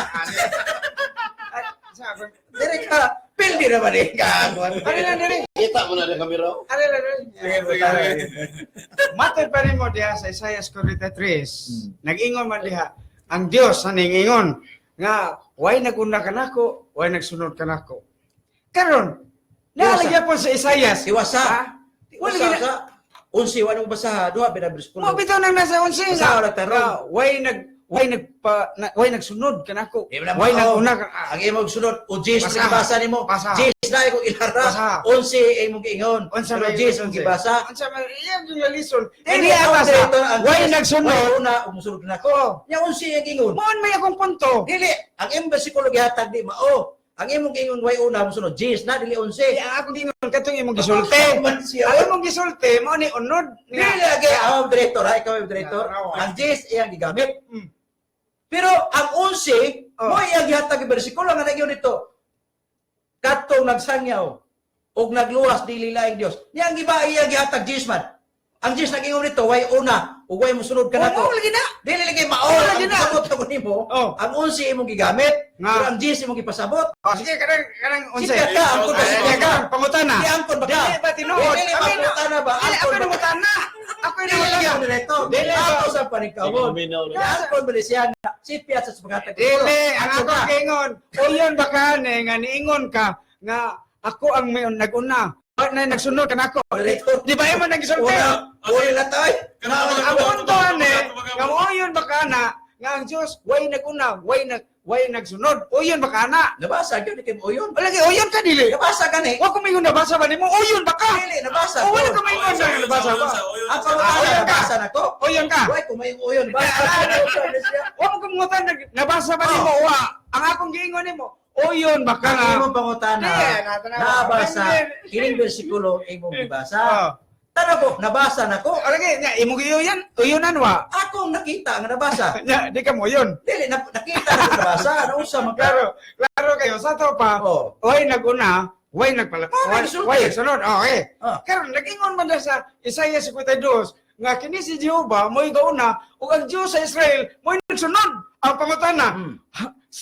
Dire ka. Pildi na ba rin ka? Kita mo na rin kamera. Matod pa rin mo diha sa Isaiah 43. Nag-ingon man diha, ang Dios na ningingon nga, way naguna ka nako, way nagsunod ka nako. Karon, nalagyan po sa Isaiah. Iwasa. Iwasa ka. Unsi, wanong basaha. Duha, binabris ko. Mo bitaw nang nasa 11 Basaha lang tarong. way way nagsunod kanako. Di ba na Way mao? naguna Ang imong sunod, o Jis Basa. gibasa nimo. Basa. Jis na ikong ilara. Basa. 11 imong giingon. Unsa Pero may Jis unsa? mong gibasa. Unsa man iya yung lison. Dili Hindi ako basa. dito ang Way Jis. nagsunod. Way una umusunod na ko. Nya 11 ang giingon. Moon may akong punto. Dili, ang imong bersikulo gihatag di mao. Ang imong giingon way una umusunod Jis na dili 11. Ang akong gingon katong imong gisulti. Man siya. Ang imong gisulti mo ni unod. Dili lagi ang director, ha? Ikaw ang director. Ang Jis iyang gigamit. Pero ang 11, mo iyang gihatag ang bersikulo nga nagyon nito. Katong nagsangyaw og nagluwas dili laing Dios. Yang giba iyang gihatag Jis man. Ang Jis nagingon nito way una ug way mosunod ka nato. Oo, lagi na. Dili lagi mao Lagi ang na. sabot ko nimo. Oh. Ang 11 imong gigamit, Nga. pero ang Jis imong gipasabot. Oh, sige kanang unsa. Sige ka, ang Sige sige ka, pangutana. Di angkon ba ka? Dili ba tinuod? Dili ba pangutana ba? Dili Angkon ako ba ka? pangutana. Ako Dili lagi na ang direkto. Dili ako sa paningkawon. Di angkon ba siya nga sipya sa paghatag. Dili, ang Angkon ako ka. kaingon. Uyon ba ka ni nga niingon ka nga ako ang may nag-una. Bakit na nagsunod ka na ako? Direktor. Di ba yung nagsulti? Uli na tayo. Ang punto ani, nga uyon ba ka na nga ang Diyos way nag-una, way nagsunod. Uyon ba ka na? Nabasa yun, ikim uyon. Wala kay uyon ka dili. Nabasa ka ni. Wa ko mingon nabasa ba nimo? Uyon ba ka? Dili, nabasa. O wala ko mingon na nabasa ba? Ang pangutana, Uyon ka. nabasa na ko. Uyon ka. Why, kung may uyon, ba? Wa ko kumutan nabasa ba nimo? Wa. Ang akong giingon nimo, uyon ba ka Ang nga? imong pangutana, Di, natanaw. nabasa. Hindi. Kining bersikulo, imong gibasa. Oh. Tara ko, nabasa na ko. Alagi, nya imo giuyan, uyonan wa. Akong nakita nga nabasa. Nya di ka mo uyon. Dili, nakita na ko nabasa. Ano sa mga Klaro kayo sa to pa. Oh. Way naguna, way nagpala. Oh, nagsulti. Way sunod. Okay. Ah. Karon nag-ingon man na sa Isaiah 52 nga kini si Jehova mo'y gauna ug ang Dios sa Israel mo'y nagsunod. Ang pangutana.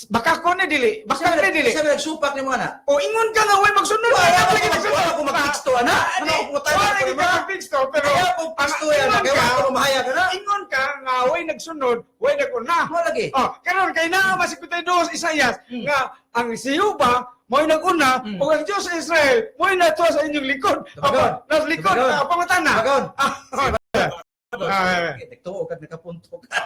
Baka ko na dili. Baka na dili. Sabi nagsupak ni mga na. O ingon ka nga way magsunod. Wala Wala ko lagi magsunod. wala ko mag-texto, ana. Ano ko putana Wala ko lagi naman. mag-texto pero Kaya ko texto yan. ingon Kaya ka- ko mahaya ka na. ingon ka nga way nagsunod, way naguna. Mo lagi. Oh, karon kay naa masikutay dos Isayas nga ang si Jehova mo'y naguna ug ang Dios sa Israel mo'y nato sa inyong likod. Tubagon. Nas likod Tubagon. pangutana. Tubagon. Ah, Tuo ka nakapunto ka.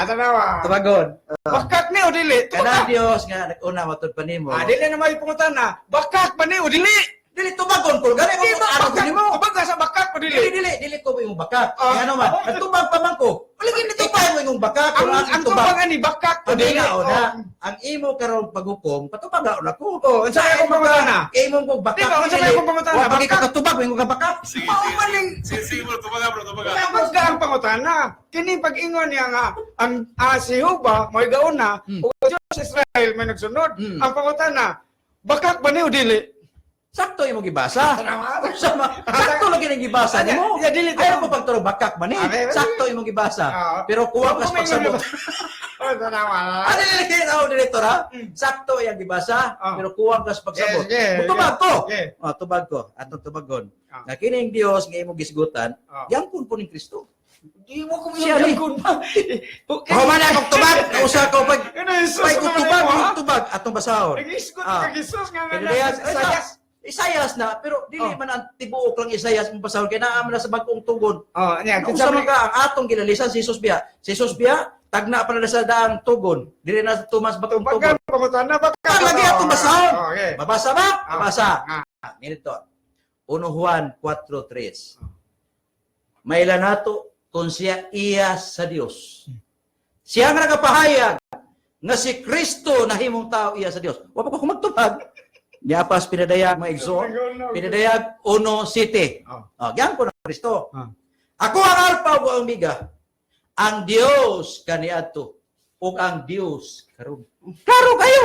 tanawa. Tubagon. Bakak ni o dili? Kana Dios nga nag-una matod pa nimo. Dili na may pangutana. Bakak pa ni o dili? Dili tubagon ko. Gani Di mo ba ano ko bakak nimo? Kapag sa bakak o dili? Dili ko mo yung bakat. Ah. Ano man? Nagtubag pa man ko. Wala gini tubag mo yung bakat. Ang tubang ani bakak o Ang dili? ina Oh. na, ang imo karon paghukom, patubag na ko. Oh, unsa may akong pangutana? Imo ko bakat. Di ba, unsa may akong pangutana? Wa pagi Bakat. ka katubag mo yung bakat. Sige, Maumaling. sige, bro, tumaga, bro, tumaga. Tapos ka ang pangutana. Kini pag-ingon niya nga, ang si Jehova mo'y gauna, ug ang Diyos sa Israel may nagsunod. Ang pangutana, bakak ba ni o dili? Sakto imo gibasa. Sakto lagi nang gibasa nimo. Ya, dili Ayaw mo pagturo bakak man ni. Okay, Sakto imo gibasa. Ah. Pero kuha ka sa pagsabot. Oh, tanawa. Ano nilagay na ako, director, ha? Sakto yung gibasa, Ah. pero kuwang ka sa pagsabot. Yes, yes, Tubag ko! yes. Tubag ko. Atong tubagon. Ah. Na kining Dios nga imong gisgutan, Ah. yang kun po ni Kristo. Di mo ko Siya ni. kun ba? Ako man akong tubag, nausa ko pag Ano Jesus? pag ko tubag, yung tubag, atong basahon. Nag-iskot Ah. ka Jesus nga nga. Isayas, Isayas. Isayas na, pero dili Oh. man ang tibuok lang Isayas mong basahon, kaya naaman na sa bagong tugon. Oh, nya, Nausa man ka, ang atong ginalisan si Jesus Biya. Si Jesus Biya, tagna pa na sa daang tugon. Dili na tumas bagong tugon. Pagka pangutana ba? Ah, lagi atong basahon. Okay. Mabasa ba? Mabasa. Ah. Ganito. 1 Juan 4:3. Maila nato kung siya iya sa Dios. Siya nga nagapahayag nga si Kristo nahimong tao iya sa Dios. Wa pa ko magtubag. Niyapas pinadayag mga igsoon. Pinadayag 1:7. Diyan ko na Kristo. Ah. Ako ang Alpha ug ang Omega. Ang Dios kaniadto ug ang Dios karon. Klaro kayo.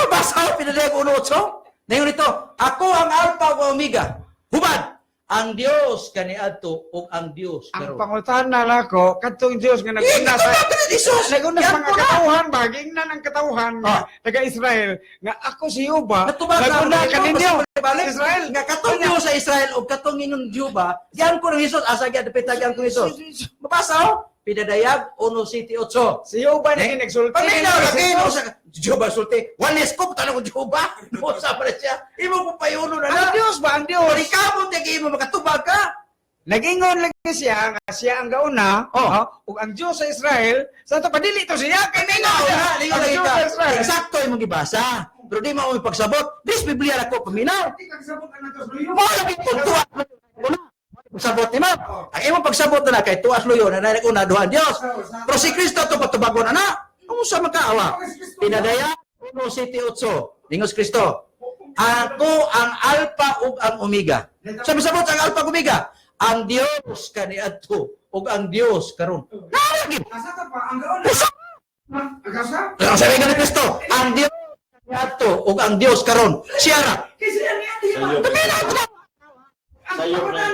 Basa pinadayag 1:8. Ngayon ito, ako ang Alpha ug Omega. Hubad ang Dios kaniadto ug ang Dios Ang karon. pangutana lako kadtong Dios nga naguna sa Jesus. naguna sa mga katawhan ba gingnan ang katawhan Ah. nga taga Israel nga ako si Jehova Natubag naguna kaninyo balik Israel nga katong Dios sa Israel ug katong ingon Juba. Diyan ko ng Jesus asa gyud pitagyan ko Jesus. Mabasa oh. Pinadayag 1:7-8. si Jehova na nagsulti Paminaw lagi no sa Juba sulti. Walis ko tanong ko Juba. No sa pala siya. Imo mo payuno na ang na. Dios ba ang Dios Ikaw mo tigi mo makatubag ka. Nag-ingon lagi siya nga siya ang gauna, ug ang Dios sa Israel, sa to padili to siya kay ningaw siya. Lingaw Ang lagi Diyos ka. sa Israel. Eksakto imong gibasa. Pero di mo pagsabot. Dis Biblia ako paminaw. Kagsabot ang natos luyo. Mo lagi tuwa. Pagsabot ni mo. Ang imong pagsabot na kay tuwas luyo na nari una duha Dios. Pero si Kristo to patubagon ana. Unsa man kaawa? Pinadaya 1:7. Lingos Kristo. Ako ang Alpha ug ang Omega. Sabi sabot ang Alpha ug Omega. Ang Dios kaniadto ug ang Dios karon. Naragi. Asa ka pa ang gauna? Ang gasa? Ang sabi nga ni Kristo, ang Dios kaniadto ug ang Dios karon. Siya ra. Kasi yan niya Paminaw ko. Sayop na,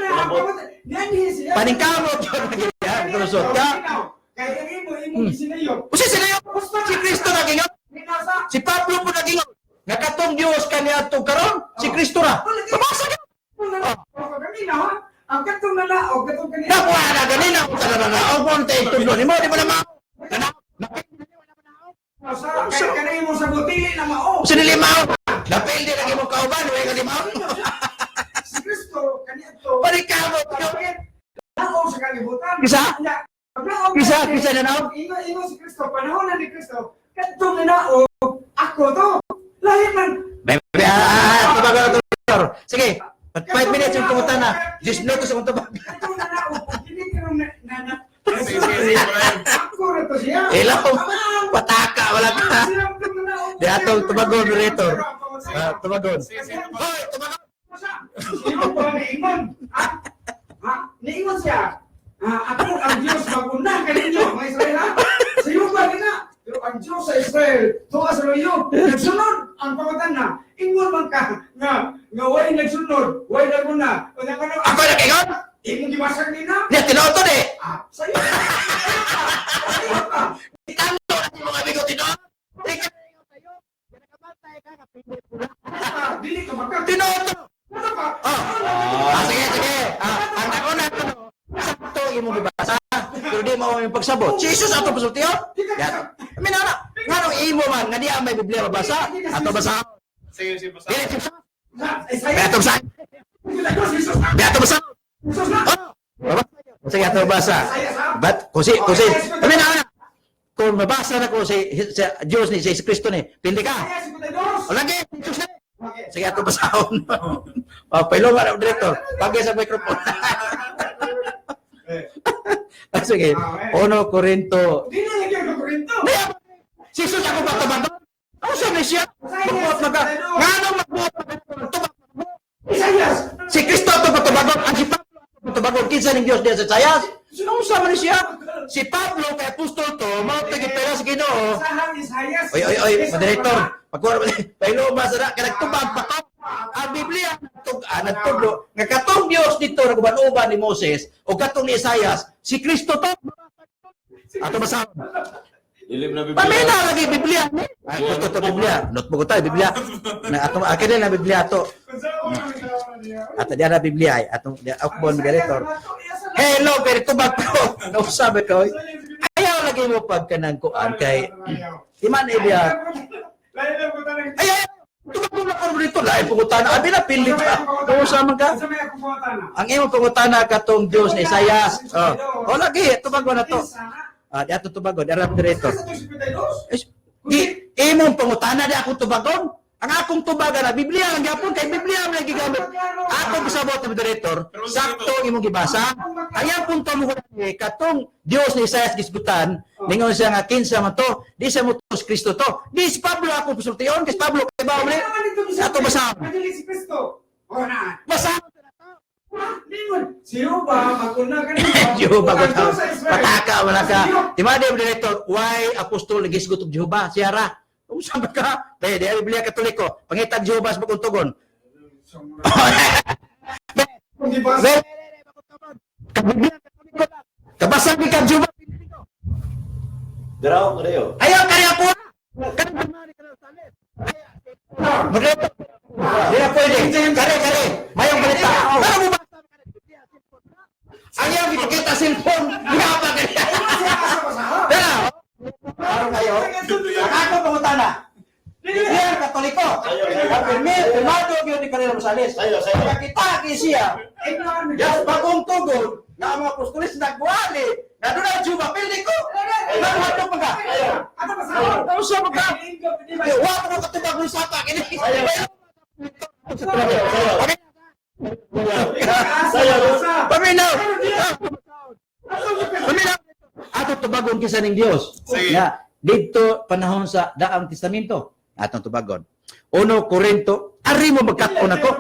Paningkamot yun. Kulusot ka. Kaya imo gisinayop. Usi sila yun. Si Kristo nagingot. Si Pablo po nagingot. Nga katong Diyos kaniadto karon. Si Kristo ra. Pabasa ka. Ang katong nalaog, katong kanina. Nakuha na ganina. O kung tayo tudlo ni mo. Di mo na mao. Kaya kanina mo sa butili na mao. Usi nilimaw. Napil din ang imong kauban. Huwag ka limaw. Si Kristo, kanito. Paningkamot yun. Naog sa kalibutan. Kisa? Kisa na naog. Ingo si Kristo, panahon na ni Kristo. Katong nalaog, ako to. Lahat man. Tubago na ito. Sige. 5 minutes yung pumunta na. 10 minutos yung tubag. Katong nalaog, hindi ka nung Sige, Brian. ako na to siya. Ilaw. Pataka. Wala ka. Di atong tubagon rito. Tubagon. Hoy, tubagon. Sino ba niingon? Niingon siya. Ako ang Diyos maguna ka ninyo, mga Israel ha? Sa iyo ba nila? Pero ang Diyos sa Israel, tuwa sa iyo. Nagsunod ang pangatan na. Ingon man ka nga way nagsunod, way naguna. O na ka na. Ako na kayo? Imong gibasag nila? Niya, tinotod eh. Sa iyo. Sa iyo ka. Italo na si mga amigo tinotod. Dili ka magka. Tinotod. Ano ka? Sige, sige. Ang nakuna ko, sakto imong gibasa. Pero di mo yung pagsabot. Si Jesus ato pasultiyo? Yan. Minana. Nga nung imo man, nga di ang may Biblia mabasa. Ato basa. Sige, sige, basta. Dili, Jesus. Isaiah. Ato basa. Jesus na. Ato basa. Jesus na. Sige, ato basa. But, kusi. Minana. Kung mabasa na ko si Diyos ni si Kristo ni, pindi ka. O lagi, Jesus na. Sige, ato basahon. Pailong nga na, director. Pagay sa microphone. Sige, 1 Corinto. Dili lagi ang Korinto. Si Jesus ako ba tabag? Ano sabi siya? Magbuot maga. Nga nang magbuot maga. Isaiah. Si Kristo ito ba tabagon? Ang si Pablo ito tabagon. Kinsa ng Diyos niya sa Sayas? Ano sama ni siya? Si Pablo kay apostol to, mautag ipera sa Ginoo. Sahang Isaiah. Oy, moderator. Pagkuha ba? Pailo ba sa kanagtubag pa to? Ang Biblia nagtudlo nga katong Dios dito naguban-uban ni Moses o katong ni Isaias, si Kristo to. Ato basa. Dilim na Biblia. Pamina lagi Biblia. Ay, ito Biblia. Notebook tayo Biblia. Na ato akin na Biblia to. Ato diya na Biblia ay atong akbon moderator. Hello, pero tubag ko. Nausabi ko. Ayaw lagi mo pagkanang kuan kay Iman Elia. Ayaw. Tubag na ko dito lain pungutana. Abi na pili ka. Nausaman ka. Ang imong pungutana katong Dios ni Isaias. Oh, lagi tubag na to. Diato tubagon, arap direto. Di imong pangutana di ako tubagon. Ang akong tubagan na Biblia ang gyapon kay Biblia ang gigamit. Ako bisabot na direktor, sakto imong gibasa. Ayang punto mo katong Dios ni Isaias gisgutan, ningon siya nga kinsa man to, di sa mo to Kristo to. Di si Pablo ako pasultiyon, kay Pablo kay ba uli. Ato basa. Si Kristo. Ora. Basa. Siyo ba maguna kanina? Jehovah ko tao. Pataka wala ka. Di ba di direktor, why apostol gisgut og Jehovah? Siya ra. Unsa ba ka? Dahil di Biblia Katoliko, pangitag Jehovah sa pagtugon. Di ba? Kabasa ni ka Jehovah. Daraw ko dayo. Ayaw kaya po. Kanang mari ka sa salit. Moderator. Di na pwede. Kare. Mayong balita. Para mo ba? Ayaw kita cellphone. Nga ba kaya? Dala. Araw kayo. Ang ako pangutana. Biblia Katoliko. Pirmado yun ni Kanila Rosales. Kaya kita siya. Yan, bagong tugon na ang mga apostolis nagwali. Na doon ang Juba, pili ko. Nagwali pa ka. Ano siya magka? Huwag mo katubag ng sapa. Paminaw! Paminaw! Ato tubagon kisa ng Diyos. Sige. Ya, dito panahon sa Daang Testamento. Atong tubagon. 1 Korinto, ari mo magkataon ako.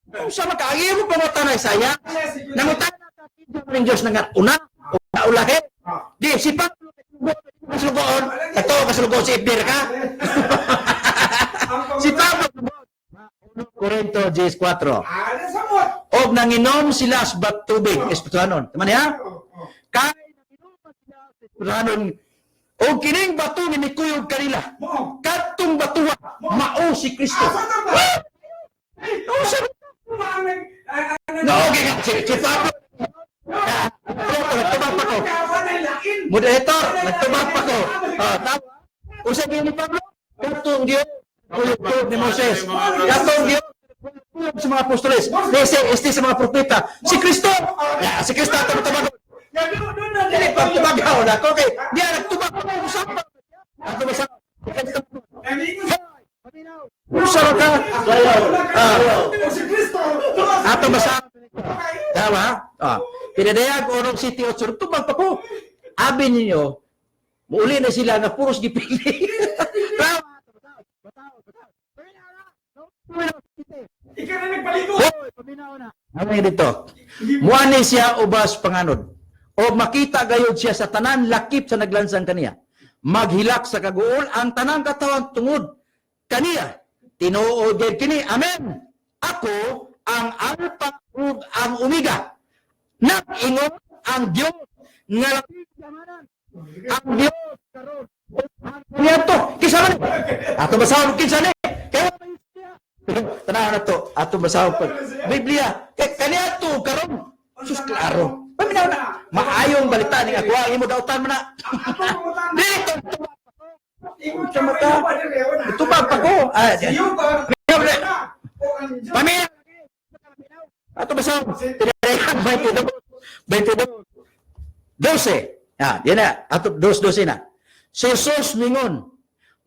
Kung sa makaagi mo pamutan na saya, nangutan ng Diyos na una, ulahi. Di, si Pablo, kasulugoon, ito, kasulugoon si Ibir ka. Si Pablo, 1 Korinto 10:4. Og nanginom sila sa tubig, espirituhanon. Tama niya? Kaya nanginom sila sa espirituhanon, og kining bato ni kuyog kanila. Katong batuwa, mao si Kristo. No, okay, si Pablo. Nagtubag pa ko. Moderator, nagtubag pa ko. Kung sabihin ni Pablo, katong Diyos, kuyog ni Moses. Katong Diyos, sa mga apostoles. Este sa mga propeta. Si Kristo. Si Kristo ito nagtubag. Dili pa tubagaw na. Okay, di nagtubag pa ko. Usap pa. Ato ba sa... Usap ka. Ato ba sa... Tama? Pinadayag ko ng City 8. Tubag pa ko. Abi ninyo, muuli na sila na puros gipili. Ikaw na nagpaligo. Ano dito? Muani siya ubas panganod. O makita gayod siya sa tanan lakip sa naglansang kaniya. Maghilak sa kaguol ang tanang katawan tungod kaniya. Tinuod kini. Amen. Ako ang Alpha ug ang Omega. Nag-ingon ang Dios nga lakip jamanan. Ang Dios karon. Niyato kisama ni. Ato basahon kinsa ni. Kaya tanaw na to, ato basahon pag Biblia. Kaniya to karon. Sus klaro. Paminaw na. Maayong balita ning ako ang imo dautan man na. Dito. Tubag pa ko. Paminaw. Ato basahon. 12. Yan na. Ato 12 na. Si Jesus mingon.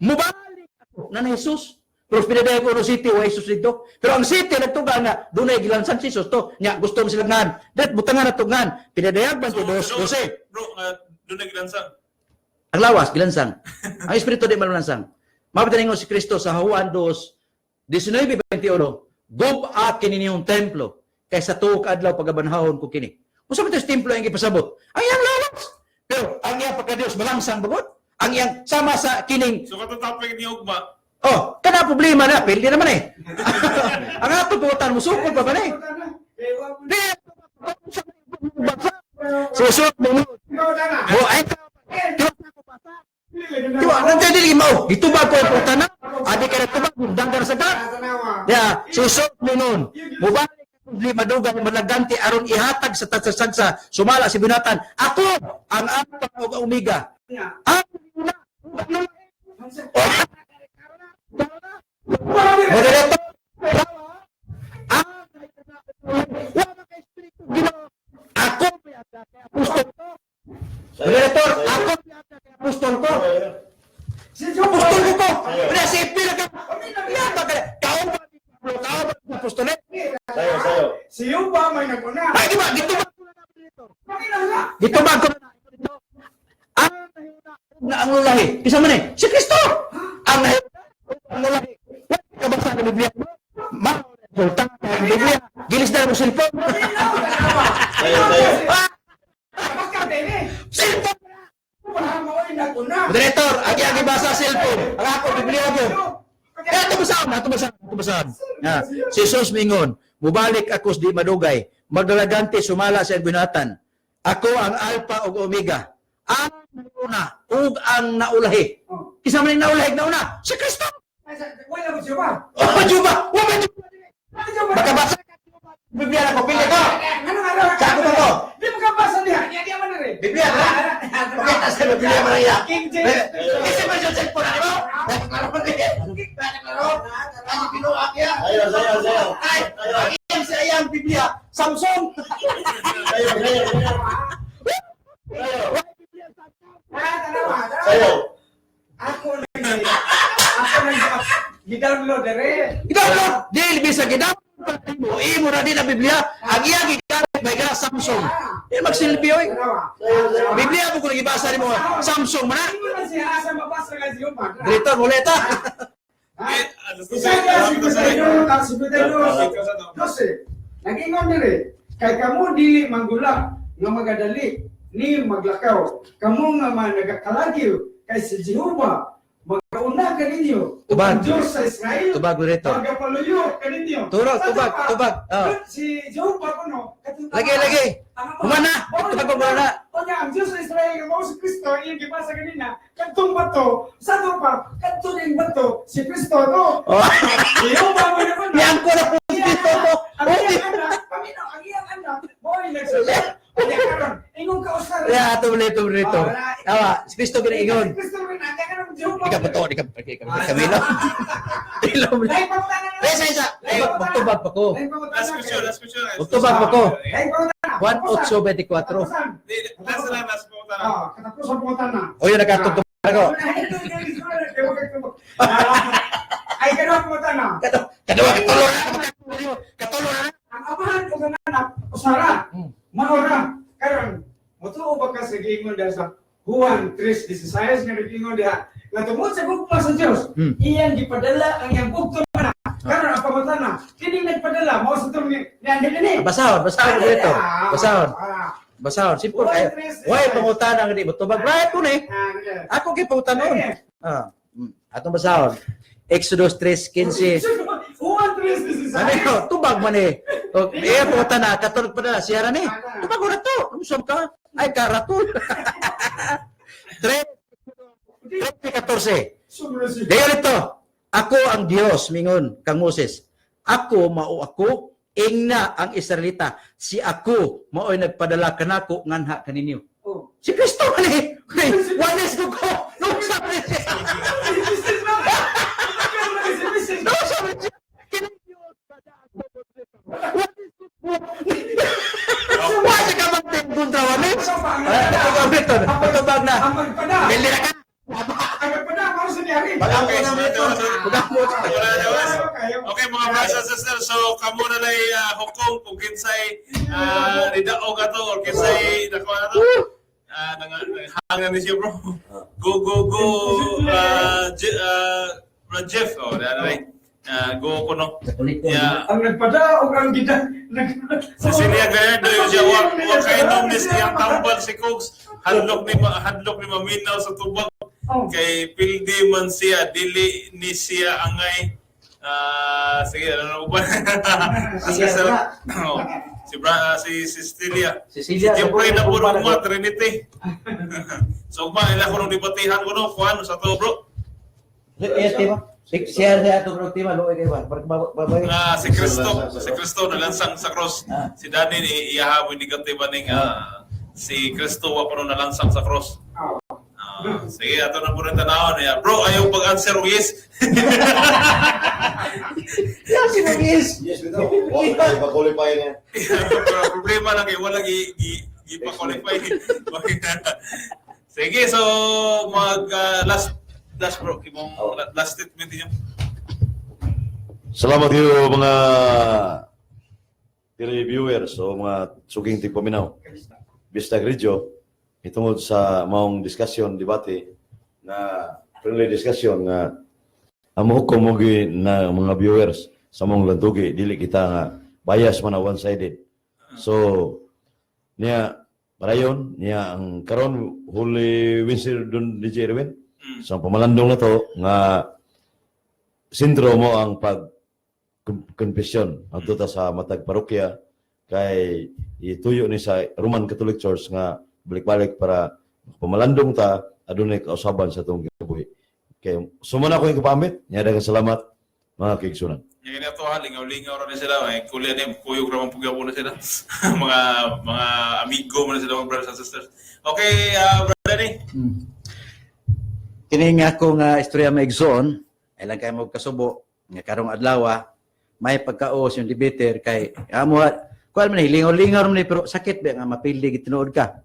Mubalik ako na Jesus. Pero pinadaya ko ng city, o Jesus dito. Pero ang city, nagtuga nga, doon ay gilansan si Jesus to. Nga, gusto mo silang ngan. Dahil butangan na tugan. Pinadayag ba ito, 12? Bro, doon na gilansang. Ang lawas, gilansang. Ang espiritu di malulansang. Mapitanin ko si Kristo sa Juan 2:19-21. Gub-a kininyong templo. Kaysa tuok adlaw pagabanhahon ko kini. Kung sa ito templo ang ipasabot, ang iyang lawas. Pero ang iyang pagka-Diyos malangsang bagot. Ang iyang sama sa kining. So katatapig ni Ugma. Oh, kana problema na, pwede naman eh. Ang ato putan mo, sukol pa ba na eh? Susot mo mo. Oh, ay, diba, nandiyan din mo. Ditubag ko yung putan na. Adi ka nagtubag, danggar sa gat. Ya, susot mo nun. Mubalik madugang malaganti aron ihatag sa tagsasagsa sumala si binatan. Ako ang Alpha ug Omega. Ang moderator. Ako apostol ko. Moderator, ako apostol ko. Apostol ko. Wala si Ipil ka. Kau apostol. Siyo ba may naguna? Ay, di ba? Dito ba? Dito ba? Ang lahi. Kisa man eh? Si Kristo! Ang lahi. Ang lahi. Kabasa ng Biblia. Sultan ng Biblia. Gilis na mo cellphone. Cellphone! Moderator, agi-agi basa cellphone. Ang ako, Biblia ko. Kaya ito basahan. Si Jesus mingon, mubalik ako di madugay, magdalagante sumala sa binatan. Ako ang Alpha ug Omega. Ang nauna ug ang naulahi. Kisa man naulahi na una? Si Kristo. Wala mo siya ba? Oh, Juba! Wala mo! Baka basa ka Biblia na ko, pili ko! Sako ba ko? Di mo ka basa niya. Di man na rin. Biblia na? Pakita sa Biblia man niya. King James. Kasi ba siya cellphone, ano mo? Ginoo akya. Sayo. Ay, ang sa iyang Biblia, Samsung. Sayo. Ako nag-download dere. Gidownload, dili bisa gidownload mo. Imo ra din ang Biblia. Ang iyang gigamit may kana Samsung. Yan magsilbi oy. Biblia mo kung ibasa nimo Samsung man na. Hindi mo na siya asa mabasa ka siya pa. Dito muleta. Nag-ingon diri, kay kamo dili manggula nga magadali ni maglakaw. Kamo nga nagakalagyo kay si Jehova magkauna ka ninyo. Tubag. Ang Diyos sa Israel. Tubag dito. Magapaluyo ka ninyo. Tubag. Si Jehova kuno. Lagi. Humana. Tubag na. Onya, ang Diyos sa Israel nga mao si Kristo iyang gibasa kanina. Kadtong bato, sa to pa, kadto ning bato, si Kristo to. Jehova mo na kuno. Yang ko na po dito. Ang iyang anak, boy, nagsasabi. Kaya karon, ingong kausar. Ya, tuloy-tuloy rito. Tawa, si Kristo ginaingon. Kristo rin, ate ka ng Jehova. Di ka bato, di ka kamilo. Ilom. Dahil pamutan na Isa. Magtubag pa ko. Last question. Magtubag pa ko. Dahil pamutan na. 1824. Last pumunta na. Katapusan pamutan na. O yun, nakatugtog ako. Ay, kano pamutan na. Kadawa, katulong na. Ang amahan ko ng anak, usara, maura, karon, mutuo ba ka sa gingon dahil sa Juan 3:16 nga nag-ingon diha, nga tungod sa gugma sa Dios, iyan gipadala ang iyang bugtong na. Karon ang pamutan na, kini nagpadala, mao sa tong ni Andini. Basahon dito. Basahon. Simple kayo. Why, pangutan ang di mo. Tubag, right po ni. Ako kay pangutan noon. Atong basahon. Exodus 3:15. Juan 3:16. Ano yun? Tubag man eh. Pangutan na. Katulog pa na. Siya rin eh. Tubag ko na to. Umusap ka. Ay, karatul. 3:14. Dayo nito. Ako ang Diyos, mingon kang Moses. Ako, mao ako, ingna ang Israelita. Si ako, mao'y nagpadala kanako nganha kaninyo. Si Kristo man eh. Walis ko ko. No, sabi siya. No, sabi siya. Kinayos pa na ako. Walis ko ko. Wala ka bang kontra walis? Pagkabag na. Bili na ka. Ang magpada, mao sa diyari. Okay, mga brothers and sisters, so kamo na lay hukom kung kinsay nidaog ato or kinsay nakuha na to. Hangan ni siya, bro. Go, Jeff. Oh, dahil go ko no. Yeah. Ang nagpada o ang gida. Cecilia Gallardo yung siya, wakainom ni siyang tambal si Cooks. Hadlok ni Maminaw sa tubag. Kay pildi man siya, dili ni siya angay. Sige, ano ba? Si Cecilia. Siyempre na po ng mga Trinity. So, ilan ko nung dibatihan ko no, Juan, sa to, bro. Share niya ito, bro, Tima. Si Kristo nalansang sa cross. Si Danny iyahabon ni Gatiba ning si Kristo wa pa nalansang sa cross. Sige, ato na po rin tanawon. Bro, ayaw pag-answer yes. Yes. Yes, bitaw. Okay, pa-qualify niya. Problema lang kayo, walang i-pa-qualify. Sige, so last bro, imong last statement niyo. Salamat kayo mga viewers o mga suging tigpaminaw. Bistag Radio, itungod sa maong diskusyon, debate, na friendly discussion nga ang mahukom mo na mga viewers sa mong lantugi, dili kita nga bias man na one-sided. So, niya, parayon, niya ang karon huli Wednesday doon DJ Erwin. So, ang pamalandong na to, nga sentro mo ang pag-confession ang tuta sa matag parokya kay ituyo ni sa Roman Catholic Church nga balik-balik para pamalandong ta adunay kausaban sa itong kinabuhi. Kaya sumuna ko yung kapamit. Niya dagang salamat mga kaigsunan. Yung ito lingaw-lingaw rin sila. Kulian yung kuyog naman pugyaw na sila. mga amigo mo na sila, mga brothers and sisters. Okay, Brother Danny. Kini nga akong istorya maigsoon, ay lang kayo magkasubo, Nga karong adlaw, may pagkaos yung debater kay amo kuan man lingaw-lingaw man pero sakit ba nga mapildi gitinuod ka.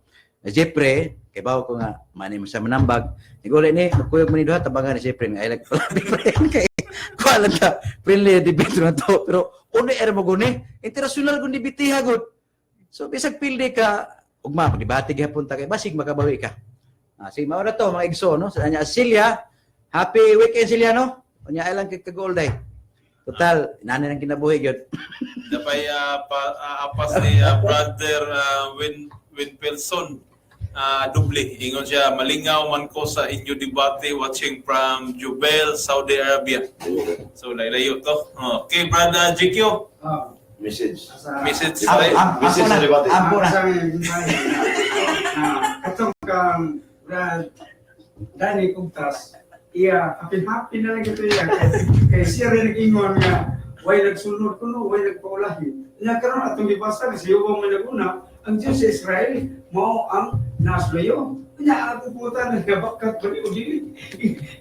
Jeffrey, kay bawo ko nga mani mo sa manambag. Iguli ni magkuyog man ni duha tabangan ni Jeffrey nga I like kay kuan lang ka friendly debater na to pero uno era mo guni international kun debatiha gud. So bisag pildi ka ugma pagdebate gihapon ta kay basig makabawi ka. Sige mao na to mga igso no. Sa anya Celia, happy weekend Celia no. Unya ay lang kay kagol day. Total, nanay ng kinabuhi gyud. Dapay apas ni brother Winpelson Duble. Ingon siya, malingaw man ko sa inyo debate watching from Jubail, Saudi Arabia. So laylayo to. Okay, brother GQ. Message. Message Message sa debate. Ampo na. Katong kang Brad Danny Kuntas, iya, happy na lang ito iya. Kaya siya rin nag-ingon nga, way nagsunod kuno, way nagpaulahi. Nga karon atong gibasa kasi yung mga naguna, ang Diyos sa Israel, mao ang nasloyo. Kanya ako pumunta, nagkabakat ko o dili.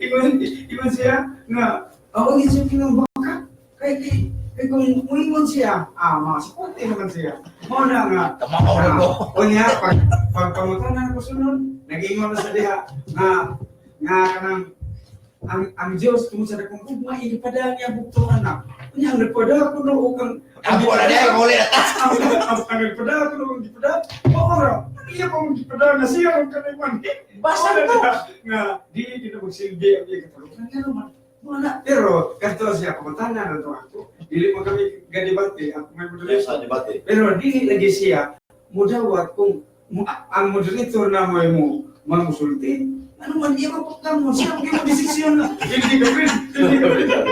Ingon siya nga, awagin siya kinabaka. Kaya kung muingon siya, masuporte naman siya. Mao na nga, o niya, pag pangutanan ko sunod, nag-ingon na sa diha, nga kanang ang Diyos kung sa dakong ugma ipadaan niya bugtong anak. Kanya ang nagpada ko no kang ang nagpada ko no gipada. Ora, iya pa mo gipada na siya ang kanayman. Basta ko nga di na magsilbi ang iya katulungan nga naman. Wala. Pero kanto siya pamatanan na to ako. Dili mo kami gadibate ako may moderator. Pero dili lagi siya mudawat kung ang moderator na mo mangusulti. Ano man iya mapagkamo siya ang desisyon na hindi ka rin.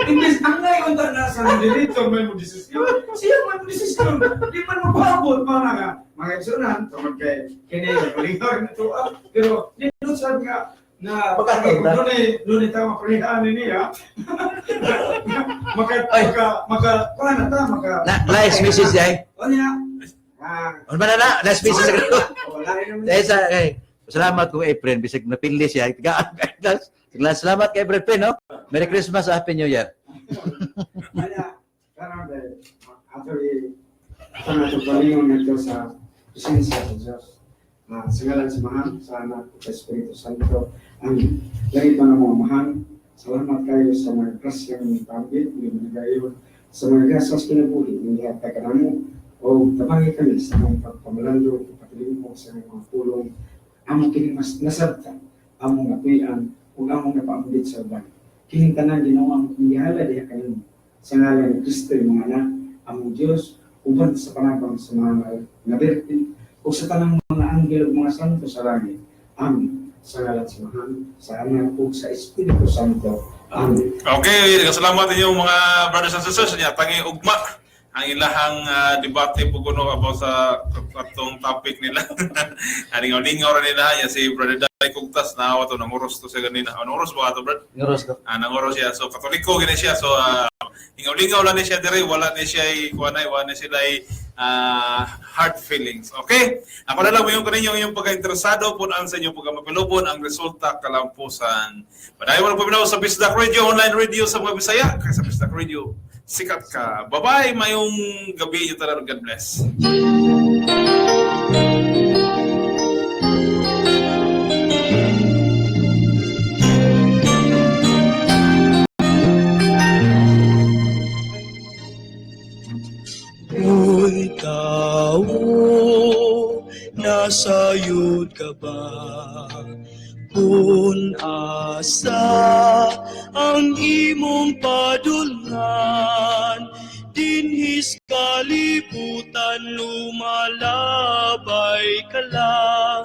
Imbes ang ngayon na sa moderator may desisyon. Siya may desisyon. Di man mapabot mga eksonan tungod kay kini palingaw na to. Pero dito sad nga na doon tama parihaan niya. Maka Nice message ay. O niya. On ba na? Nice message sa salamat ko April bisag napili siya. Salamat kay April no. Merry Christmas, Happy New Year. Kaya karon dahil ato palingon nito sa presensya sa Diyos. Sa ngalan si Mahal, sa Anak at Espiritu Santo, ang langit na namamahan. Salamat kayo sa mga grasyang pambit, mga gayon, sa mga grasas kinabuhi, hindi hata ka namin, o tabangi kami sa mga pagpamalando, pagpatilim mo sa mga tulong, among kini mas nasabta, among natuyan, ug among napaambit sa uban. Kining tanan ginawa ang kundihala diha kanimo. Sa ngalan ni Kristo mga anak, among Dios, uban sa panabang sa mga nabirtin, o sa tanang mga anghel ug mga santo sa langit. Amen. Sa ngalan si Mahal, sa Anak ug sa Espiritu Santo. Amen. Okay, salamat ninyo mga brothers and sisters niya tangi ugma ang ilahang debate po kuno about sa atong topic nila. Lingaw-lingaw ra nila ya si Brother Dai Kugtas na ato nang oras to sa ganina. Anong oras ba ato, Brad? Ngoros ko. Nang oras siya. So Katoliko gini siya. So lingaw-lingaw lang ni siya dire, wala ni siya wala ni sila hard feelings. Okay? Ako na lang mayon kaninyo yung pagka-interesado po ang sa inyong pagkamapilubon ang resulta kalampusan. Padayon mo na po sa Bisdak Radio, online radio sa mga Bisaya. Kaya sa Bisdak Radio, sikat ka. Bye-bye, mayong gabi nyo talaga. God bless. Uy, tao, nasayod ka ba? Kung asa ang imong padulngan, dinhis kalibutan lumalabay ka lang.